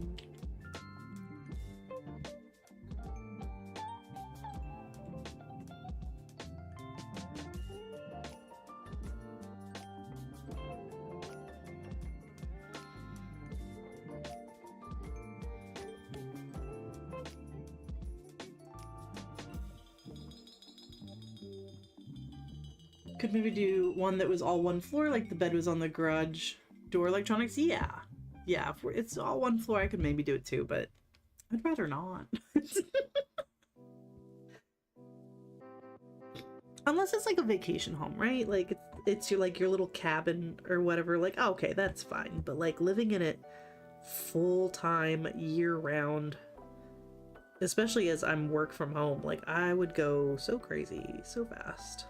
Could maybe do one that was all one floor, like the bed was on the garage door electronics. Yeah. Yeah, if it's all one floor, I could maybe do it too, but I'd rather not. Unless it's like a vacation home, right? Like it's your like your little cabin or whatever. Like, oh, okay, that's fine. But like living in it full time, year round, especially as I'm work from home, like I would go so crazy so fast.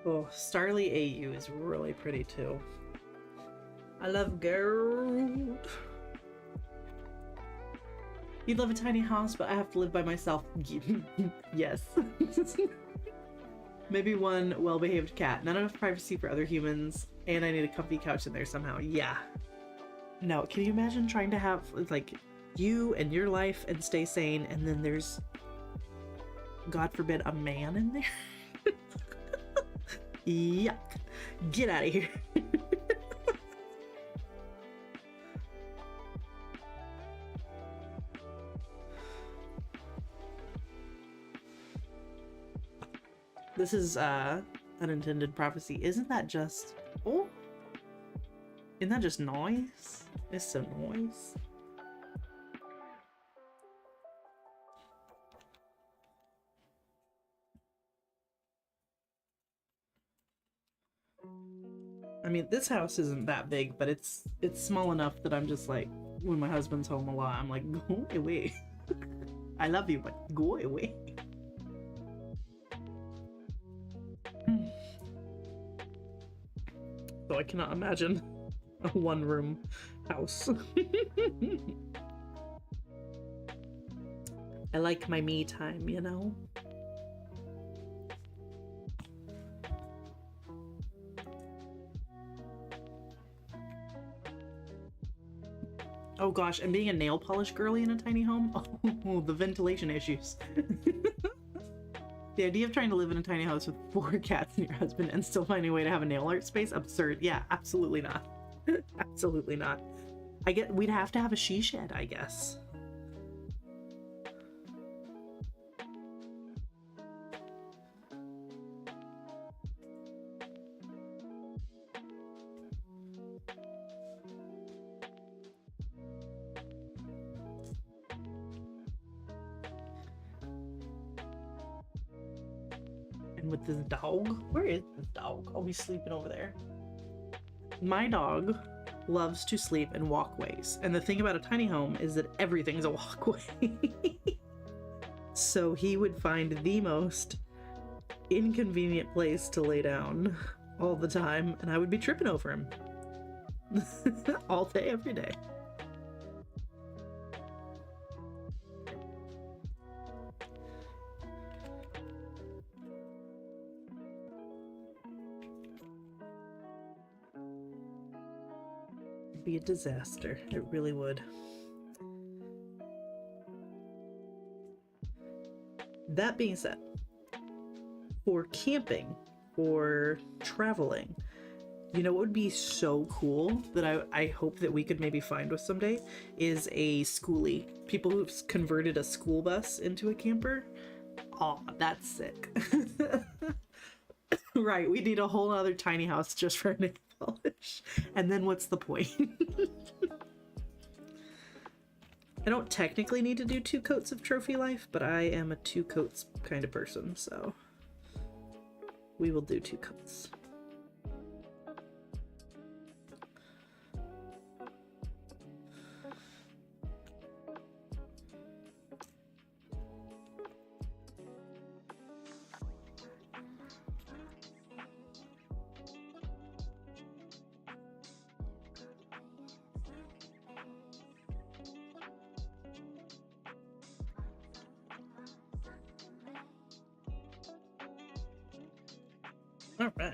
Oh, Starly AU is really pretty too. I love gold. You'd love a tiny house, but I have to live by myself. Yes. Maybe one well-behaved cat. Not enough privacy for other humans, and I need a comfy couch in there somehow. Yeah. No, can you imagine trying to have, like, you and your life and stay sane, and then there's, God forbid, a man in there? Yuck. Get out of here. This is unintended prophecy. Isn't that just... Oh? Isn't that just noise? It's some noise. I mean, this house isn't that big, but it's small enough that I'm just like, when my husband's home a lot, I'm like, go away. I love you, but go away. So I cannot imagine a one-room house. I like my me time, you know? Oh gosh, and being a nail polish girly in a tiny home? Oh, the ventilation issues. The idea of trying to live in a tiny house with 4 cats and your husband and still finding a way to have a nail art space? Absurd. Yeah, absolutely not. Absolutely not. We'd have to have a she shed, I guess. And with this dog, where is this dog? Oh, he's sleeping over there. My dog loves to sleep in walkways, and the thing about a tiny home is that everything's a walkway. So he would find the most inconvenient place to lay down all the time, and I would be tripping over him all day, every day. Be a disaster. It really would. That being said, for camping or traveling, you know what would be so cool that I hope that we could maybe find with someday is a schoolie. People who've converted a school bus into a camper. Oh, that's sick. Right, we need a whole other tiny house just for nail polish. And then what's the point? I don't technically need to do 2 coats of trophy life, but I am a 2 coats kind of person, so we will do 2 coats. All right.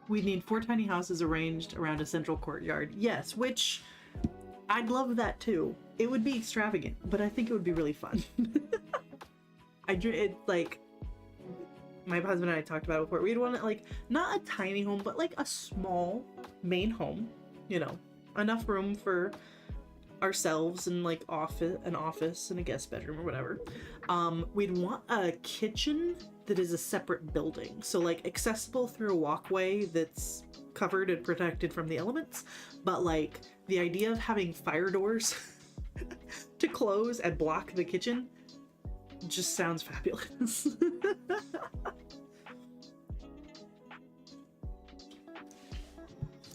We need 4 tiny houses arranged around a central courtyard. Yes, which I'd love that too. It would be extravagant, but I think it would be really fun. Like my husband and I talked about it before. We'd want it like not a tiny home, but like a small main home. You know, enough room for ourselves and like an office and a guest bedroom or whatever. We'd want a kitchen that is a separate building, so like accessible through a walkway that's covered and protected from the elements, but like the idea of having fire doors to close and block the kitchen just sounds fabulous.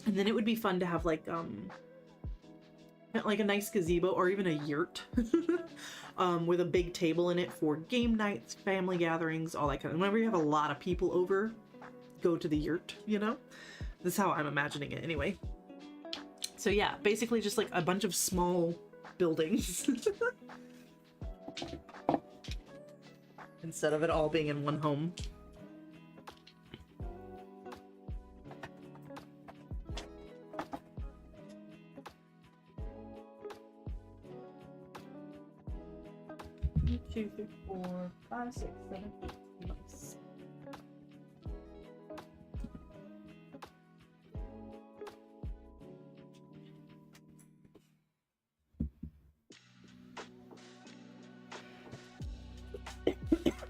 And then it would be fun to have like a nice gazebo or even a yurt with a big table in it for game nights, family gatherings, all that kind of. Whenever you have a lot of people over, go to the yurt, you know? This is how I'm imagining it anyway. So So yeah, basically just like a bunch of small buildings instead of it all being in one home. One, two, three, 4, 5, 6, 7, 8. Nice.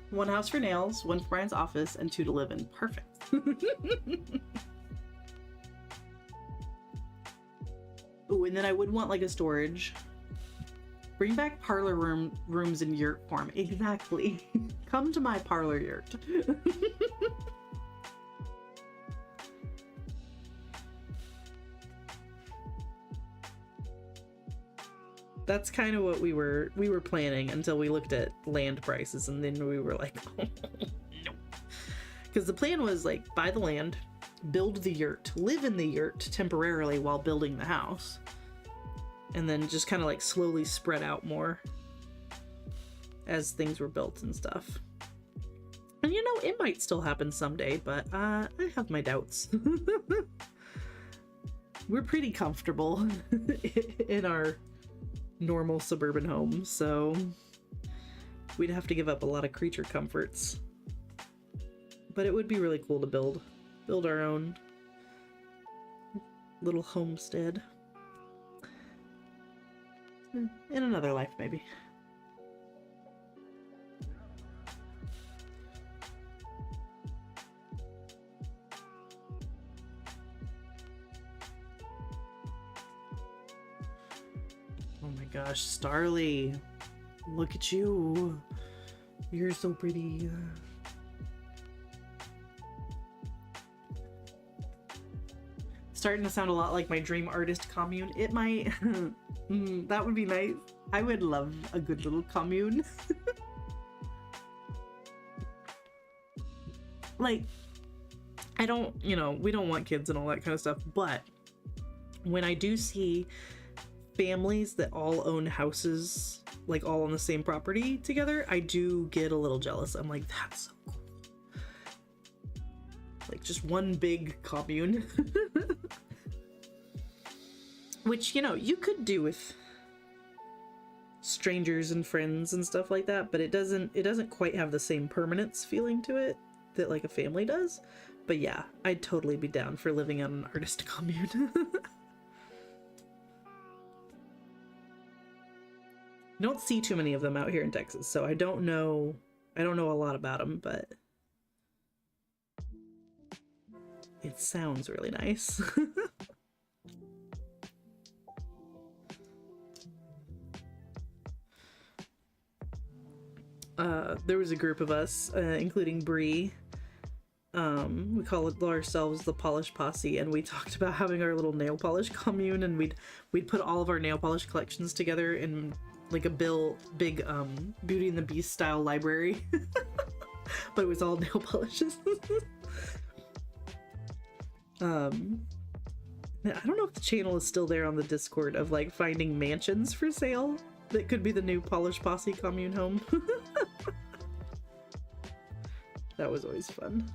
One house for nails, one for Brian's office, and 2 to live in. Perfect. Ooh, and then I would want like a storage. Bring back parlor rooms in yurt form. Exactly. Come to my parlor yurt. That's kind of what we were planning until we looked at land prices, and then we were like, oh, no. Because the plan was like buy the land, build the yurt, live in the yurt temporarily while building the house, and then just kind of like slowly spread out more as things were built and stuff. And you know, it might still happen someday, but I have my doubts. We're pretty comfortable in our normal suburban home, so we'd have to give up a lot of creature comforts. But it would be really cool to build our own little homestead. In another life, maybe. Oh my gosh, Starly, look at you. You're so pretty. Starting to sound a lot like my dream artist commune. It might. That would be nice. I would love a good little commune. Like, I don't, you know, we don't want kids and all that kind of stuff, but when I do see families that all own houses, like all on the same property together, I do get a little jealous. I'm like, that's so cool. Like just one big commune. Which, you know, you could do with strangers and friends and stuff like that, but it doesn't quite have the same permanence feeling to it that like a family does. But yeah, I'd totally be down for living on an artist commune. I don't see too many of them out here in Texas, so I don't know a lot about them, but it sounds really nice. There was a group of us, including Bree. We call ourselves the Polish Posse, and we talked about having our little nail polish commune, and we'd put all of our nail polish collections together in like a big Beauty and the Beast style library. But it was all nail polishes. I don't know if the channel is still there on the Discord of like finding mansions for sale that could be the new Polish Posse commune home. That was always fun.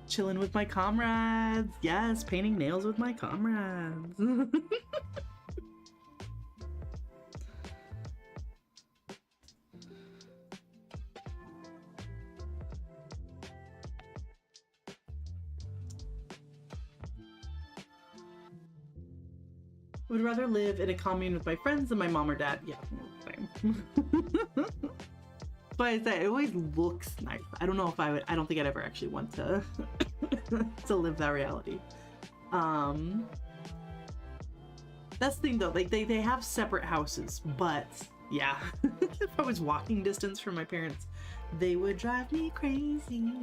Chilling with my comrades. Yes, painting nails with my comrades. Would rather live in a commune with my friends than my mom or dad. Yeah, same. But I say it always looks nice. I don't know if I would. I don't think I'd ever actually want to to live that reality. That's the thing though. Like they have separate houses, but yeah, if I was walking distance from my parents, they would drive me crazy.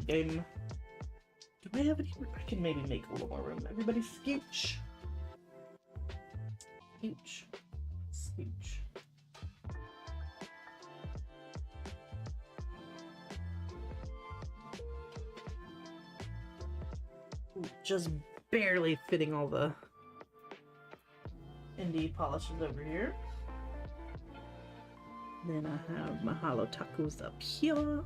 Game. Do I have any? I can maybe make a little more room. Everybody scooch. Scooch. Scooch. Ooh, just barely fitting all the indie polishes over here. Then I have Mahalo tacos up here.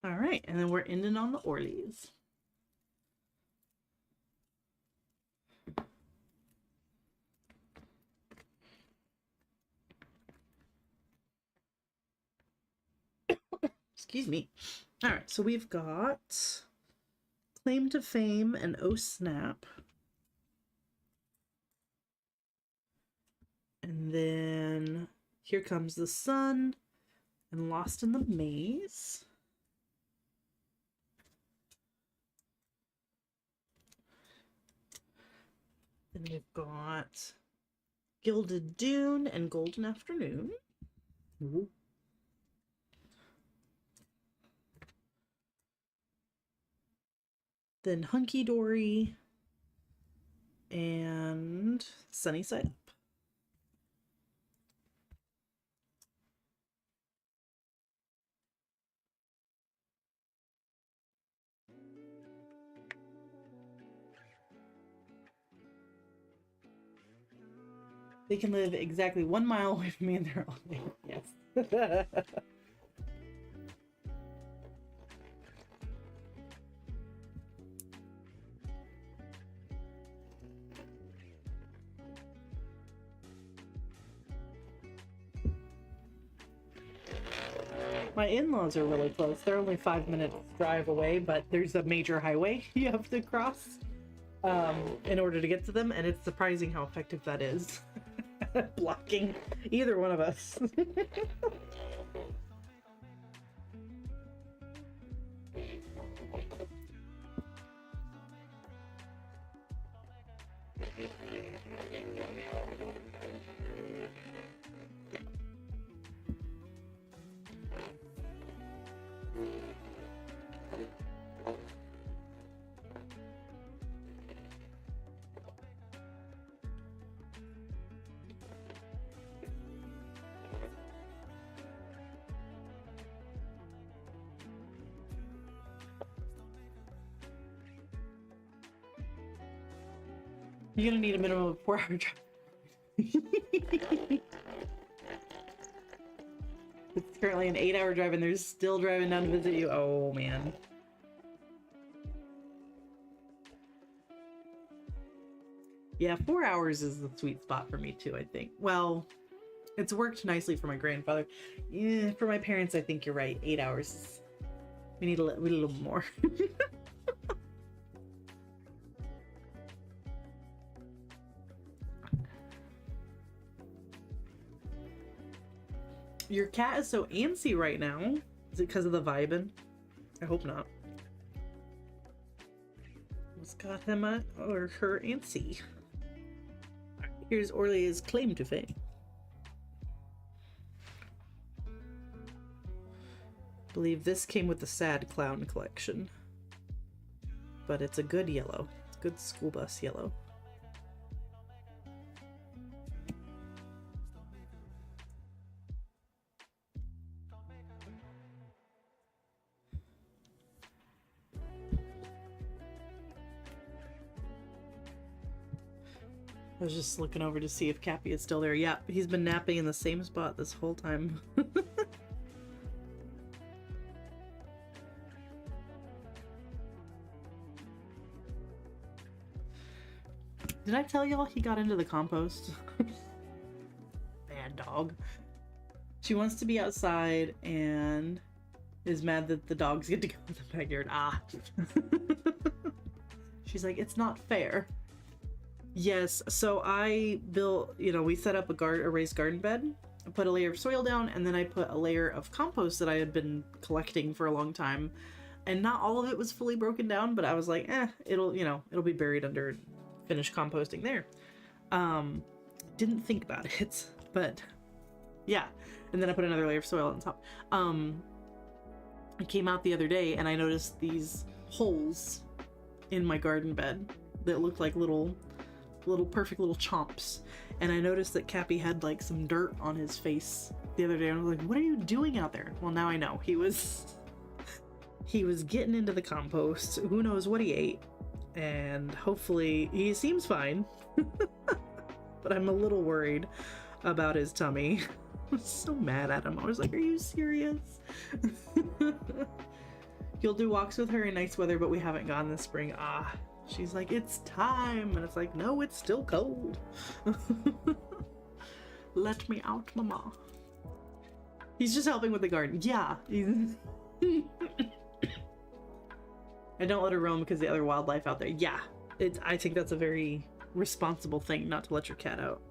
All right, and then we're ending on the Orleys. Excuse me. All right, so we've got Claim to Fame and Oh Snap. And then Here Comes the Sun and Lost in the Maze. Then we've got Gilded Dune and Golden Afternoon. Ooh. Then Hunky Dory and Sunny Side Up. They can live exactly 1 mile away from me and they're all there. Yes. My in-laws are really close. They're only 5 minutes drive away, but there's a major highway you have to cross in order to get to them, and it's surprising how effective that is. Blocking either one of us. You're gonna need a minimum of 4 hour drive. It's currently an 8-hour drive and they're still driving down to visit you. Oh man. Yeah, 4 hours is the sweet spot for me too, I think. Well, it's worked nicely for my grandfather. Yeah, for my parents, I think you're right. 8 hours. We need a little more. Your cat is so antsy right now. Is it because of the vibing? I hope not. What's got him or her antsy? Here's Orly's Claim to Fame. I believe this came with the Sad Clown collection. But it's a good yellow. Good school bus yellow. I was just looking over to see if Cappy is still there. Yeah, he's been napping in the same spot this whole time. Did I tell y'all he got into the compost? Bad dog. She wants to be outside and is mad that the dogs get to go in the backyard. Ah. She's like, it's not fair. Yes, so I built, we set up a raised garden bed. I put a layer of soil down, and then I put a layer of compost that I had been collecting for a long time and not all of it was fully broken down, but I was like, it'll, you know, it'll be buried under finished composting there. Didn't think about it, but yeah. And then I put another layer of soil on top. I came out the other day and I noticed these holes in my garden bed that looked like little perfect little chomps. And I noticed that Cappy had like some dirt on his face the other day, and I was like, what are you doing out there? Well, now I know. He was getting into the compost. Who knows what he ate, and hopefully he seems fine. But I'm a little worried about his tummy. I was so mad at him. I was like, are you serious? You'll do walks with her in nice weather, but we haven't gone this spring. She's like, it's time. And it's like, no, it's still cold. Let me out, mama. He's just helping with the garden. Yeah. I don't let her roam because of the other wildlife out there. Yeah. I think that's a very responsible thing, not to let your cat out.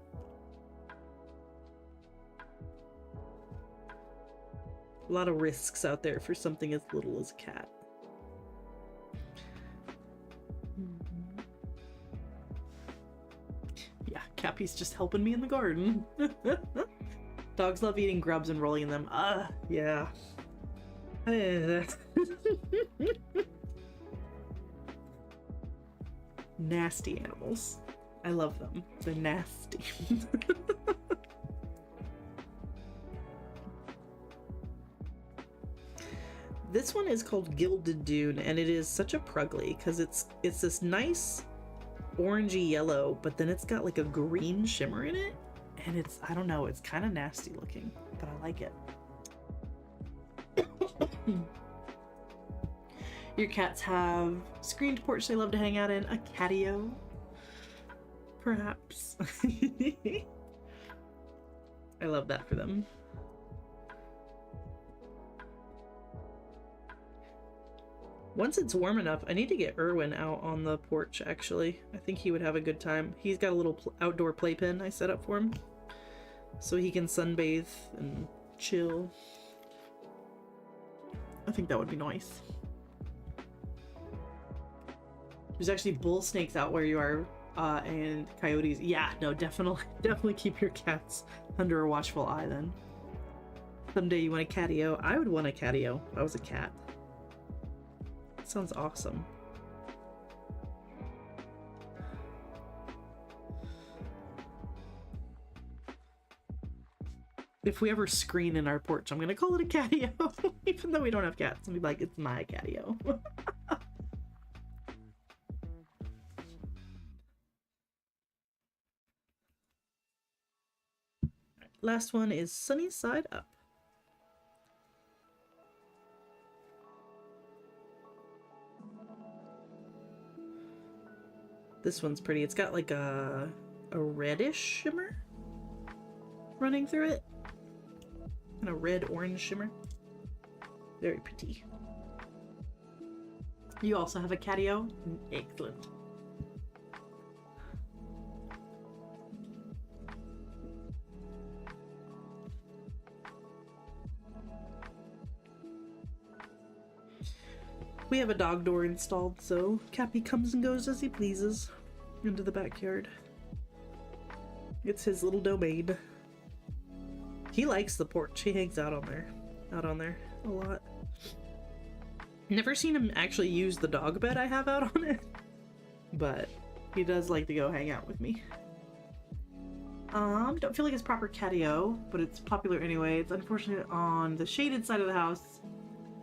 A lot of risks out there for something as little as a cat. Yeah, Cappy's just helping me in the garden. Dogs love eating grubs and rolling them. Yeah. Nasty animals. I love them. They're nasty. This one is called Gilded Dune, and it is such a prugly because it's this nice orangey yellow, but then it's got like a green shimmer in it, and it's, I don't know, it's kind of nasty looking, but I like it. Your cats have screened porch they love to hang out in, a catio, perhaps. I love that for them. Once it's warm enough, I need to get Erwin out on the porch, actually. I think he would have a good time. He's got a little outdoor playpen I set up for him, so he can sunbathe and chill. I think that would be nice. There's actually bull snakes out where you are, and coyotes. Yeah, no, definitely keep your cats under a watchful eye then. Someday you want a catio. I would want a catio if I was a cat. Sounds awesome. If we ever screen in our porch, I'm gonna call it a catio. Even though we don't have cats, and be like, it's my catio. Last one is Sunny Side Up. This one's pretty. It's got like a reddish shimmer running through it. And a red-orange shimmer. Very pretty. You also have a catio? Excellent. We have a dog door installed, so Cappy comes and goes as he pleases into the backyard. It's his little domain. He likes the porch. He hangs out on there a lot. Never seen him actually use the dog bed I have out on it, but he does like to go hang out with me. Don't feel like it's proper catio, but it's popular anyway. It's unfortunate on the shaded side of the house,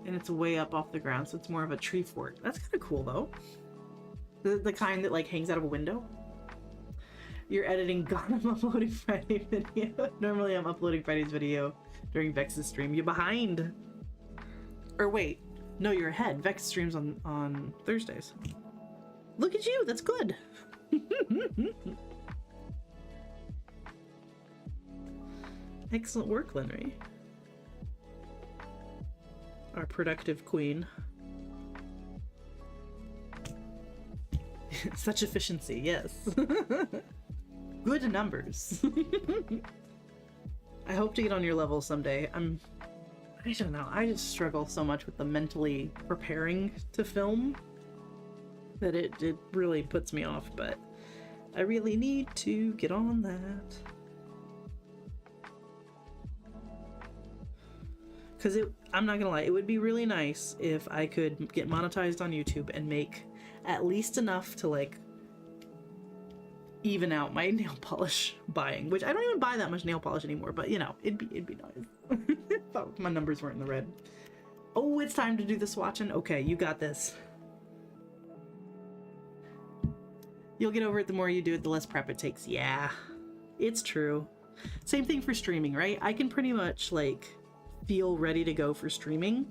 and it's way up off the ground, so it's more of a tree fort. That's kind of cool though. The kind that like hangs out of a window. You're editing God, I'm uploading Friday video. Normally I'm uploading Friday's video during Vex's stream. You're behind. Or wait, no, you're ahead. Vex streams on Thursdays. Look at you, that's good. Excellent work, Lenry. Our productive queen. Such efficiency, yes. Good numbers. I hope to get on your level someday. I don't know. I just struggle so much with the mentally preparing to film that it really puts me off, but I really need to get on that. Because I'm not gonna lie, it would be really nice if I could get monetized on YouTube and make at least enough to like even out my nail polish buying, which I don't even buy that much nail polish anymore, but you know, it'd be nice. Thought my numbers weren't in the red. Oh, it's time to do the swatching. Okay, you got this. You'll get over it the more you do it, the less prep it takes. Yeah, it's true. Same thing for streaming, right? I can pretty much like feel ready to go for streaming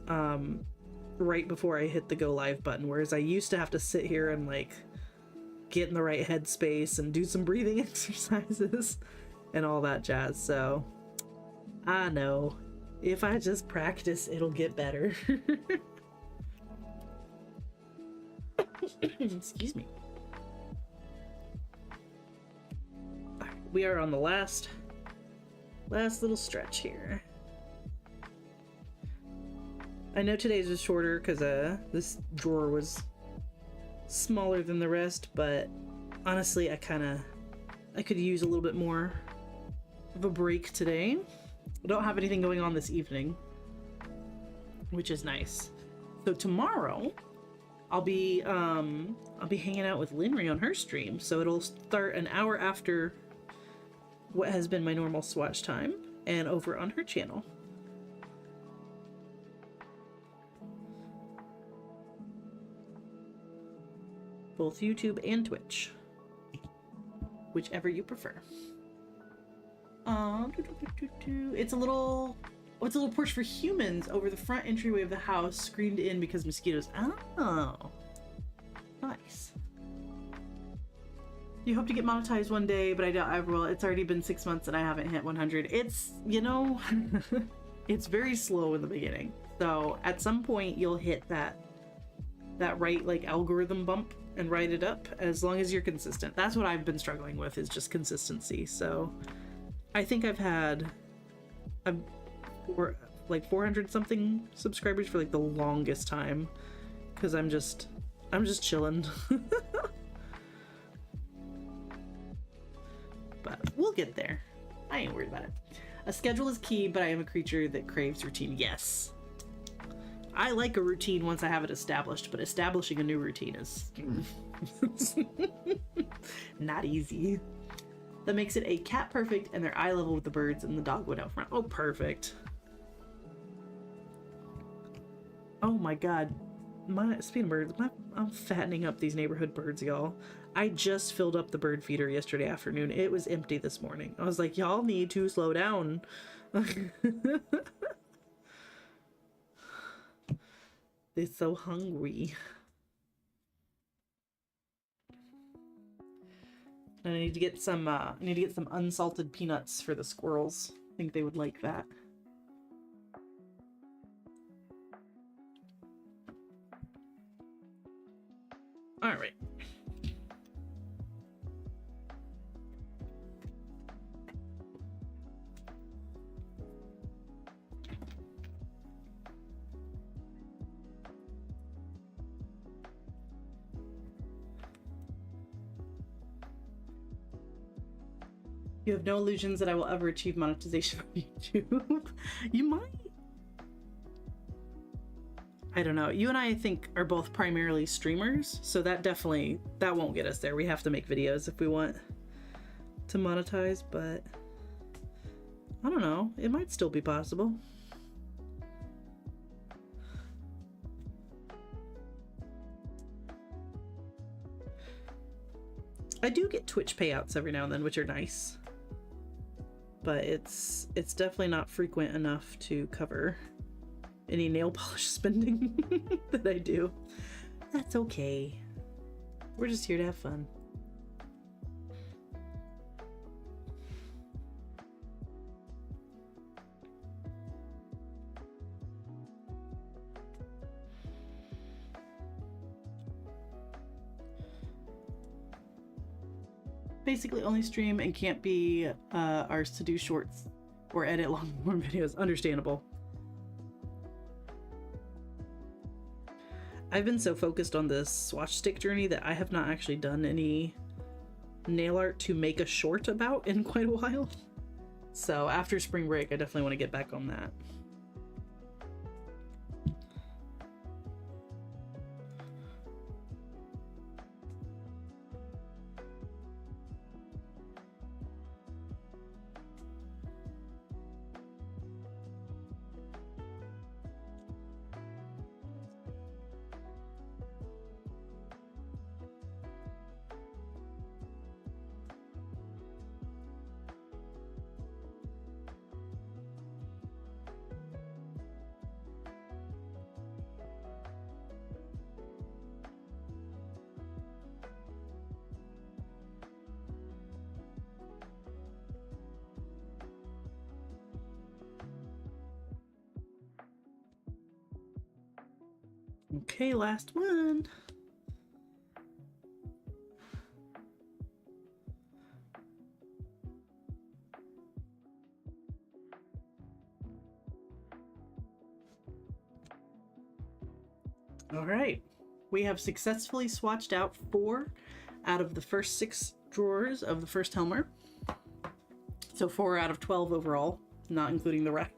right before I hit the go live button, whereas I used to have to sit here and like get in the right headspace and do some breathing exercises and all that jazz. So I know if I just practice, it'll get better. Excuse me. We are on the last little stretch here. I know today's was shorter because this drawer was smaller than the rest, but honestly I could use a little bit more of a break today. I don't have anything going on this evening, which is nice. So tomorrow I'll be hanging out with Linry on her stream, so it'll start an hour after what has been my normal swatch time and over on her channel. Both YouTube and Twitch, whichever you prefer. It's a little porch for humans over the front entryway of the house, screened in because mosquitoes. Oh, nice. You hope to get monetized one day, but I doubt I will. It's already been 6 months and I haven't hit 100. It's, you know, it's very slow in the beginning. So at some point you'll hit that right like algorithm bump and ride it up, as long as you're consistent. That's what I've been struggling with, is just consistency. So I think I've like 400 something subscribers for like the longest time, because I'm just chilling. But we'll get there. I ain't worried about it. A schedule is key, but I am a creature that craves routine. Yes, I like a routine once I have it established, but establishing a new routine is not easy. That makes it a cat perfect, and they're eye level with the birds and the dogwood out front. Oh, perfect. Oh my god. Speaking of birds, I'm fattening up these neighborhood birds, y'all. I just filled up the bird feeder yesterday afternoon. It was empty this morning. I was like, y'all need to slow down. They're so hungry. And I need to get some unsalted peanuts for the squirrels. I think they would like that. All right. You have no illusions that I will ever achieve monetization on YouTube. You might. I don't know. You and I think, are both primarily streamers, so that won't get us there. We have to make videos if we want to monetize, but I don't know. It might still be possible. I do get Twitch payouts every now and then, which are nice. But it's definitely not frequent enough to cover any nail polish spending that I do. That's okay. We're just here to have fun. Basically only stream and can't be ours to do shorts or edit long form videos. Understandable. I've been so focused on this swatch stick journey that I have not actually done any nail art to make a short about in quite a while. So after spring break, I definitely want to get back on that. Okay, last one. All right, we have successfully swatched out 4 out of the first 6 drawers of the first Helmer. So 4 out of 12 overall, not including the rack.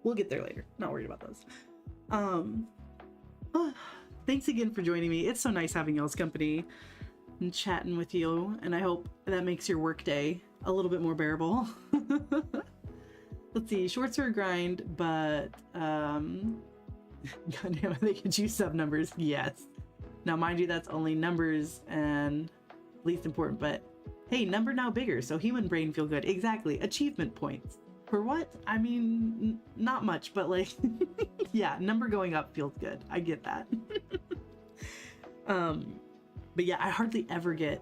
We'll get there later. Not worried about those. Thanks again for joining me. It's so nice having y'all's company and chatting with you, and I hope that makes your work day a little bit more bearable. Let's see, shorts are a grind, but goddamn, they could use sub numbers. Yes. Now, mind you, that's only numbers and least important, but hey, number now bigger, so human brain feel good. Exactly. Achievement points. For what? I mean, not much, but like, yeah, number going up feels good. I get that. But yeah, I hardly ever get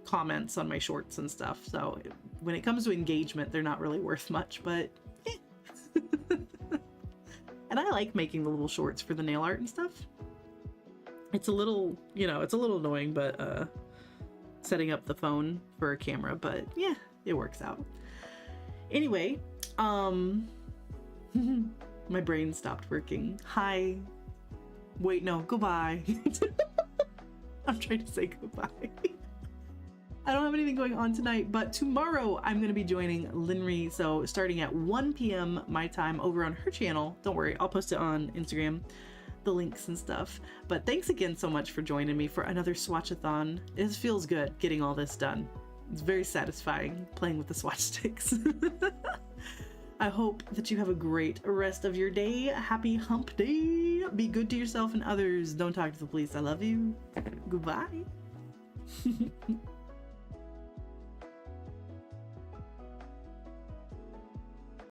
comments on my shorts and stuff. So when it comes to engagement, they're not really worth much, but yeah. And I like making the little shorts for the nail art and stuff. It's a little, you know, it's a little annoying, but setting up the phone for a camera, but yeah, it works out. Anyway, my brain stopped working. Hi. Wait, no, goodbye. I'm trying to say goodbye. I don't have anything going on tonight, but tomorrow I'm going to be joining Linry. So starting at 1 p.m. my time over on her channel. Don't worry, I'll post it on Instagram, the links and stuff. But thanks again so much for joining me for another Swatch-A-Thon. It feels good getting all this done. It's very satisfying playing with the swatch sticks. I hope that you have a great rest of your day. Happy hump day. Be good to yourself and others. Don't talk to the police. I love you. Goodbye.